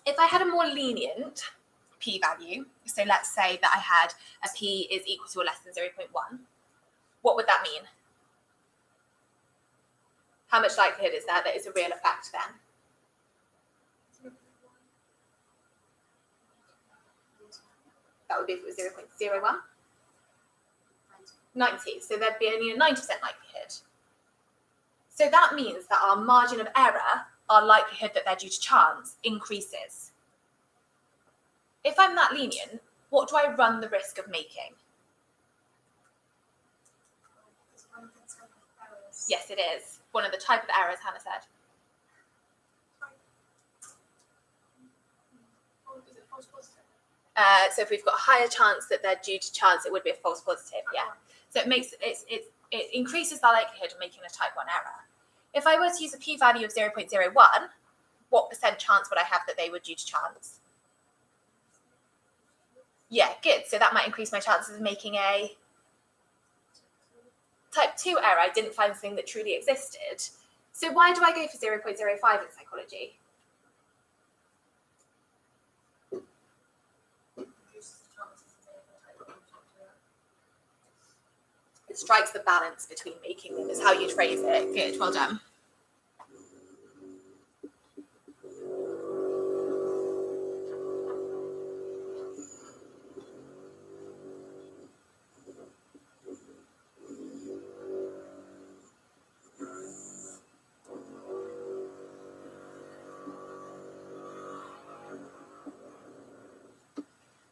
If I had a more lenient p-value, so let's say that I had a p is equal to or less than 0.1, what would that mean? How much likelihood is there that it's a real effect then? That would be if it was 0.01. 90. So there'd be only a 90% likelihood. So that means that our margin of error, our likelihood that they're due to chance, increases. If I'm that lenient, what do I run the risk of making? It's one of the type of errors. Yes, it is. One of the type of errors, Hannah said. Or is it false positive? So if we've got a higher chance that they're due to chance, it would be a false positive. Yeah. So it increases the likelihood of making a type 1 error. If I were to use a p-value of 0.01, what percent chance would I have that they were due to chance? Yeah, good. So that might increase my chances of making a type 2 error. I didn't find something that truly existed. So why do I go for 0.05 in psychology? Reduces the chances of making a type 1 type 2 error. It strikes the balance between making them, is how you'd phrase it. Good, well done.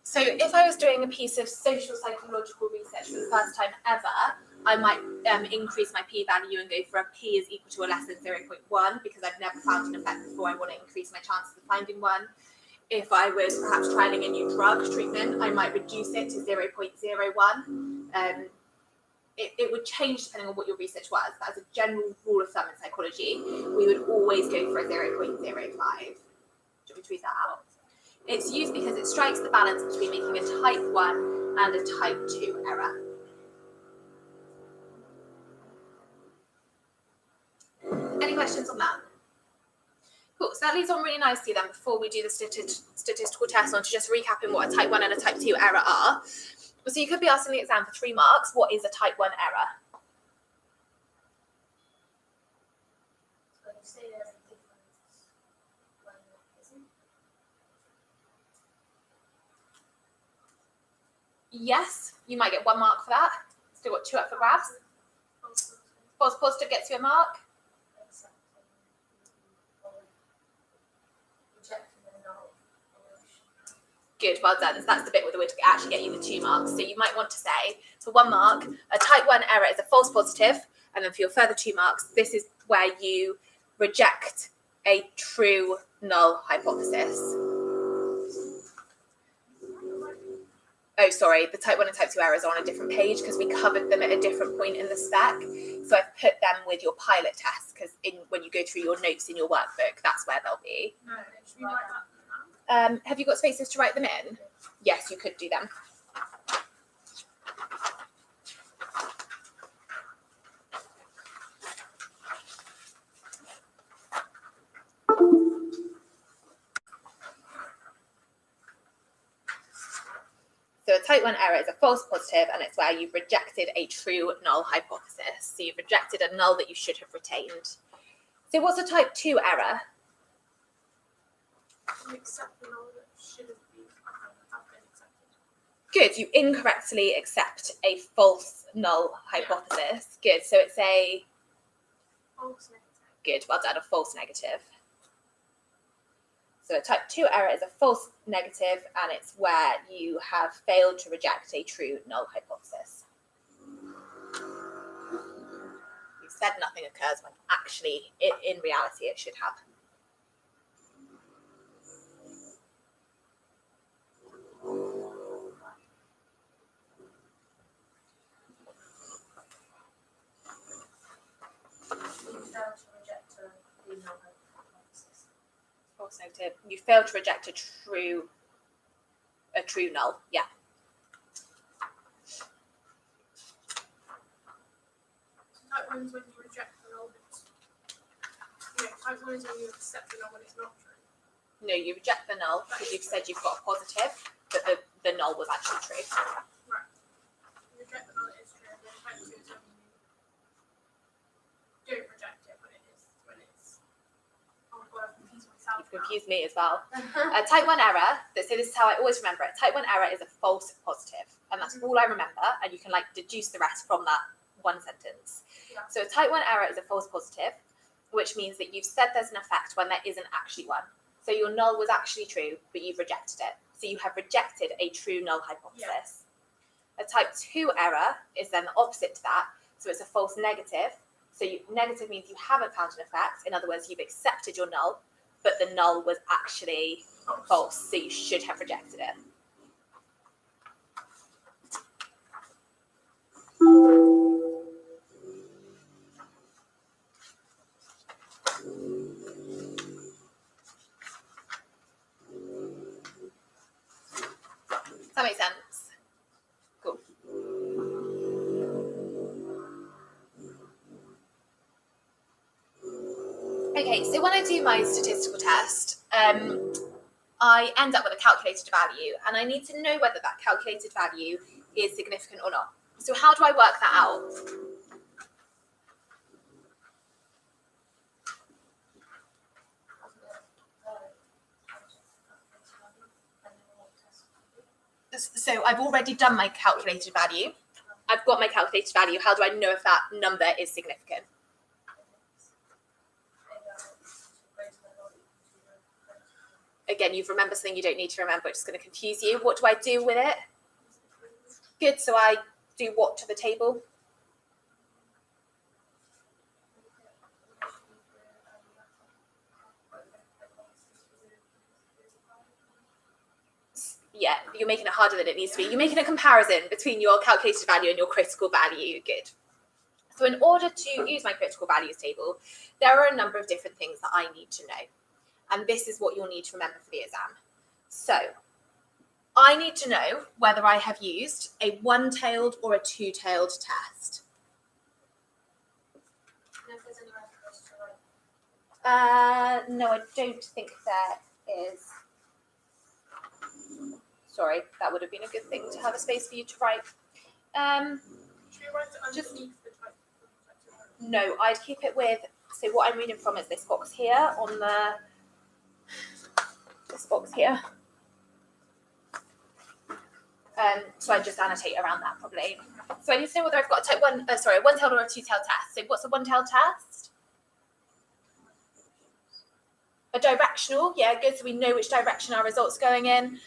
So if I was doing a piece of social psychological research for the first time ever, I might increase my p-value and go for a p is equal to or less than 0.1 because I've never found an effect before. I want to increase my chances of finding one. If I was perhaps trialing a new drug treatment, I might reduce it to 0.01. It would change depending on what your research was, but as a general rule of thumb in psychology, we would always go for a 0.05. Do you want me to read that out? It's used because it strikes the balance between making a type 1 and a type 2 error. Any questions on that? Cool, so that leads on really nicely then before we do the statistical test on to just recapping what a type 1 and a type 2 error are. So you could be asked in the exam for 3 marks, what is a type 1 error? So you say there's a difference when there isn't. Yes, you might get 1 mark for that. Still got 2 up for grabs. False positive. False positive gets you a mark. Accepting or rejecting the null or Good, well done. So that's the bit where the would actually get you the 2 marks. So you might want to say, for 1 mark, a type 1 error is a false positive, and then for your further 2 marks, this is where you reject a true null hypothesis. Oh, sorry, the type 1 and type 2 errors are on a different page because we covered them at a different point in the spec. So I've put them with your pilot test because when you go through your notes in your workbook, that's where they'll be. No, should we write that down? Have you got spaces to write them in? Yes, you could do them. So a type 1 error is a false positive, and it's where you've rejected a true null hypothesis. So you've rejected a null that you should have retained. So what's a type 2 error? You accept the null that should have been accepted. Good, you incorrectly accept a false null hypothesis. Good, so it's a, False negative. good, well done, a false negative. So a type 2 error is a false negative, and it's where you have failed to reject a true null hypothesis. You said nothing occurs when actually, in reality, it should have. you fail to reject the null hypothesis. False negative. You failed to reject a true null. Yeah. Type 1 is when you reject the null that's. Yeah, type 1 is when you accept the null when it's not true. No, you reject the null because you've said you've got a positive, but the null was actually true. Right. You reject the null that is true, and then type 2 is when you don't reject it when it's. Oh god, I've confused myself. confused me as well. Type 1 error, so this is how I always remember it. Type 1 error is a false positive, and that's all I remember, and you can like deduce the rest from that one sentence. Yeah. So a type 1 error is a false positive, which means that you've said there's an effect when there isn't actually one. So your null was actually true, but you've rejected it. So you have rejected a true null hypothesis. A type 2 error is then the opposite to that. So it's a false negative. So negative means you haven't found an effect. In other words, you've accepted your null, but the null was actually false. So you should have rejected it. Does that make sense? Cool. Okay, so when I do my statistical test, I end up with a calculated value, and I need to know whether that calculated value is significant or not. So how do I work that out? So I've already done my calculated value. I've got my calculated value. How do I know if that number is significant? Again, you've remembered something you don't need to remember, which is going to confuse you. What do I do with it? Good, so I do what to the table? Yeah, you're making it harder than it needs to be. You're making a comparison between your calculated value and your critical value. Good. So in order to use my critical values table, there are a number of different things that I need to know. And this is what you'll need to remember for the exam. So I need to know whether I have used a one-tailed or a two-tailed test. No, I don't think there is. Sorry, that would have been a good thing to have a space for you to write. Should we write it underneath the type? No, I'd keep it with, so what I'm reading from is this box here on this box here. So I just annotate around that probably. So I need to know whether I've got a one-tailed or a two-tailed test. So what's a one-tailed test? A directional, yeah, good. So we know which direction our results are going in.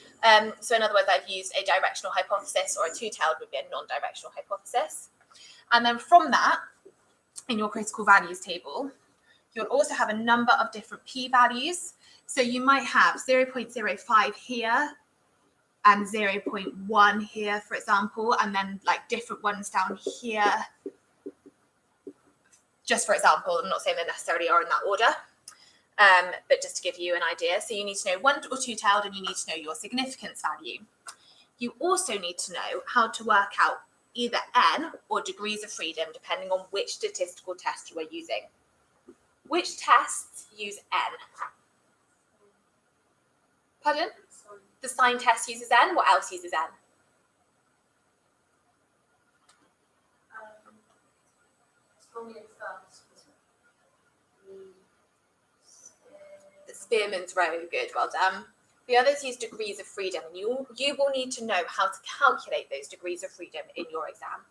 So in other words, I've used a directional hypothesis, or a two-tailed would be a non-directional hypothesis. And then from that, in your critical values table, you'll also have a number of different p-values. So you might have 0.05 here and 0.1 here, for example, and then like different ones down here. Just for example, I'm not saying they necessarily are in that order. But just to give you an idea, so you need to know one or two-tailed, and you need to know your significance value. You also need to know how to work out either n or degrees of freedom, depending on which statistical test you are using. Which tests use n? Pardon? The sign test uses n. What else uses n? It's normally in first. The Spearman's row, good, well done. The others use degrees of freedom, and you will need to know how to calculate those degrees of freedom in your exam.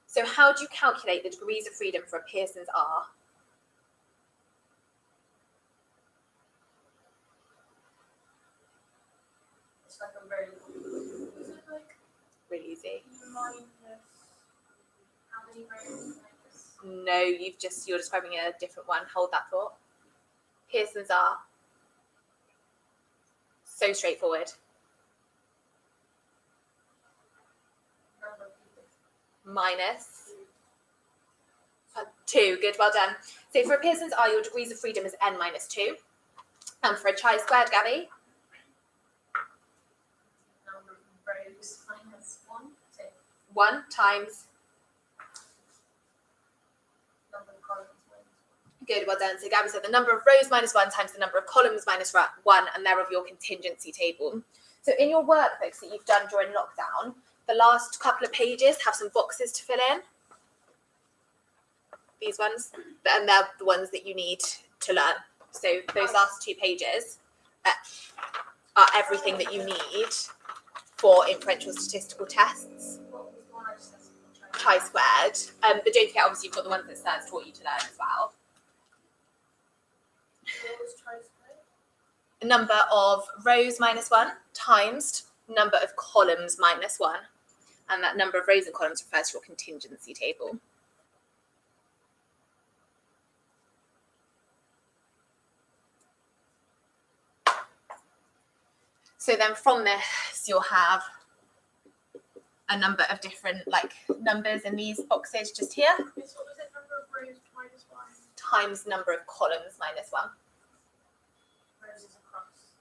So how do you calculate the degrees of freedom for a Pearson's R? It's like a very, is it like Really easy. minus how many rows? No, you're describing a different one. Hold that thought. Pearson's R. So straightforward. Minus 2. Good, well done. So for a Pearson's R, your degrees of freedom is n minus 2. And for a chi-squared, Gabby? Number of rows minus 1. So 1 times. number of columns minus Good, well done. So Gabby said the number of rows minus 1 times the number of columns minus 1, and they're of your contingency table. So in your workbooks that you've done during lockdown, the last couple of pages have some boxes to fill in. These ones, and they're the ones that you need to learn. So those last 2 pages are everything that you need for inferential statistical tests. What was the one I just said? Chi-squared. But don't forget, obviously, you've got the ones that Sarah's taught you to learn as well. What was tri-squared? Number of rows minus 1 times number of columns minus 1. And that number of rows and columns refers to your contingency table. So then from this, you'll have a number of different numbers in these boxes just here, It's what was it? Number of rows minus 1. times number of columns minus 1. Rows is across.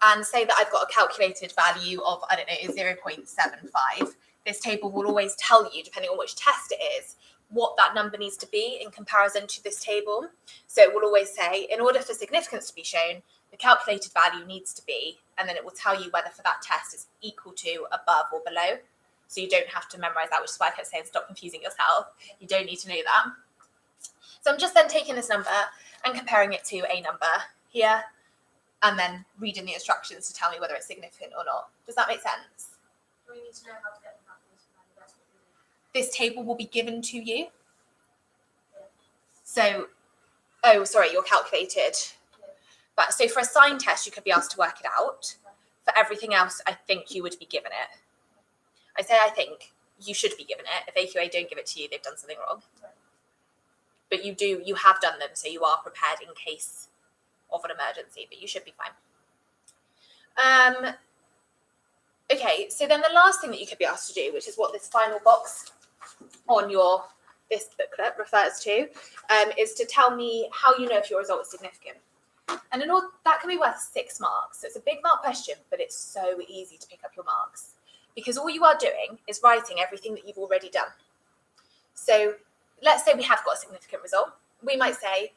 And say that I've got a calculated value of, I don't know, 0.75. This table will always tell you, depending on which test it is, what that number needs to be in comparison to this table. So it will always say, in order for significance to be shown, the calculated value needs to be, and then it will tell you whether for that test it's equal to, above, or below. So you don't have to memorize that, which is why I kept saying stop confusing yourself. You don't need to know that. So I'm just then taking this number and comparing it to a number here, and then reading the instructions to tell me whether it's significant or not. Does that make sense? We need to know how to get the calculation value. That's what we do. This table will be given to you. Yeah. So, you're calculated. Yeah. But so for a sign test, you could be asked to work it out. For everything else, I think you would be given it. I say I think you should be given it. If AQA don't give it to you, they've done something wrong. Right. But you have done them, so you are prepared in case of an emergency, but you should be fine. Okay, so then the last thing that you could be asked to do, which is what this final box on this booklet refers to, is to tell me how you know if your result is significant. And in all, that can be worth 6 marks. So it's a big mark question, but it's so easy to pick up your marks because all you are doing is writing everything that you've already done. So let's say we have got a significant result. We might say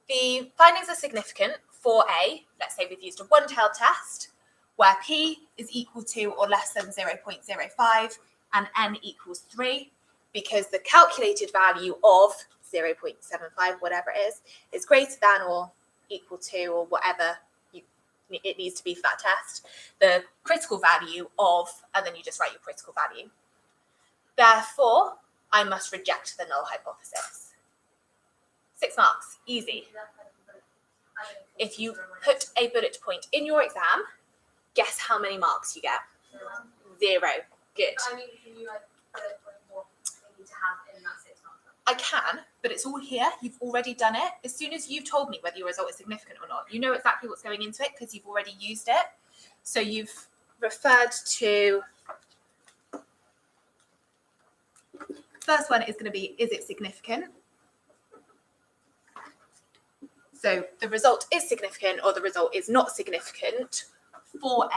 the findings are significant for A, let's say we've used a one-tailed test, where P is equal to or less than 0.05 and N equals 3, because the calculated value of 0.75, whatever it is greater than or equal to or whatever it needs to be for that test, the critical value of, and then you just write your critical value. Therefore, I must reject the null hypothesis. 6 marks, easy. If you put a bullet point in your exam, guess how many marks you get? 0. Good. But I mean, can you bullet point what we need to have in that 6 marks? I can, but it's all here. You've already done it. As soon as you've told me whether your result is significant or not, you know exactly what's going into it because you've already used it. So you've referred to, first one is going to be, is it significant? So the result is significant or the result is not significant for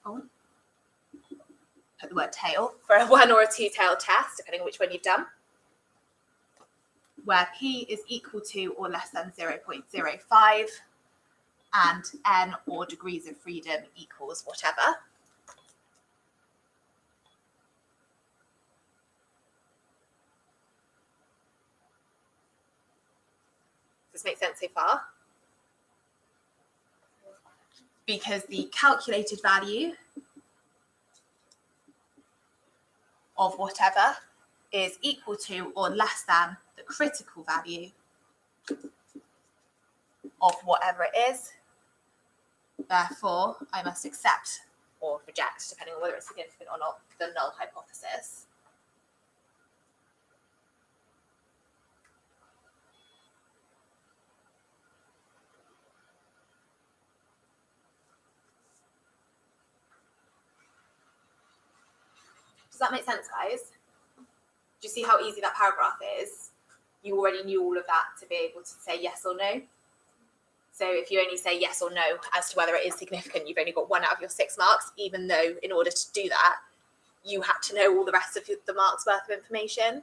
put the word tail, for a 1 or a 2-tailed test, depending on which one you've done, where P is equal to or less than 0.05 and N or degrees of freedom equals whatever. Does this make sense so far? Because the calculated value of whatever is equal to or less than the critical value of whatever it is. Therefore, I must accept or reject, depending on whether it's significant or not, the null hypothesis. Does that make sense, guys? Do you see how easy that paragraph is? You already knew all of that to be able to say yes or no. So if you only say yes or no as to whether it is significant, you've only got 1 out of your 6 marks, even though in order to do that, you had to know all the rest of the marks worth of information.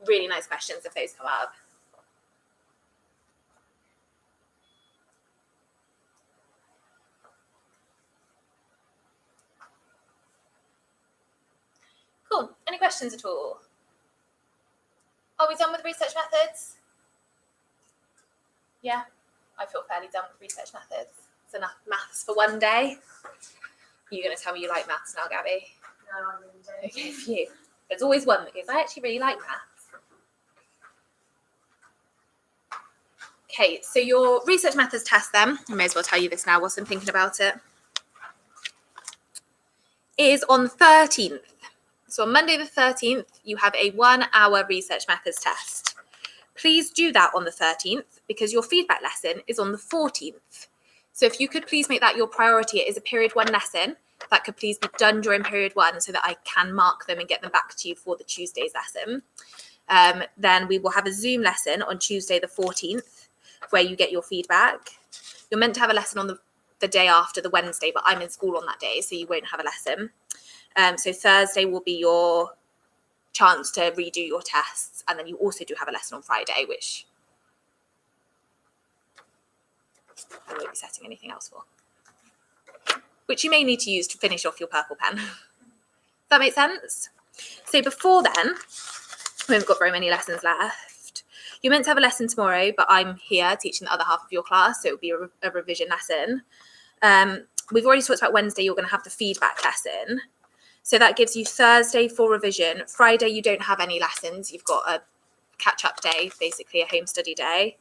Really nice questions if those come up. Cool. Any questions at all? Are we done with research methods? Yeah, I feel fairly done with research methods. It's enough maths for one day. You're going to tell me you like maths now, Gabby? No, I really don't. Okay, for you. There's always one that goes, I actually really like maths. Okay, so your research methods test then, I may as well tell you this now whilst I'm thinking about it, is on the 13th. So on Monday the 13th, you have a 1-hour research methods test. Please do that on the 13th because your feedback lesson is on the 14th. So if you could please make that your priority, it is a period 1 lesson. That could please be done during period 1 so that I can mark them and get them back to you for the Tuesday's lesson. Then we will have a Zoom lesson on Tuesday the 14th where you get your feedback. You're meant to have a lesson on the day after, the Wednesday, but I'm in school on that day, so you won't have a lesson. So Thursday will be your chance to redo your tests, and then you also do have a lesson on Friday, which I won't be setting anything else for, which you may need to use to finish off your purple pen. Does that make sense? So before then, we haven't got very many lessons left. You're meant to have a lesson tomorrow, but I'm here teaching the other half of your class, so it'll be a revision lesson. We've already talked about Wednesday, you're going to have the feedback lesson. So that gives you Thursday for revision. Friday, you don't have any lessons. You've got a catch-up day, basically a home study day.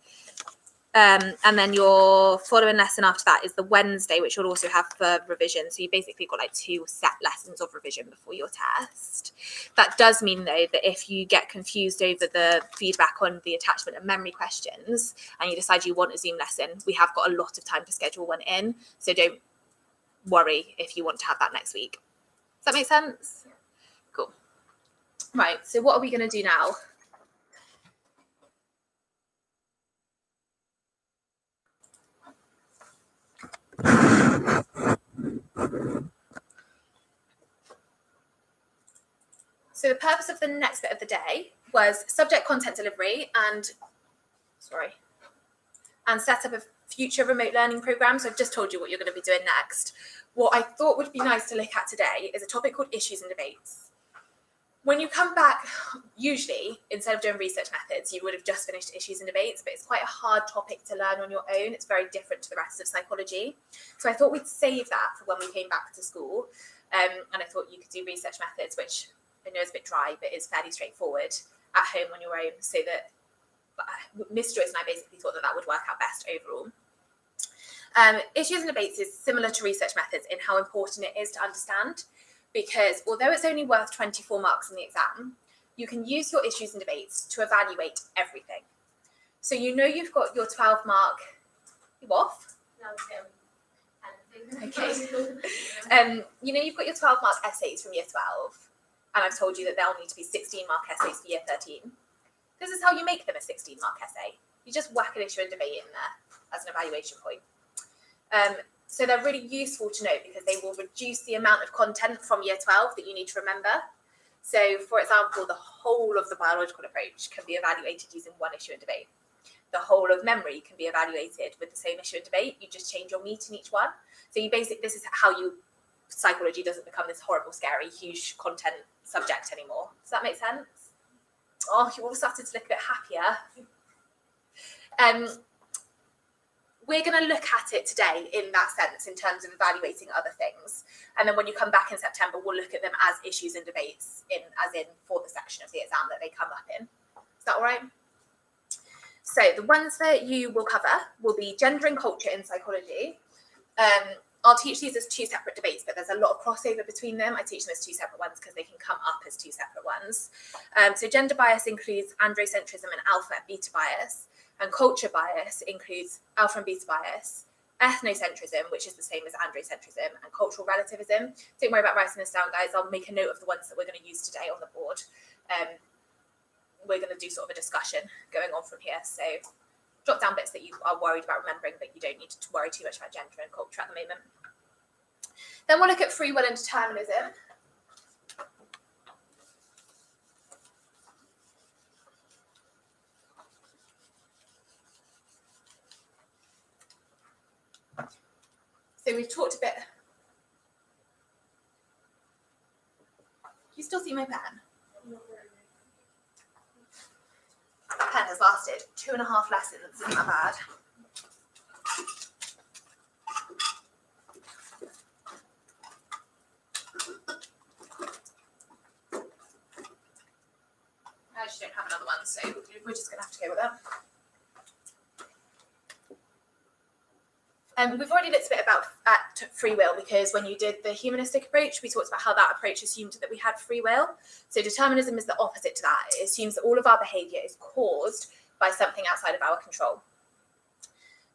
And then your following lesson after that is the Wednesday, which you'll also have for revision. So you basically got like 2 set lessons of revision before your test. That does mean, though, that if you get confused over the feedback on the attachment and memory questions and you decide you want a Zoom lesson, we have got a lot of time to schedule one in. So don't worry if you want to have that next week. Does that make sense? Yeah. Cool. Right, so what are we going to do now? So the purpose of the next bit of the day was subject content delivery and set up a future remote learning program. So I've just told you what you're going to be doing next. What I thought would be nice to look at today is a topic called issues and debates. When you come back, usually, instead of doing research methods, you would have just finished issues and debates, but it's quite a hard topic to learn on your own. It's very different to the rest of psychology. So I thought we'd save that for when we came back to school. And I thought you could do research methods, which I know is a bit dry, but is fairly straightforward at home on your own, so that Miss Joyce and I basically thought that would work out best overall. Issues and debates is similar to research methods in how important it is to understand, because although it's only worth 24 marks in the exam, you can use your issues and debates to evaluate everything. So you know you've got your 12 mark, you off? No, Okay. You know you've got your 12 mark essays from year 12, and I've told you that there'll need to be 16 mark essays for year 13. This is how you make them a 16 mark essay. You just whack an issue and debate in there as an evaluation point. So they're really useful to know because they will reduce the amount of content from year 12 that you need to remember. So, for example, the whole of the biological approach can be evaluated using one issue and debate. The whole of memory can be evaluated with the same issue and debate. You just change your meat in each one. So this is how psychology doesn't become this horrible, scary, huge content subject anymore. Does that make sense? Oh, you all started to look a bit happier. We're going to look at it today in that sense, in terms of evaluating other things. And then when you come back in September, we'll look at them as issues and debates, as in for the section of the exam that they come up in. Is that all right? So the ones that you will cover will be gender and culture in psychology. I'll teach these as 2 separate debates, but there's a lot of crossover between them. I teach them as 2 separate ones because they can come up as 2 separate ones. So gender bias includes androcentrism and alpha and beta bias. And culture bias includes alpha and beta bias, ethnocentrism, which is the same as androcentrism, and cultural relativism. Don't worry about writing this down, guys. I'll make a note of the ones that we're going to use today on the board. We're going to do sort of a discussion going on from here. So jot down bits that you are worried about remembering, but you don't need to worry too much about gender and culture at the moment. Then we'll look at free will and determinism. So we've talked a bit. You still see my pen? The pen has lasted 2.5 lessons. Isn't that bad? actually don't have another one, so we're just going to have to go with that. We've already looked a bit about free will, because when you did the humanistic approach, we talked about how that approach assumed that we had free will. So determinism is the opposite to that. It assumes that all of our behaviour is caused by something outside of our control.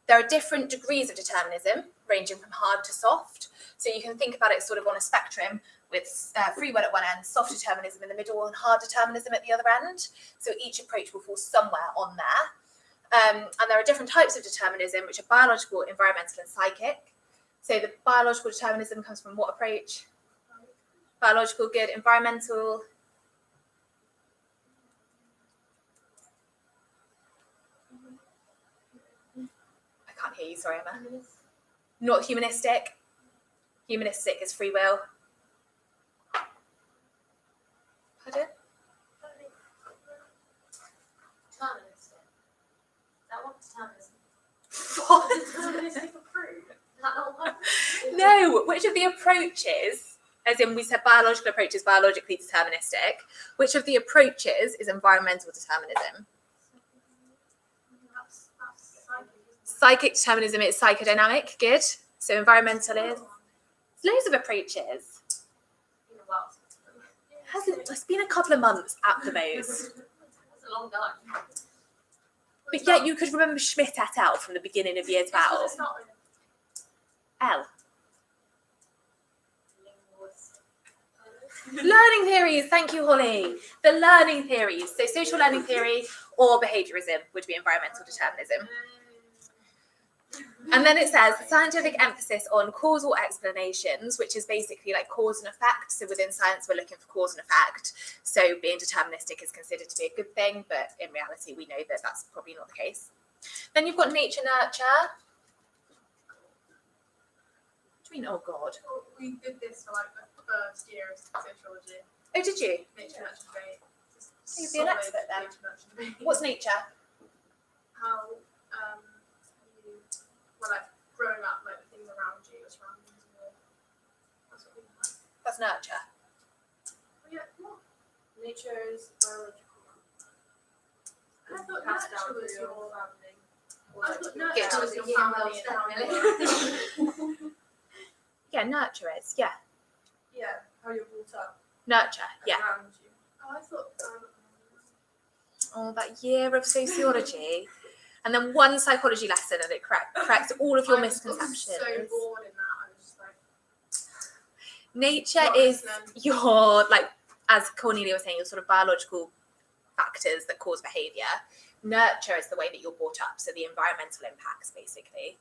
There are different degrees of determinism, ranging from hard to soft. So you can think about it sort of on a spectrum, with free will at one end, soft determinism in the middle, and hard determinism at the other end. So each approach will fall somewhere on there. And there are different types of determinism, which are biological, environmental, and psychic. So the biological determinism comes from what approach? Biological, good. Environmental? I can't hear you, sorry, Emma. Not humanistic. Humanistic is free will. Pardon? Deterministic. That one's determinism. What? Deterministic approved. Is that not one? No, which of the approaches, as in we said biological approach is biologically deterministic, which of the approaches is environmental determinism? That's psychic, isn't Psychic determinism is psychodynamic, good. So environmental is loads of approaches. It's been a while since It's been a couple of months at the most. That's a long time. But yet you could remember Schmidt et al. From the beginning of year 12. It's not with L. Linguistic. Learning theories, thank you, Holly. The learning theories. So social learning theory or behaviourism would be environmental determinism. And then it says scientific emphasis on causal explanations, which is basically like cause and effect. So within science, we're looking for cause and effect. So being deterministic is considered to be a good thing, but in reality, we know that that's probably not the case. Then you've got nature nurture. What do you mean, oh God? We did this for like the first year of sociology. Oh, did you? Nature nurture debate. You'd be an expert then. Nature nurture debate. What's nature? How you were like growing up, like the things around you, your surroundings, more. That's what we have. That's nurture. Yeah, what? Nature is biological. I thought Passed nurture down was through your family. Or I like thought your nurture Good. was your Yeah, family well, and how you Yeah, nurture is. Yeah, Yeah, how you're brought up. nurture. Yeah. Around you. Oh, I thought Oh, that year of sociology. And then one psychology lesson and it corrects all of your I was misconceptions. so bored in that. I was just like, Nature Not is listening. your, like, as Cornelia was saying, your sort of biological factors that cause behaviour. Nurture is the way that you're brought up, so the environmental impacts, basically.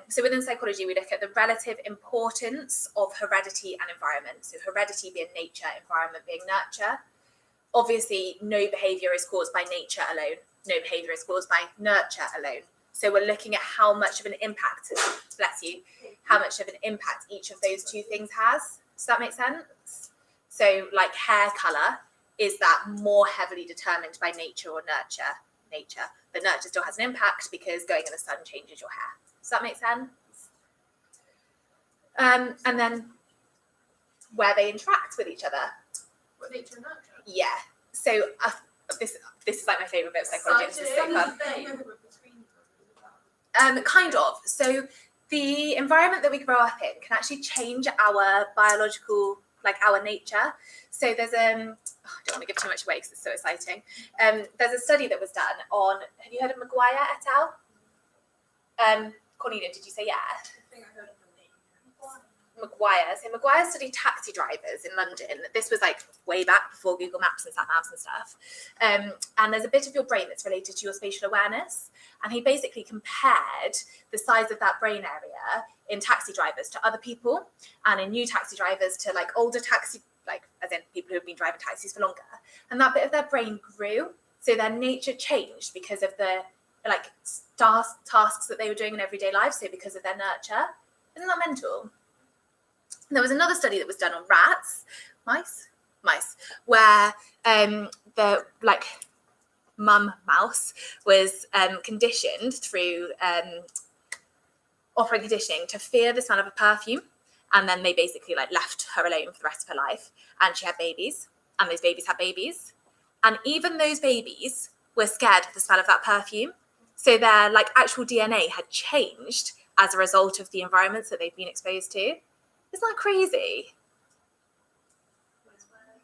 So within psychology, we look at the relative importance of heredity and environment. So heredity being nature, environment being nurture. Obviously, no behaviour is caused by nature alone. No behaviour is caused by nurture alone. So we're looking at how much of an impact, bless you, how much of an impact each of those two things has. Does that make sense? So like hair colour, is that more heavily determined by nature or nurture? Nature. But nurture still has an impact because going in the sun changes your hair. Does that make sense? And then where they interact with each other. what nature and nurture? Yeah. So this is like my favourite bit of psychology. This is so fun. Kind of. So the environment that we grow up in can actually change our biological, like our nature. So there's I don't want to give too much away because it's so exciting. There's a study that was done on. Have you heard of Maguire et al? Cornelia, did you say yeah? I think I heard of the name. Maguire. So Maguire studied taxi drivers in London. This was like way back before Google Maps and sat navs and stuff. And there's a bit of your brain that's related to your spatial awareness. And he basically compared the size of that brain area in taxi drivers to other people, and in new taxi drivers to like older taxi, like as in people who have been driving taxis for longer. And that bit of their brain grew, so their nature changed because of the like tasks that they were doing in everyday life. So because of their nurture, isn't that mental? And there was another study that was done on rats, mice, where the like mum mouse was conditioned through operant conditioning to fear the smell of a perfume, and then they basically like left her alone for the rest of her life, and she had babies, and those babies had babies, And even those babies were scared of the smell of that perfume. So their like actual DNA had changed as a result of the environments that they've been exposed to. Isn't that crazy?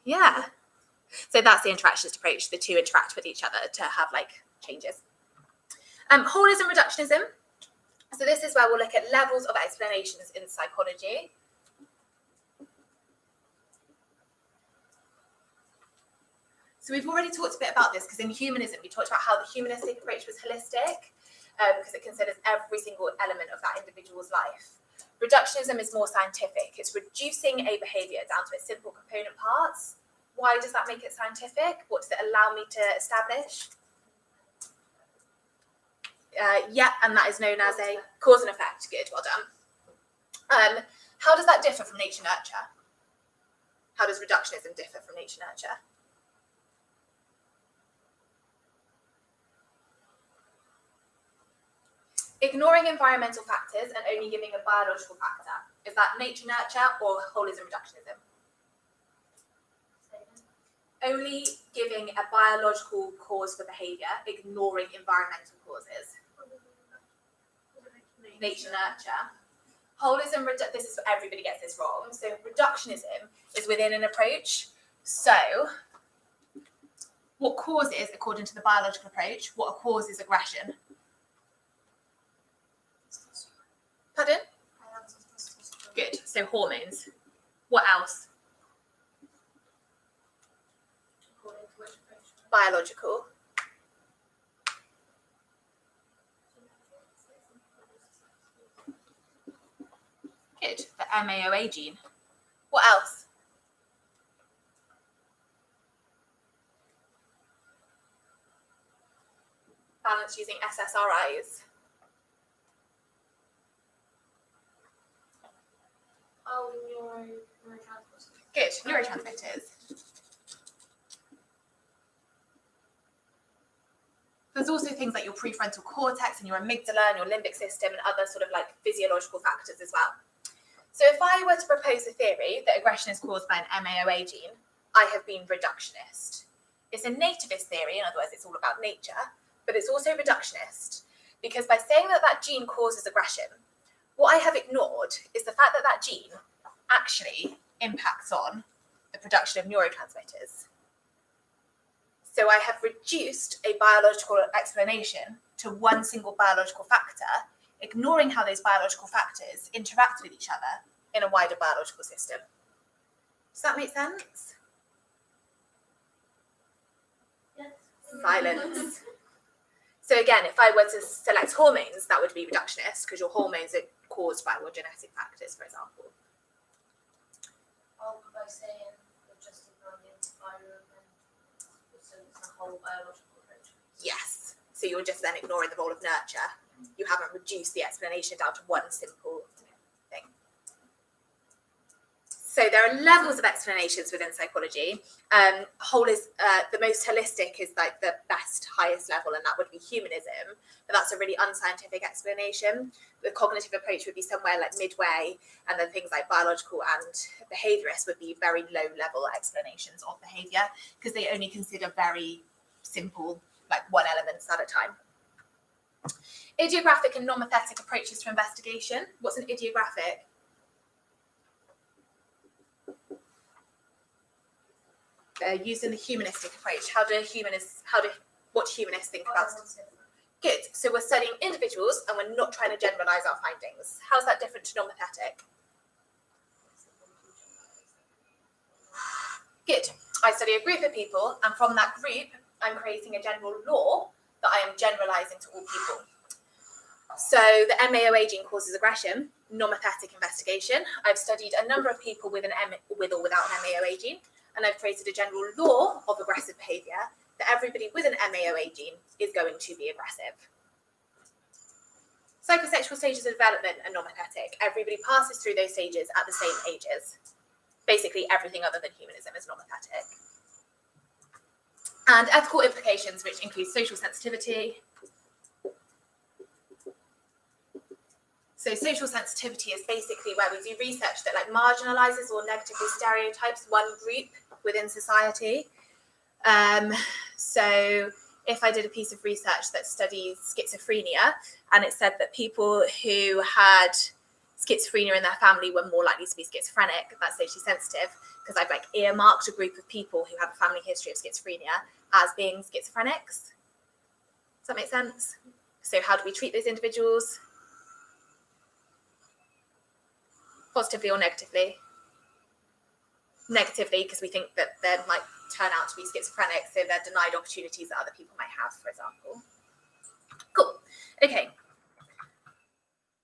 Yeah. So that's the interactionist approach. The two interact with each other to have like changes. Holism reductionism. So this is where we'll look at levels of explanations in psychology. So we've already talked a bit about this because in humanism, we talked about how the humanistic approach was holistic because it considers every single element of that individual's life. Reductionism is more scientific. It's reducing a behavior down to its simple component parts. Why does that make it scientific? What does it allow me to establish? Yeah, and that is known as a cause and effect. Good, well done. How does that differ from nature-nurture? How does reductionism differ from nature-nurture? Ignoring environmental factors and only giving a biological factor. Is that nature-nurture or holism reductionism? Only giving a biological cause for behaviour, ignoring environmental causes. Nature-nurture. Holism, this is everybody gets this wrong. So reductionism is within an approach. So what causes, according to the biological approach, what causes aggression? Pardon? Good. So hormones. What else? Biological. Good. The MAOA gene. What else? Balance using SSRIs. Oh, neurotransmitters. Good. Neurotransmitters. There's also things like your prefrontal cortex and your amygdala and your limbic system and other sort of like physiological factors as well. So if I were to propose a theory that aggression is caused by an MAOA gene, I have been reductionist. It's a nativist theory, in other words, it's all about nature, but it's also reductionist because by saying that that gene causes aggression, what I have ignored is the fact that that gene actually impacts on the production of neurotransmitters. So I have reduced a biological explanation to one single biological factor, ignoring how those biological factors interact with each other in a wider biological system. Does that make sense? Yes. Silence. So again, if I were to select hormones, that would be reductionist because your hormones are caused by your genetic factors, for example. Oh, by saying you're just ignoring the environment, so it's a whole biological approach. Yes. So you're just then ignoring the role of nurture. You haven't reduced the explanation down to one simple thing. So there are levels of explanations within psychology. Whole is the most holistic is like the best, highest level, and that would be humanism. But that's a really unscientific explanation. The cognitive approach would be somewhere like midway, and then things like biological and behaviourists would be very low level explanations of behaviour because they only consider very simple, like one elements at a time. Idiographic and nomothetic approaches to investigation. What's an idiographic? Used in the humanistic approach. What do humanists think about? Good. So we're studying individuals and we're not trying to generalize our findings. How's that different to nomothetic? Good. I study a group of people, and from that group, I'm creating a general law that I am generalizing to all people. So the MAOA gene causes aggression, nomothetic investigation. I've studied a number of people with or without an MAOA gene, and I've created a general law of aggressive behavior that everybody with an MAOA gene is going to be aggressive. Psychosexual stages of development are nomothetic. Everybody passes through those stages at the same ages. Basically, everything other than humanism is nomothetic. And ethical implications, which include social sensitivity. So social sensitivity is basically where we do research that like marginalizes or negatively stereotypes one group within society. So if I did a piece of research that studies schizophrenia, and it said that people who had schizophrenia in their family were more likely to be schizophrenic, that's socially sensitive, because I've like earmarked a group of people who have a family history of schizophrenia as being schizophrenics. Does that make sense? So how do we treat those individuals? Positively or negatively? Negatively, because we think that they might turn out to be schizophrenic, so they're denied opportunities that other people might have, for example. Cool. Okay.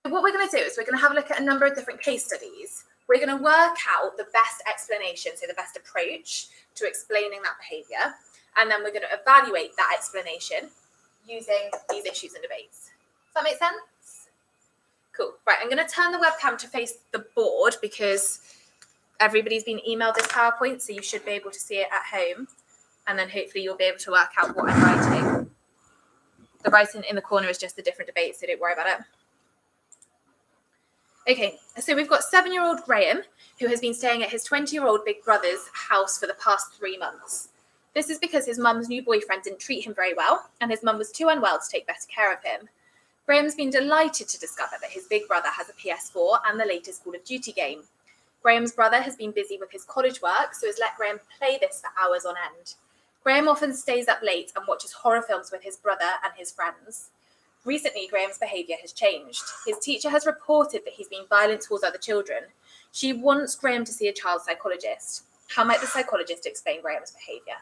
What we're going to do is we're going to have a look at a number of different case studies. We're going to work out the best explanation, so the best approach to explaining that behaviour, and then we're going to evaluate that explanation using these issues and debates. Does that make sense? Cool. Right, I'm going to turn the webcam to face the board because everybody's been emailed this PowerPoint, so you should be able to see it at home, and then hopefully you'll be able to work out what I'm writing. The writing in the corner is just a different debate, so don't worry about it. Okay, so we've got 7-year-old Graham, who has been staying at his 20-year-old big brother's house for the past 3 months. This is because his mum's new boyfriend didn't treat him very well, and his mum was too unwell to take better care of him. Graham's been delighted to discover that his big brother has a PS4 and the latest Call of Duty game. Graham's brother has been busy with his college work, so has let Graham play this for hours on end. Graham often stays up late and watches horror films with his brother and his friends. Recently, Graham's behaviour has changed. His teacher has reported that he's been violent towards other children. She wants Graham to see a child psychologist. How might the psychologist explain Graham's behaviour?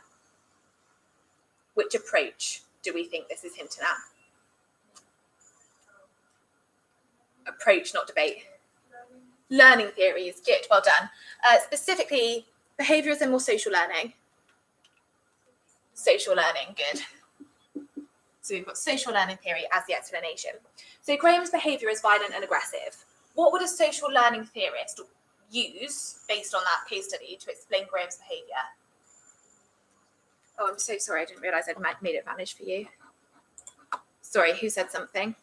Which approach do we think this is hinting at? Approach, not debate. Learning theories, good, well done. Specifically, behaviourism or social learning? Social learning, good. So we've got social learning theory as the explanation. So Graham's behaviour is violent and aggressive. What would a social learning theorist use, based on that case study, to explain Graham's behaviour? Oh, I'm so sorry, I didn't realise I'd made it vanish for you. Sorry, who said something?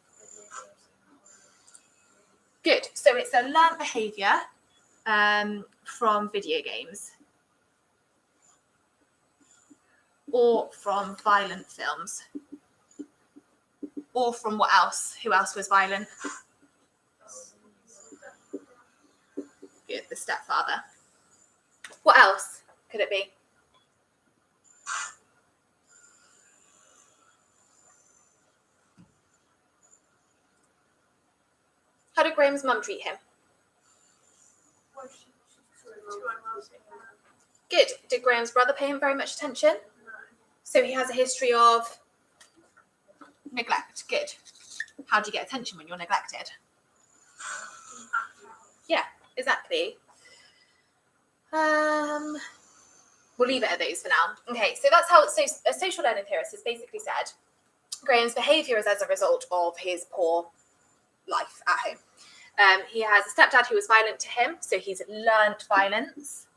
Good. So it's a learned behaviour from video games or from violent films or from what else? Who else was violent? Good, the stepfather. What else could it be? How did Graham's mum treat him? Well, she's too unwell to take care of him. Good. Did Graham's brother pay him very much attention? No. So he has a history of neglect. Good. How do you get attention when you're neglected? Yeah, exactly. We'll leave it at those for now. Okay, so that's how a social learning theorist has basically said Graham's behaviour is as a result of his poor life at home. He has a stepdad who was violent to him, so he's learnt violence.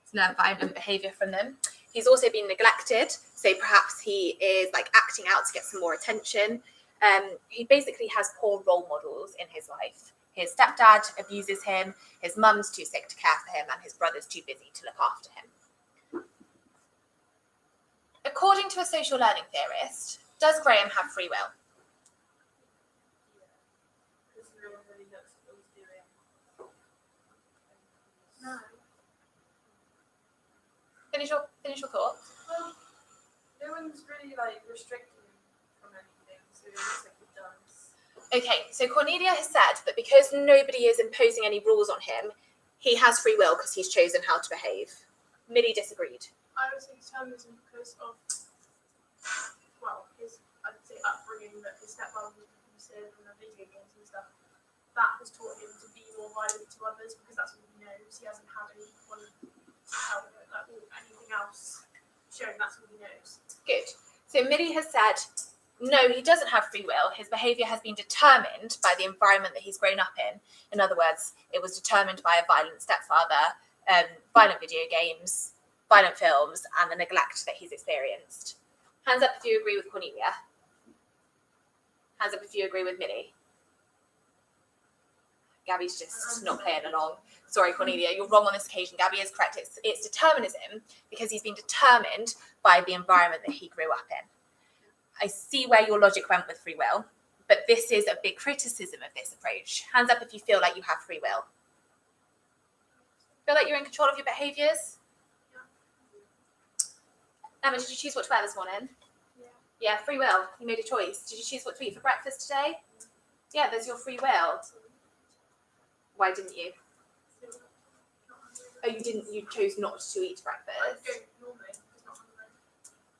He's learnt violent behaviour from them. He's also been neglected, so perhaps he is like acting out to get some more attention. He basically has poor role models in his life. His stepdad abuses him, his mum's too sick to care for him, and his brother's too busy to look after him. According to a social learning theorist, does Graham have free will? Because no one really knows what he's doing. No. Finish your thought. Well, no one's really like restricting him from anything, so it looks like he does. Okay, so Cornelia has said that because nobody is imposing any rules on him, he has free will because he's chosen how to behave. Millie disagreed. I would say determinism because of, well, his, I'd say, upbringing, that his stepmother was abusive and the video games and stuff. That has taught him to be more violent to others because that's what he knows. He hasn't had anyone to tell him that or anything else showing that's what he knows. Good. So Millie has said, no, he doesn't have free will. His behaviour has been determined by the environment that he's grown up in. In other words, it was determined by a violent stepfather, violent video games, violent films, and the neglect that he's experienced. Hands up if you agree with Cornelia. Hands up if you agree with Millie. Gabby's just not playing along. Sorry, Cornelia, you're wrong on this occasion. Gabby is correct. It's determinism because he's been determined by the environment that he grew up in. I see where your logic went with free will, but this is a big criticism of this approach. Hands up if you feel like you have free will. Feel like you're in control of your behaviours? Emma, did you choose what to wear this morning? Yeah, free will. You made a choice. Did you choose what to eat for breakfast today? Yeah, there's your free will. Why didn't you? Oh, you didn't. You chose not to eat I breakfast. don't normally, it's not hungry.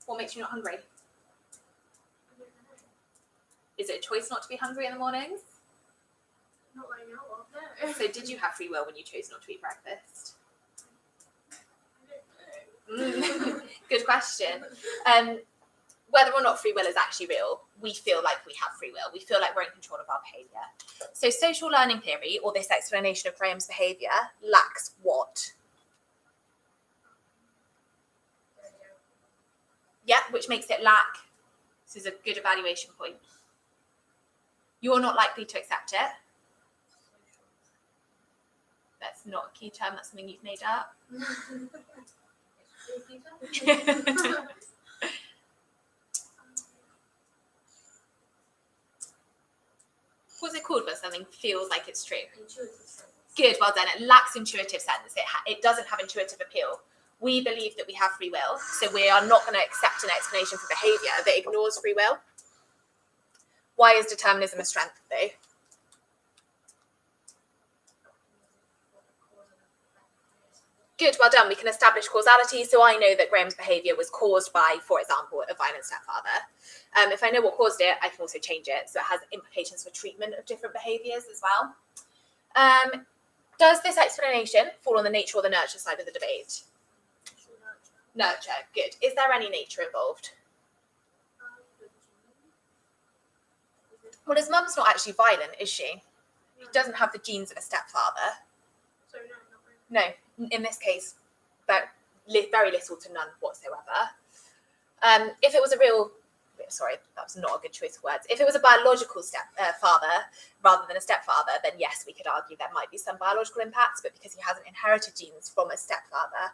What makes you not hungry? I don't know. Is it a choice not to be hungry in the mornings? Not that I know of, no. So did you have free will when you chose not to eat breakfast? I don't know. Good question. Whether or not free will is actually real, we feel like we have free will. We feel like we're in control of our behaviour. So social learning theory, or this explanation of Graham's behaviour, lacks what? Yeah, which makes it lack. This is a good evaluation point. You're not likely to accept it. That's not a key term, that's something you've made up. What's it called when something feels like it's true? Intuitive sense. Good, well done. It lacks intuitive sense. It doesn't have intuitive appeal. We believe that we have free will, so we are not going to accept an explanation for behaviour that ignores free will. Why is determinism a strength, though? Good, well done. We can establish causality, so I know that Graham's behaviour was caused by, for example, a violent stepfather. If I know what caused it, I can also change it, so it has implications for treatment of different behaviours as well. Does this explanation fall on the nature or the nurture side of the debate? Nurture, good. Is there any nature involved? Well, his mum's not actually violent, is she? She doesn't have the genes of a stepfather. So no, not really. No, in this case, very little to none whatsoever. If it was a real, sorry, that was not a good choice of words. If it was a biological father rather than a stepfather, then yes, we could argue there might be some biological impacts, but because he hasn't inherited genes from a stepfather,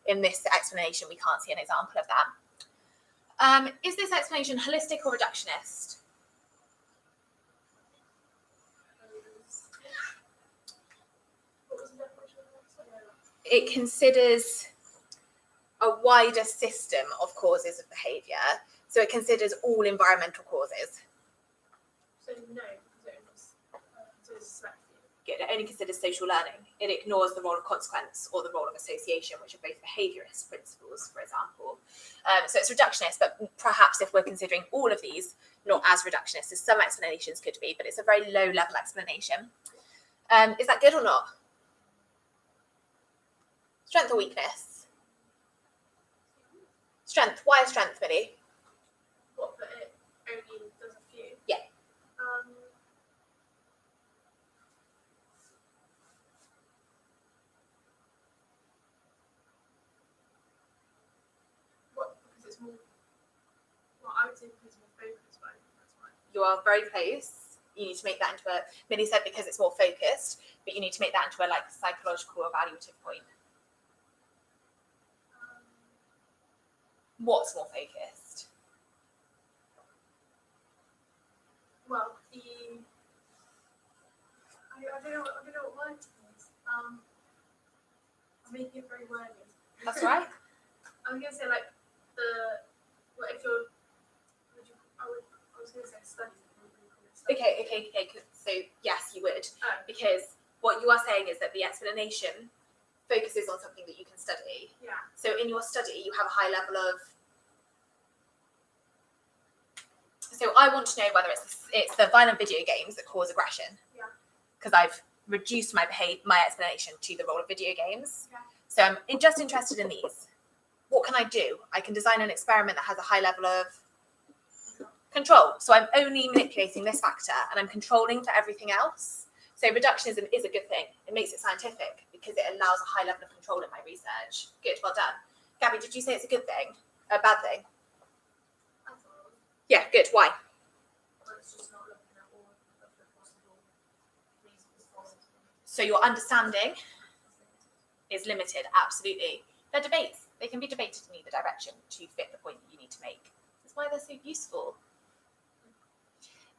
in this explanation, we can't see an example of that. Is this explanation holistic or reductionist? What was the definition of that? It considers a wider system of causes of behaviour. So it considers all environmental causes. So no, because it was selective. It only considers social learning. It ignores the role of consequence or the role of association, which are both behaviourist principles, for example. So it's reductionist, but perhaps if we're considering all of these, not as reductionist as some explanations could be, but it's a very low-level explanation. Is that good or not? Strength or weakness? Strength. Why a strength, Millie? What, that it only does a few? Yeah. What, because it's more, well, I would say because it's more focused, but I think that's why. You are very close. You need to make that into a, Millie said because it's more focused, but you need to make that into a like psychological evaluative point. What's more focused? Well, I don't know what word to use. I'm making it very wordy. That's right. I'm gonna say like well, if you're, I was gonna say study. Okay. So yes, you would, Oh, because what you are saying is that the explanation focuses on something that you can study. yeah. So in your study, you have a high level of. So I want to know whether it's the violent video games that cause aggression. Yeah. Because I've reduced my explanation to the role of video games. Yeah. So I'm just interested in these. What can I do? I can design an experiment that has a high level of control. So I'm only manipulating this factor and I'm controlling for everything else. So reductionism is a good thing. It makes it scientific because it allows a high level of control in my research. Good, well done. Gabby, did you say it's a good thing? A bad thing? I thought Yeah, good. Why? well, it's just not looking at all of the possible reasons for it. So your understanding is limited, absolutely. They're debates. They can be debated in either direction to fit the point that you need to make. That's why they're so useful.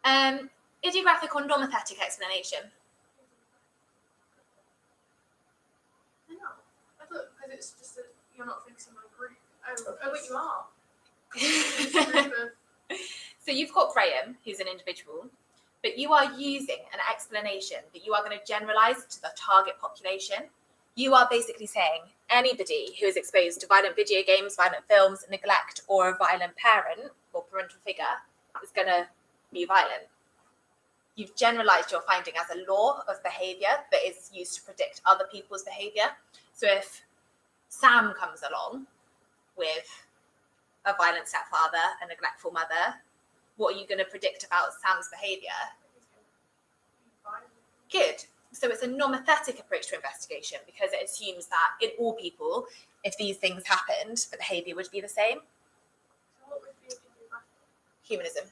Idiographic or normothetic explanation. No, I thought because it's just that you're not fixing my group. Oh, wait, you are. It's a group of So you've got Graham, who's an individual, but you are using an explanation that you are going to generalize to the target population. You are basically saying anybody who is exposed to violent video games, violent films, neglect, or a violent parent or parental figure is going to be violent. You've generalized your finding as a law of behavior that is used to predict other people's behavior. So if Sam comes along with a violent stepfather, a neglectful mother, what are you going to predict about Sam's behavior? Good. So it's a normothetic approach to investigation because it assumes that in all people, if these things happened, the behavior would be the same. So what would be a Humanism.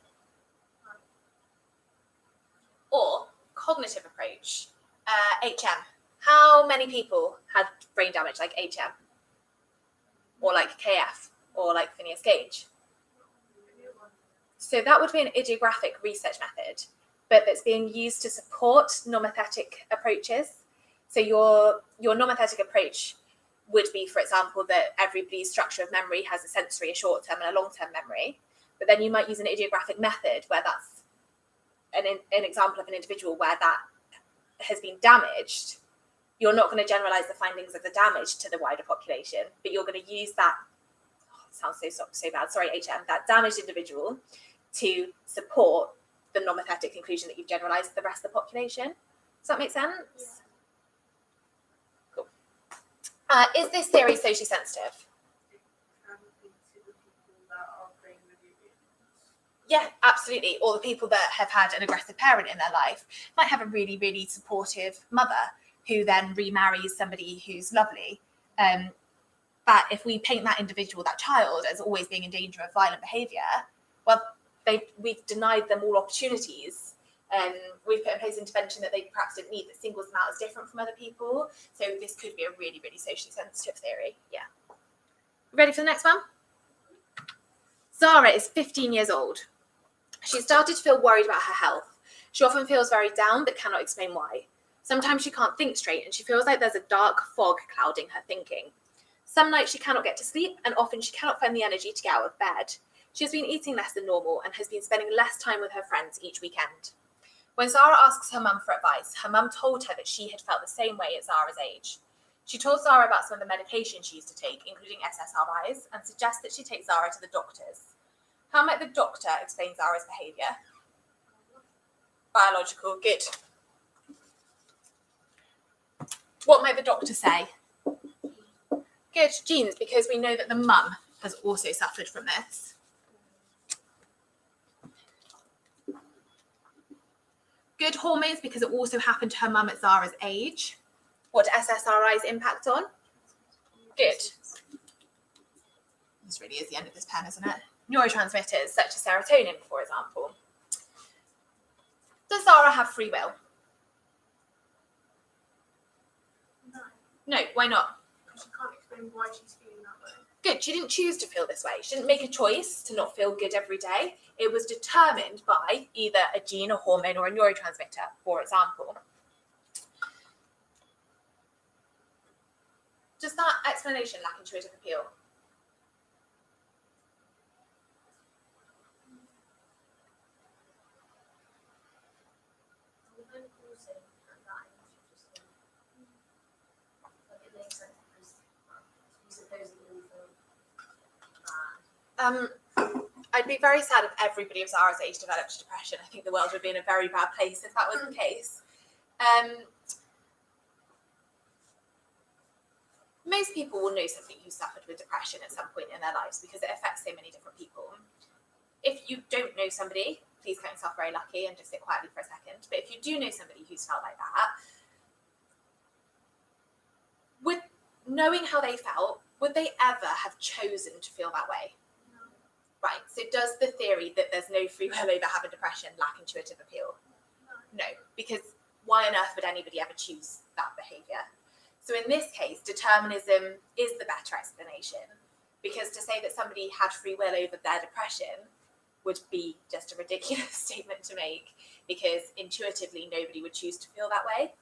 Or cognitive approach. HM. How many people had brain damage like HM? Or like KF? Or like Phineas Gage? So that would be an idiographic research method, but that's being used to support normothetic approaches. So your normothetic approach would be, for example, that everybody's structure of memory has a sensory, a short-term and a long-term memory. But then you might use an idiographic method where that's an example of an individual where that has been damaged. You're not going to generalize the findings of the damage to the wider population, but you're going to use that, sounds so bad, sorry, HM, that damaged individual to support the normothetic conclusion that you've generalized the rest of the population. Does that make sense? Yeah. Cool. Is this theory socially sensitive? Yeah, absolutely. Or the people that have had an aggressive parent in their life might have a really, really supportive mother who then remarries somebody who's lovely. But if we paint that individual, that child, as always being in danger of violent behaviour, well, we've denied them all opportunities. We've put in place intervention that they perhaps didn't need that singles them out as different from other people. So this could be a really, really socially sensitive theory. Yeah. Ready for the next one? Zara is 15 years old. She started to feel worried about her health. She often feels very down but cannot explain why. Sometimes she can't think straight and she feels like there's a dark fog clouding her thinking. Some nights she cannot get to sleep and often she cannot find the energy to get out of bed. She has been eating less than normal and has been spending less time with her friends each weekend. When Zara asks her mum for advice, her mum told her that she had felt the same way at Zara's age. She told Zara about some of the medication she used to take, including SSRIs, and suggests that she take Zara to the doctors. How might the doctor explain Zara's behaviour? Biological, good. What might the doctor say? Good, genes, because we know that the mum has also suffered from this. Good, hormones, because it also happened to her mum at Zara's age. What do SSRIs impact on? Good. This really is the end of this pen, isn't it? Neurotransmitters, such as serotonin, for example. Does Zara have free will? No, No, why not? because she can't explain why she's feeling that way. Good, she didn't choose to feel this way. She didn't make a choice to not feel good every day. It was determined by either a gene, a hormone, or a neurotransmitter, for example. Does that explanation lack intuitive appeal? And then also at that age, you just like it makes sense because you supposedly feel bad. I'd be very sad if everybody of Zara's age developed depression. I think the world would be in a very bad place if that was the case. Most people will know somebody who suffered with depression at some point in their lives because it affects so many different people. If you don't know somebody, please count yourself very lucky and just sit quietly for a second. But if you do know somebody who's felt like that, with knowing how they felt, would they ever have chosen to feel that way? No. Right, so does the theory that there's no free will over having depression lack intuitive appeal? No. No, because why on earth would anybody ever choose that behaviour? So in this case, determinism is the better explanation, because to say that somebody had free will over their depression would be just a ridiculous statement to make, because intuitively nobody would choose to feel that way.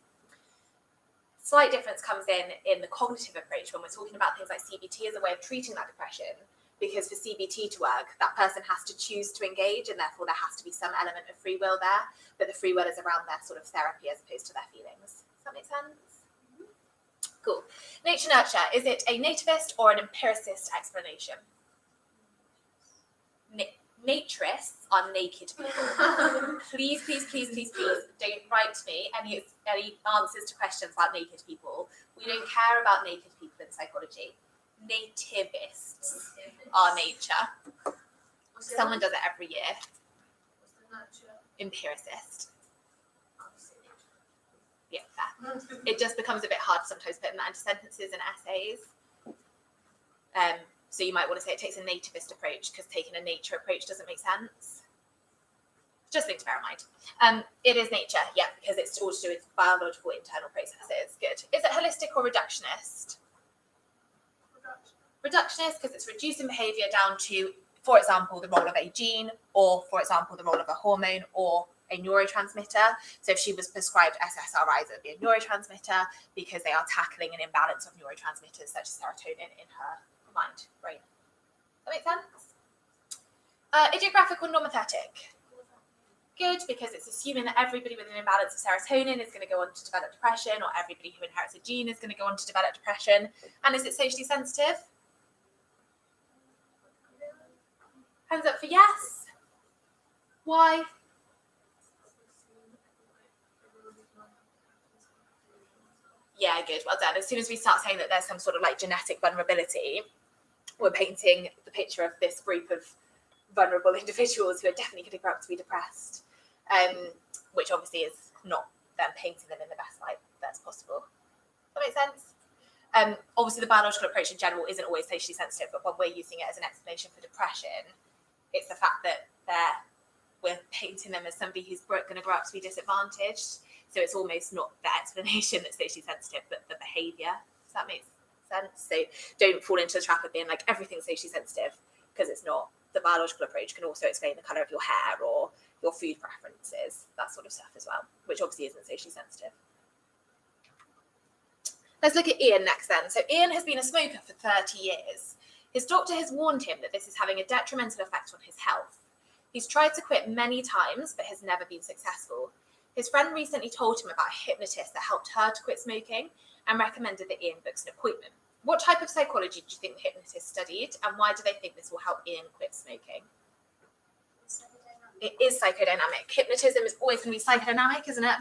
Slight difference comes in the cognitive approach when we're talking about things like CBT as a way of treating that depression, because for CBT to work, that person has to choose to engage, and therefore there has to be some element of free will there, but the free will is around their sort of therapy as opposed to their feelings. Does that make sense? Cool. Nature nurture, is it a nativist or an empiricist explanation? Naturists are naked people. Please, please, please, please, please don't write to me any answers to questions about naked people. We don't care about naked people in psychology. Nativists are nature. Someone does it every year. What's the nurture? Empiricist. Yeah, fair. It just becomes a bit hard sometimes putting that into sentences and essays. So you might want to say it takes a nativist approach, because taking a nature approach doesn't make sense. Just thing to bear in mind. It is nature, yeah, because it's all to do with biological internal processes. Good. Is it holistic or reductionist? Reductionist, because it's reducing behaviour down to, for example, the role of a gene, or, for example, the role of a hormone or a neurotransmitter. So if she was prescribed SSRIs, it would be a neurotransmitter, because they are tackling an imbalance of neurotransmitters such as serotonin in her mind, brain. That make sense? Idiographic or normothetic? Good, because it's assuming that everybody with an imbalance of serotonin is going to go on to develop depression, or everybody who inherits a gene is going to go on to develop depression. And is it socially sensitive? Hands up for yes. Why? Yeah, good, well done. As soon as we start saying that there's some sort of like genetic vulnerability, we're painting the picture of this group of vulnerable individuals who are definitely going to grow up to be depressed, which obviously is not them painting them in the best light that's possible. That makes sense? Obviously, the biological approach in general isn't always socially sensitive, but when we're using it as an explanation for depression, it's the fact that we're painting them as somebody who's going to grow up to be disadvantaged. So it's almost not the explanation that's socially sensitive, but the behaviour. Does that make sense? So don't fall into the trap of being like everything's socially sensitive, because it's not. The biological approach can also explain the colour of your hair or your food preferences, that sort of stuff as well, which obviously isn't socially sensitive. Let's look at Ian next then. So Ian has been a smoker for 30 years. His doctor has warned him that this is having a detrimental effect on his health. He's tried to quit many times, but has never been successful. His friend recently told him about a hypnotist that helped her to quit smoking and recommended that Ian books an appointment. What type of psychology do you think the hypnotist studied, and why do they think this will help Ian quit smoking? It is psychodynamic. Hypnotism is always going to be psychodynamic, isn't it?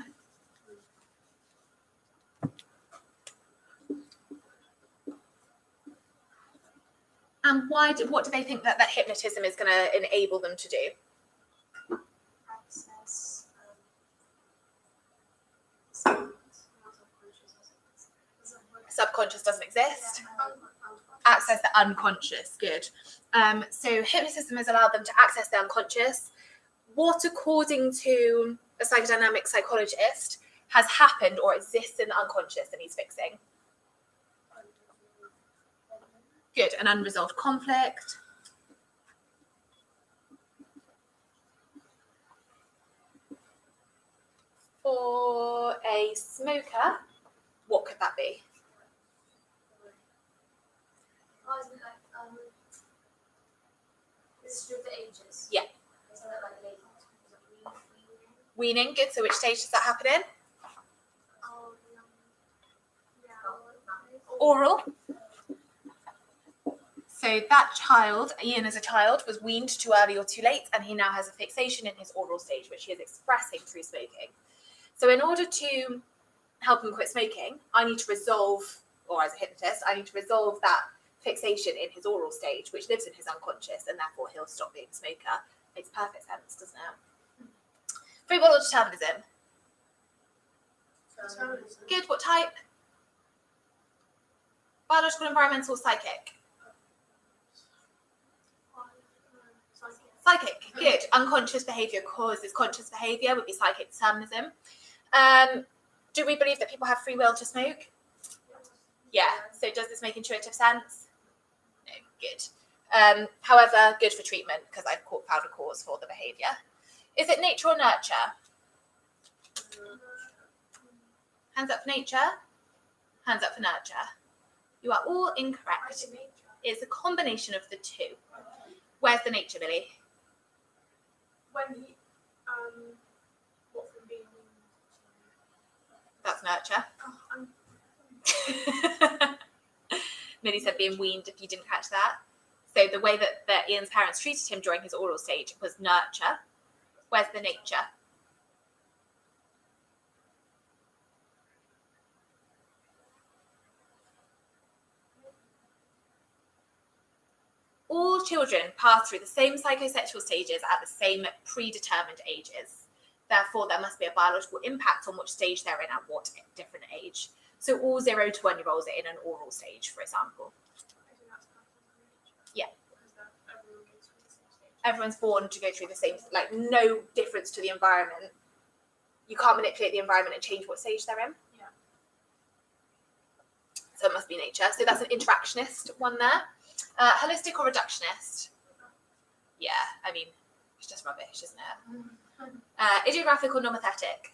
And what do they think that hypnotism is going to enable them to do? Access. Subconscious doesn't exist. Access the unconscious. Good. So hypnotism has allowed them to access the unconscious. What, according to a psychodynamic psychologist, has happened or exists in the unconscious that he's fixing? Good. An unresolved conflict. For a smoker, what could that be? Oh, isn't it like this is with the ages? Yeah. Isn't it like late? Weaning. Good. So which stage does that happen in? Oral. So that child, Ian as a child, was weaned too early or too late, and he now has a fixation in his oral stage, which he is expressing through smoking. So in order to help him quit smoking, I need to resolve, or as a hypnotist, I need to resolve that fixation in his oral stage, which lives in his unconscious, and therefore he'll stop being a smoker. Makes perfect sense, doesn't it? Free will or determinism? Good. What type? Biological, environmental, psychic? Psychic. Good. Unconscious behaviour causes conscious behaviour would be psychic determinism. Do we believe that people have free will to smoke? Yeah. So does this make intuitive sense? No. Good. However, good for treatment because I've found a cause for the behaviour. Is it nature or nurture? Hands up for nature. Hands up for nurture. You are all incorrect. It's a combination of the two. Where's the nature, Billy? When he, what from being That's nurture. I'm Millie said being weaned if you didn't catch that. So the way that Ian's parents treated him during his oral stage was nurture. Where's the nature? All children pass through the same psychosexual stages at the same predetermined ages. Therefore, there must be a biological impact on which stage they're in at what different age. So all 0 to 1 year olds are in an oral stage, for example. Yeah. Everyone's born to go through the same, like no difference to the environment. You can't manipulate the environment and change what stage they're in. Yeah. So it must be nature. So that's an interactionist one there. Holistic or reductionist? Yeah, I mean, it's just rubbish, isn't it? Idiographic or normothetic?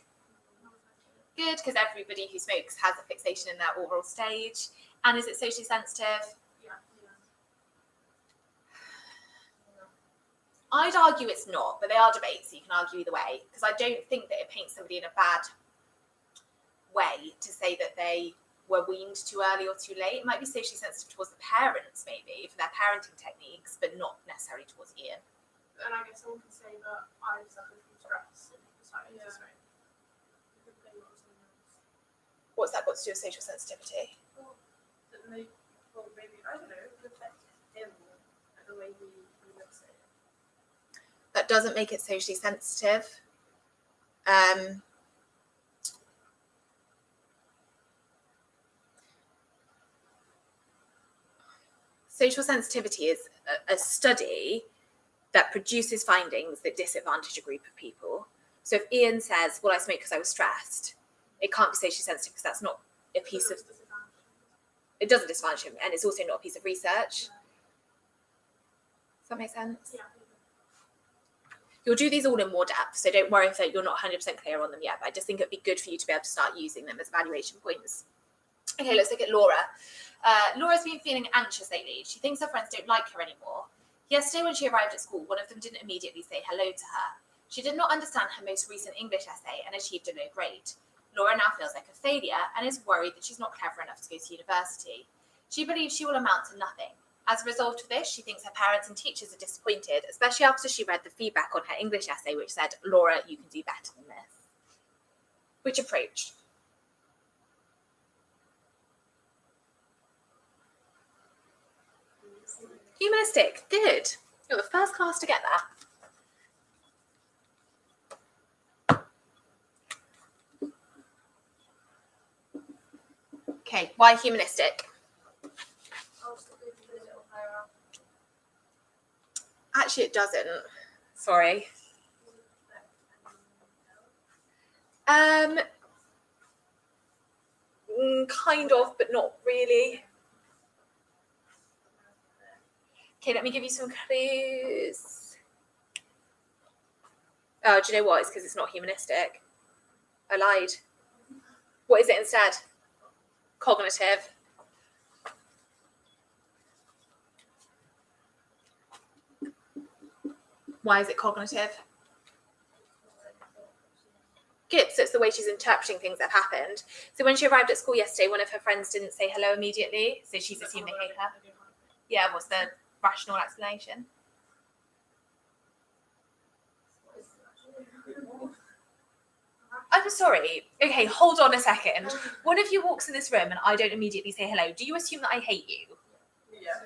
Good, because everybody who smokes has a fixation in their oral stage. And is it socially sensitive? I'd argue it's not, but they are debates, so you can argue either way. Because I don't think that it paints somebody in a bad way to say that they were weaned too early or too late. It might be socially sensitive towards the parents, maybe, for their parenting techniques, but not necessarily towards Ian. And I guess someone can say that I suffered from stress and decided to smoke. What's that got to do with social sensitivity? Well, maybe, I don't know, it could affect him and the way he looks at it. That doesn't make it socially sensitive. Social sensitivity is a study that produces findings that disadvantage a group of people. So if Ian says, well, I smoked because I was stressed, it can't be socially sensitive because that's not a piece of, it doesn't disadvantage him, and it's also not a piece of research. Does that make sense? Yeah. You'll do these all in more depth, so don't worry if you're not 100% clear on them yet, but I just think it'd be good for you to be able to start using them as evaluation points. Okay, let's look at Laura. Laura's been feeling anxious lately. She thinks her friends don't like her anymore. Yesterday when she arrived at school, one of them didn't immediately say hello to her. She did not understand her most recent English essay and achieved a low grade. Laura now feels like a failure and is worried that she's not clever enough to go to university. She believes she will amount to nothing. As a result of this, she thinks her parents and teachers are disappointed, especially after she read the feedback on her English essay, which said, Laura, you can do better than this. Which approach? Humanistic. Good. You're the first class to get that. Okay, why humanistic? Actually, it doesn't. Sorry. Kind of, but not really. Okay, let me give you some clues. Oh, do you know what? It's because it's not humanistic. I lied. What is it instead? Cognitive. Why is it cognitive? Good, so it's the way she's interpreting things that have happened. So when she arrived at school yesterday, one of her friends didn't say hello immediately, so she's assumed they hate her. Yeah, what's the rational explanation? I'm sorry. Okay, hold on a second. One of you walks in this room and I don't immediately say hello. Do you assume that I hate you? Yeah.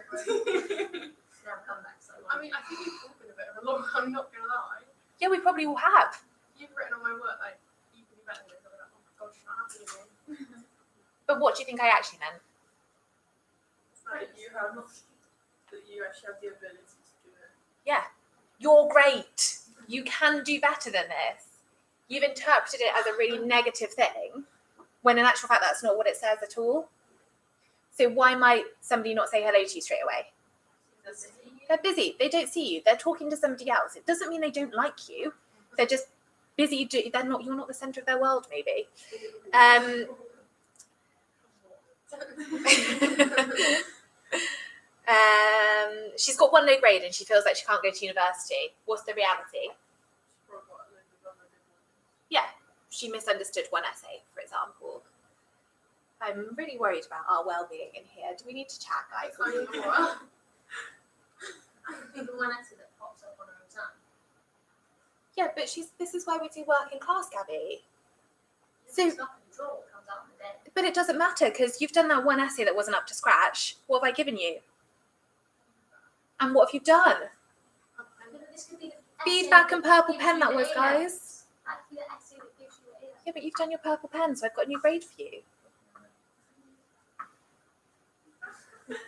I mean, I think you've all been a bit of a long, I'm not gonna lie. Yeah, we probably all have. You've written on my work, like, you can be better than this. I'm like, oh my gosh, I'm not happy with me. But what do you think I actually meant? It's like you have, that you actually have the ability to do it. Yeah, you're great. You can do better than this. You've interpreted it as a really negative thing when in actual fact that's not what it says at all. So why might somebody not say hello to you straight away? They're busy. They don't see you. They're talking to somebody else. It doesn't mean they don't like you. They're just busy. You're not the center of their world, maybe. She's got 1 low grade and she feels like she can't go to university. What's the reality? Yeah, she misunderstood one essay, for example. I'm really worried about our well-being in here. Do we need to chat, guys? I think the one essay that pops up on her exam. Yeah, but this is why we do work in class, Gabby. So, It's not control, it comes out in the day. but it doesn't matter because you've done that one essay that wasn't up to scratch. What have I given you? And what have you done? This could be the Feedback essay and purple gives pen you that the was, A guys. That could be the essay that gives you the A. Yeah, but you've done your purple pen, so I've got a new grade for you.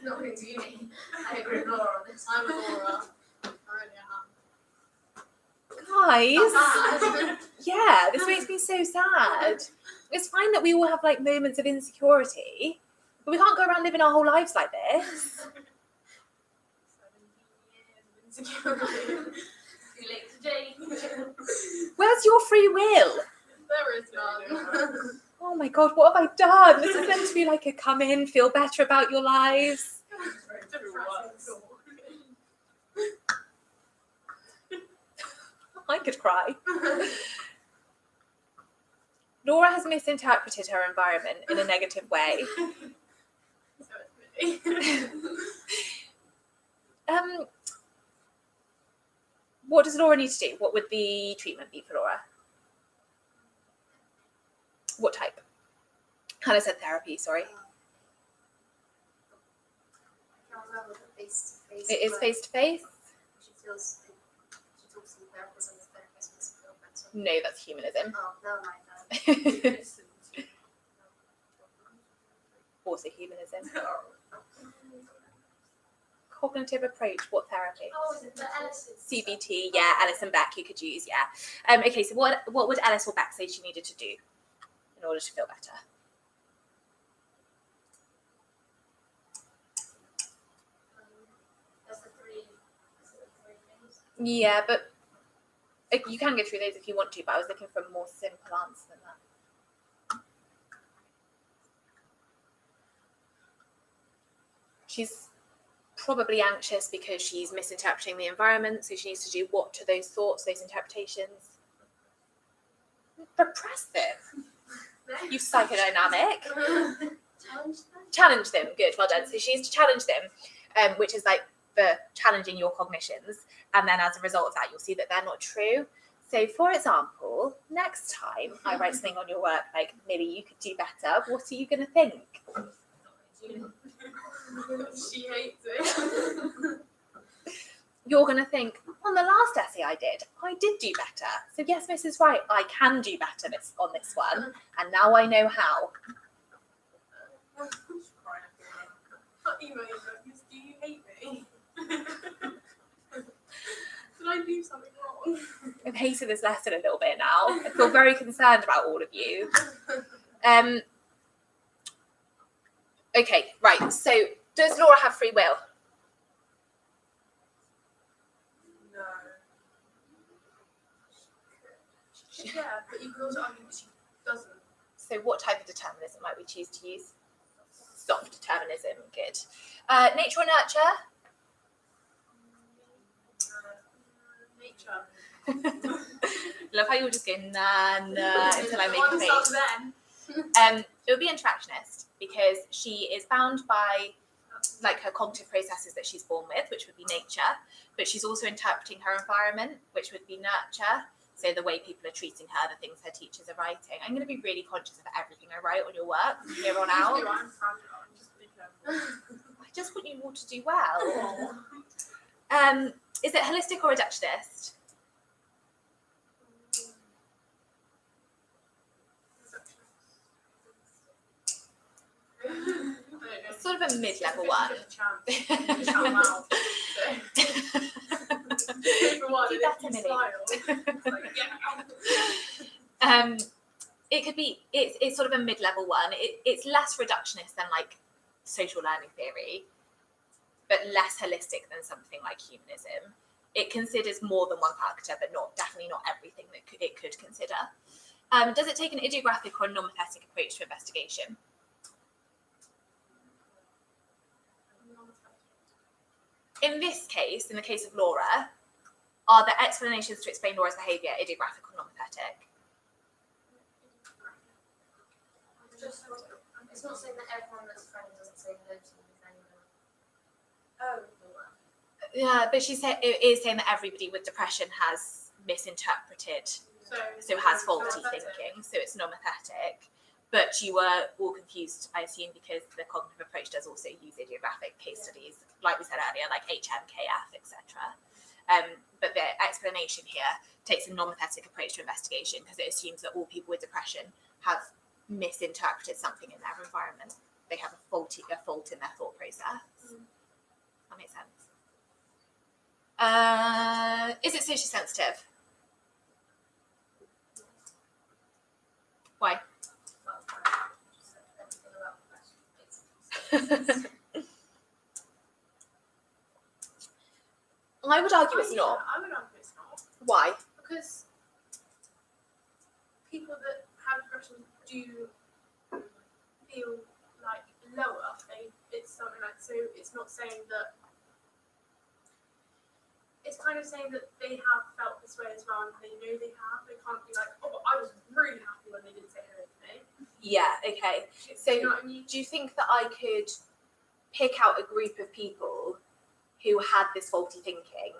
Not going to uni. I agree with Laura on this. I'm Laura. I really Guys, Bad. yeah, this makes me so sad. It's fine that we all have like moments of insecurity, but we can't go around living our whole lives like this. 17 years of insecurity. Too late to change. Where's your free will? There is none. Oh my god, what have I done? This is meant to be like a come in, feel better about your lives. I could cry. Laura has misinterpreted her environment in a negative way. What does Laura need to do? What would the treatment be for Laura? What type? Hannah said therapy, sorry. It is face to face? She feels she talks to the therapist and the therapist makes her feel better. No, that's humanism. Oh, never mind that. Also humanism. Cognitive approach, what therapy? Oh, is it the Ellis's? CBT, yeah, Alice and Beck you could use, yeah. Okay, so what would Alice or Beck say she needed to do in order to feel better? That's the three things. Yeah, but you can go through those if you want to, but I was looking for a more simple answer than that. She's probably anxious because she's misinterpreting the environment, so she needs to do what to those thoughts, those interpretations? Repress them. You psychodynamic. Challenge them. Challenge them. Good, well done. So she needs to challenge them, which is like the challenging your cognitions, and then as a result of that, you'll see that they're not true. So, for example, next time I write something on your work like, maybe you could do better, what are you going to think? She hates it. You're going to think, on the last essay I did do better. So, yes, Mrs. Wright, I can do better on this one, and now I know how. Email you, because do you hate me? Did I do something wrong? I've hated this lesson a little bit now. I feel very concerned about all of you. Okay, right. So, does Laura have free will? No. Yeah, but you can also argue that she doesn't. So, what type of determinism might we choose to use? Soft determinism. Good. Nature or nurture? Nature. Love how you'll just go nah until I make a face. Then. It would be interactionist because she is bound by like her cognitive processes that she's born with, which would be nature, but she's also interpreting her environment, which would be nurture. So the way people are treating her, the things her teachers are writing. I'm going to be really conscious of everything I write on your work from here on out. I'm fragile. Just be careful. I just want you all to do well. Is it holistic or reductionist? It's sort of a mid-level one. Do better, Millie. it could be, it's sort of a mid-level one. It's less reductionist than like social learning theory, but less holistic than something like humanism. It considers more than one factor, but definitely not everything that it could consider. Does it take an idiographic or normathetic approach to investigation? In this case, in the case of Laura, are the explanations to explain Laura's behaviour idiographic or normathetic? Just, it's not saying that everyone that's friends doesn't say no to them if anyone. Oh. Yeah, but it is saying that everybody with depression has misinterpreted, so has faulty thinking, so it's normathetic. But you were all confused, I assume, because the cognitive approach does also use idiographic case studies, like we said earlier, like HMKF, etc. But the explanation here takes a normathetic approach to investigation because it assumes that all people with depression have misinterpreted something in their environment. They have a fault in their thought process. That makes sense. Is it socially sensitive? Why? I would argue it's not. I would argue it's not. Why? Because people that have depression do feel like lower. It's something like, so it's not saying that, it's kind of saying that they have felt this way as well and they know they have. They can't be like, oh, I was really happy when they didn't say hello to me. Yeah, okay. So Do you know what I mean? do you think that I could pick out a group of people who had this faulty thinking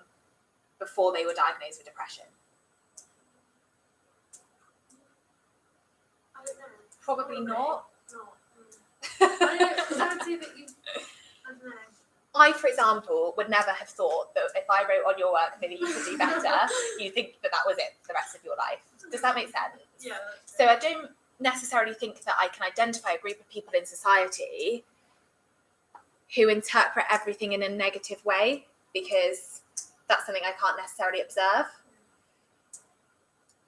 before they were diagnosed with depression? I don't know. Probably not. Not. I don't know, because I would say that you, I don't know. I, for example, would never have thought that if I wrote on your work, maybe you could do better, you think that was it for the rest of your life. Does that make sense? Yeah. So I don't necessarily think that I can identify a group of people in society who interpret everything in a negative way, because that's something I can't necessarily observe.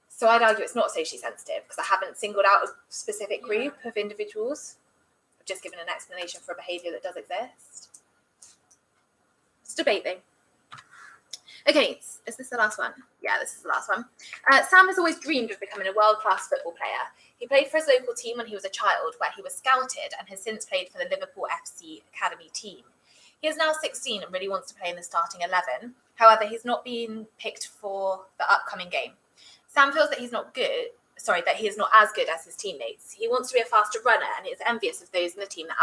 So I'd argue it's not socially sensitive because I haven't singled out a specific group of individuals. I've just given an explanation for a behaviour that does exist. It's debating. Okay, is this the last one? Yeah, this is the last one. Sam has always dreamed of becoming a world-class football player. He played for his local team when he was a child, where he was scouted and has since played for the Liverpool FC Academy team. He is now 16 and really wants to play in the starting 11. However, he's not been picked for the upcoming game. Sam feels that he is not as good as his teammates. He wants to be a faster runner and is envious of those in the team that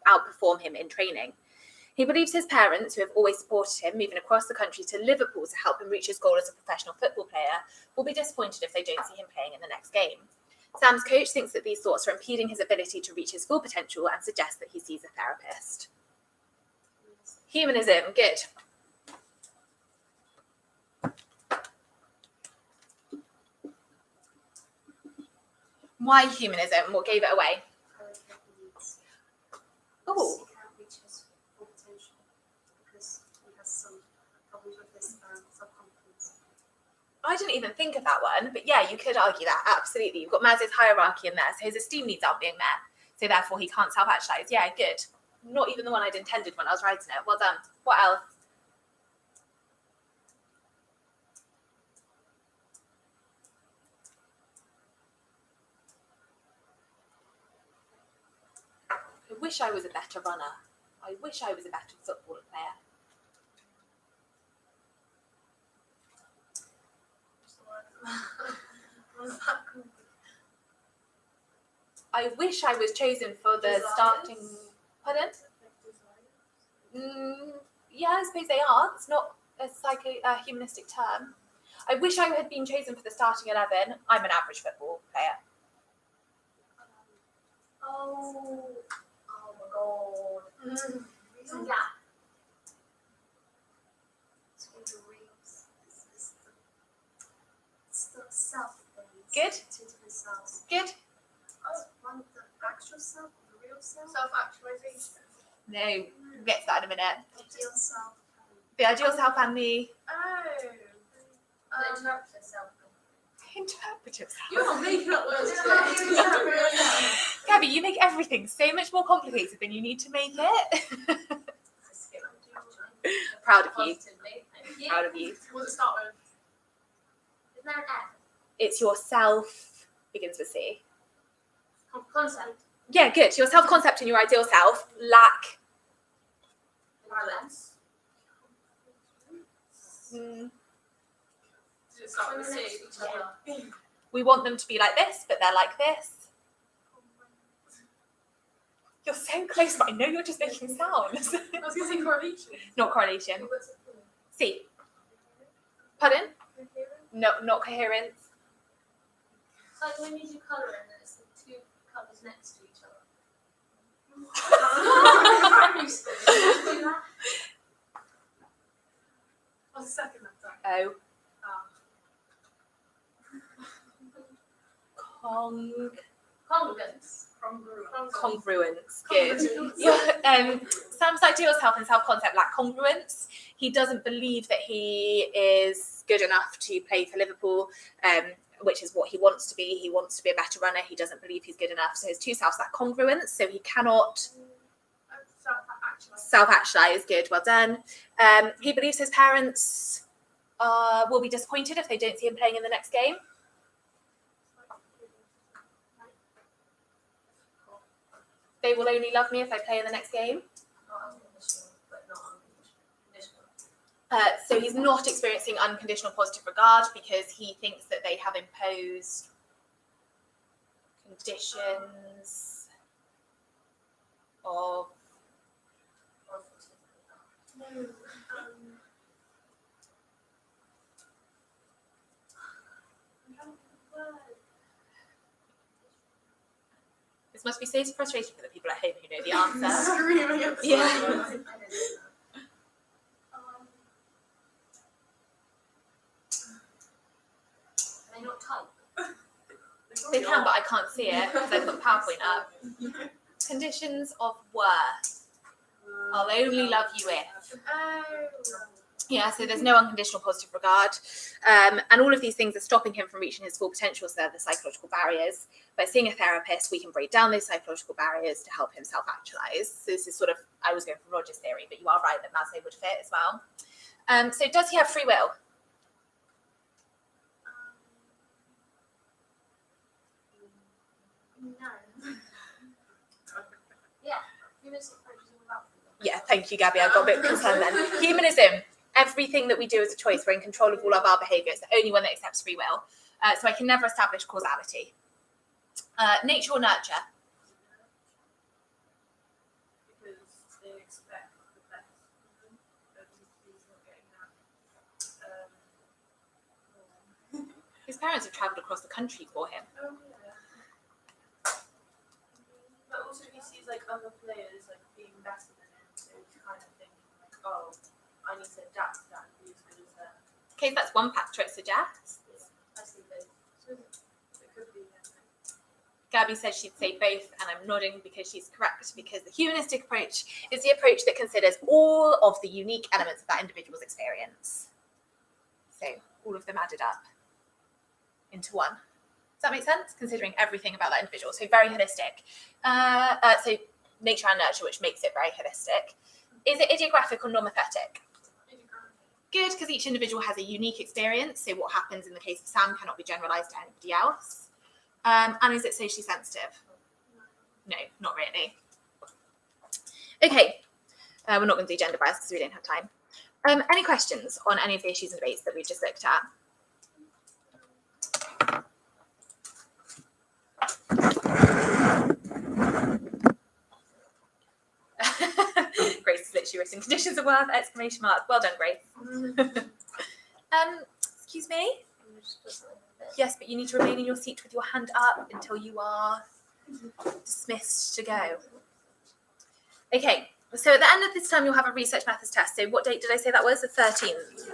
outperform him in training. He believes his parents, who have always supported him, moving across the country to Liverpool to help him reach his goal as a professional football player, will be disappointed if they don't see him playing in the next game. Sam's coach thinks that these thoughts are impeding his ability to reach his full potential and suggests that he sees a therapist. Humanism, good. Why humanism? What gave it away? Oh. He can't reach his full potential because he has some problems with his self-confidence. I didn't even think of that one, but yeah, you could argue that, absolutely. You've got Maslow's hierarchy in there, so his esteem needs aren't being met, so therefore he can't self-actualize. Yeah, good. Not even the one I'd intended when I was writing it. Well done. What else? I wish I was a better runner. I wish I was a better football player. I wish I was chosen for the starting. Pardon? Yeah, I suppose they are. It's not a humanistic term. I wish I had been chosen for the starting 11. I'm an average football player. Oh my god. Yeah. It's the self thing. Good. Two different selves. Good. Oh, one the actual self, the real self. Self-actualization. No, we'll get to that in a minute. Ideal self. The ideal self and the Oh. The interpreter self. Interpretive sounds. You're not making up words today. Gabby, you make everything so much more complicated than you need to make it. Proud of you. Positively. Thank you. Proud of you. What does it start with? Isn't there an F? It's yourself, begins with C. Concept. Yeah, good. Your self-concept and your ideal self lack. Balance. Mm, Does it start with Next C? to each other. we want them to be like this, but they're like this. You're so close, but I know you're just making sounds. I was going to say correlation. Not correlation. C. Pardon? No, not coherence. It's like when you do colouring and it's the two colours next to each other. What's the second letter? O. Ah. Congruence. Congruence. Good. Yeah, Sam's ideal self and self-concept lack congruence. He doesn't believe that he is good enough to play for Liverpool, which is what he wants to be. He wants to be a better runner. He doesn't believe he's good enough. So his two selves lack congruence. So he cannot self-actualize. Good. Well done. He believes his parents will be disappointed if they don't see him playing in the next game. They will only love me if I play in the next game. Not unconditional, but not unconditional. So he's not experiencing unconditional positive regard because he thinks that they have imposed conditions of this must be so frustrating for the people at home who know the answer. Screaming at the Yeah. side. Can they not type? They can, but I can't see it because I put the PowerPoint up. Conditions of worth. I'll only love you if. Yeah, so there's no unconditional positive regard. And all of these things are stopping him from reaching his full potential, so they're the psychological barriers. By seeing a therapist, we can break down those psychological barriers to help him self-actualize. So this is sort of, I was going for Roger's theory, but you are right that Maslow would fit as well. So does he have free will? No. Yeah. Humanistic approach is all about freedom. Yeah, thank you, Gabby. I got a bit concerned then. Humanism. Everything that we do is a choice. We're in control of all of our behaviour. It's the only one that accepts free will. So I can never establish causality. Nature or nurture? Because they expect the best of them, and he's not getting that. His parents have travelled across the country for him. Oh yeah. But also he sees like other players like being better than him, so he's kind of thinking like, oh, I need to adapt to that and be as good as them. Okay, that's one factor it suggests. I see both. So it could be Gabby says she'd say both, and I'm nodding because she's correct, because the humanistic approach is the approach that considers all of the unique elements of that individual's experience. So all of them added up into one. Does that make sense? Considering everything about that individual. So very holistic. So nature and nurture, which makes it very holistic. Is it idiographic or normothetic? Good, because each individual has a unique experience. So what happens in the case of Sam cannot be generalised to anybody else. And is it socially sensitive? No, not really. Okay, we're not going to do gender bias because we don't have time. Any questions on any of the issues and debates that we just looked at? Grace has literally written conditions of worth, exclamation mark. Well done, Grace. Excuse me? Yes, but you need to remain in your seat with your hand up until you are dismissed to go. Okay, so at the end of this time, you'll have a research methods test. So what date did I say that was? The 13th.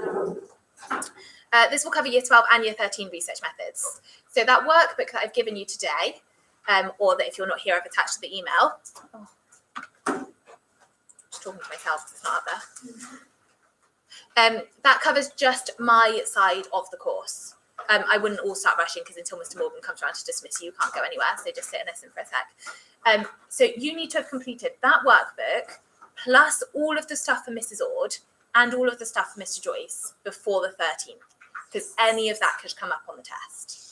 This will cover year 12 and year 13 research methods. So that workbook that I've given you today, or that if you're not here, I've attached to the email. Oh. Just talking to myself because it's not up there. That covers just my side of the course. I wouldn't all start rushing because until Mr. Morgan comes around to dismiss you, you can't go anywhere. So just sit and listen for a sec. So you need to have completed that workbook plus all of the stuff for Mrs. Ord and all of the stuff for Mr. Joyce before the 13th, because any of that could come up on the test.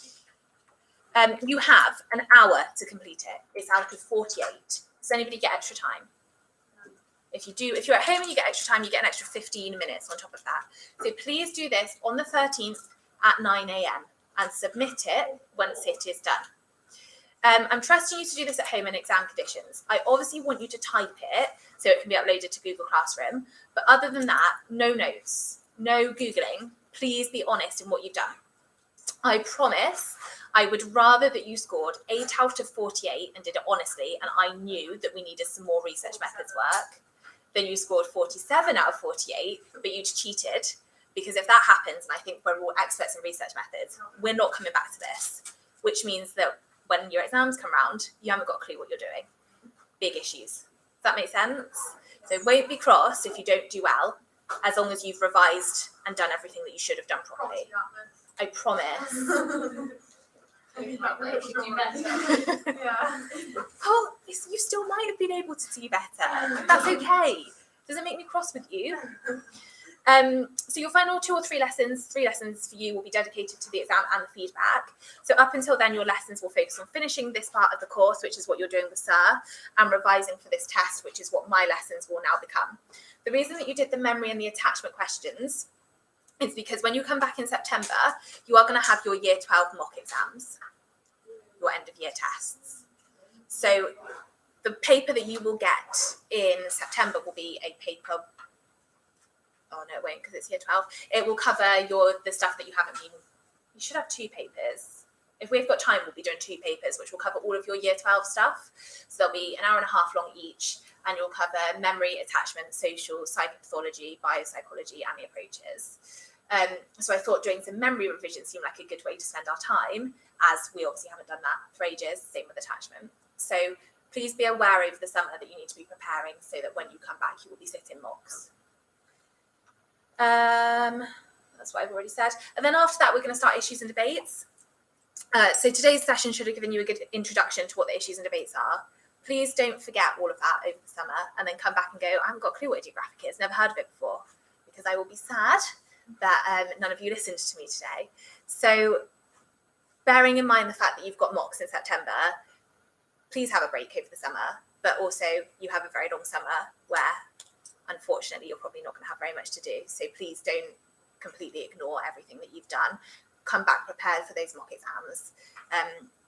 You have an hour to complete it. It's out of 48. Does anybody get extra time? If you're at home and you get extra time, you get an extra 15 minutes on top of that. So please do this on the 13th at 9 a.m. and submit it once it is done. I'm trusting you to do this at home in exam conditions. I obviously want you to type it so it can be uploaded to Google Classroom. But other than that, no notes, no Googling. Please be honest in what you've done. I promise I would rather that you scored 8 out of 48 and did it honestly, and I knew that we needed some more research methods work, than you scored 47 out of 48, but you'd cheated. Because if that happens, and I think we're all experts in research methods, we're not coming back to this, which means that when your exams come round, you haven't got a clue what you're doing. Big issues. Does that make sense? So won't be cross if you don't do well, as long as you've revised and done everything that you should have done properly. I promise. Maybe you should do better. Yeah. Paul, you still might have been able to do better. That's okay. Doesn't make me cross with you. So your final 2 or 3 lessons, 3 lessons for you will be dedicated to the exam and the feedback. So up until then, your lessons will focus on finishing this part of the course, which is what you're doing with SIR, and revising for this test, which is what my lessons will now become. The reason that you did the memory and the attachment questions is because when you come back in September, you are going to have your year 12 mock exams, your end of year tests. So the paper that you will get in September will be a paper. Oh no, it won't, because it's year 12. It will cover the stuff that you haven't been. You should have 2 papers. If we've got time, we'll be doing 2 papers, which will cover all of your year 12 stuff. So they'll be an hour and a half long each, and you'll cover memory, attachment, social, psychopathology, biopsychology, and the approaches. So I thought doing some memory revision seemed like a good way to spend our time, as we obviously haven't done that for ages. Same with attachment. So please be aware over the summer that you need to be preparing so that when you come back, you will be sitting mocks. That's what I've already said. And then after that, we're going to start issues and debates. So today's session should have given you a good introduction to what the issues and debates are. Please don't forget all of that over the summer and then come back and go, I haven't got a clue what idiographic is, never heard of it before, because I will be sad that none of you listened to me today. So bearing in mind the fact that you've got mocks in September, please have a break over the summer, but also you have a very long summer where unfortunately you're probably not going to have very much to do. So please don't completely ignore everything that you've done. Come back prepared for those mock exams.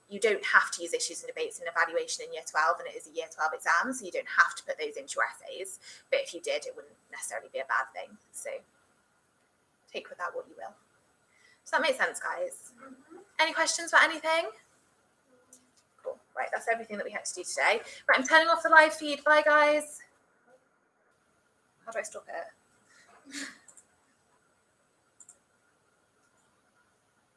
You don't have to use issues and debates in evaluation in year 12, and it is a year 12 exam, so you don't have to put those into your essays. But if you did, it wouldn't necessarily be a bad thing. So take with that what you will. Does that make sense, guys? Any questions about anything? Cool. Right, that's everything that we had to do today. Right, I'm turning off the live feed. Bye, guys. How do I stop it?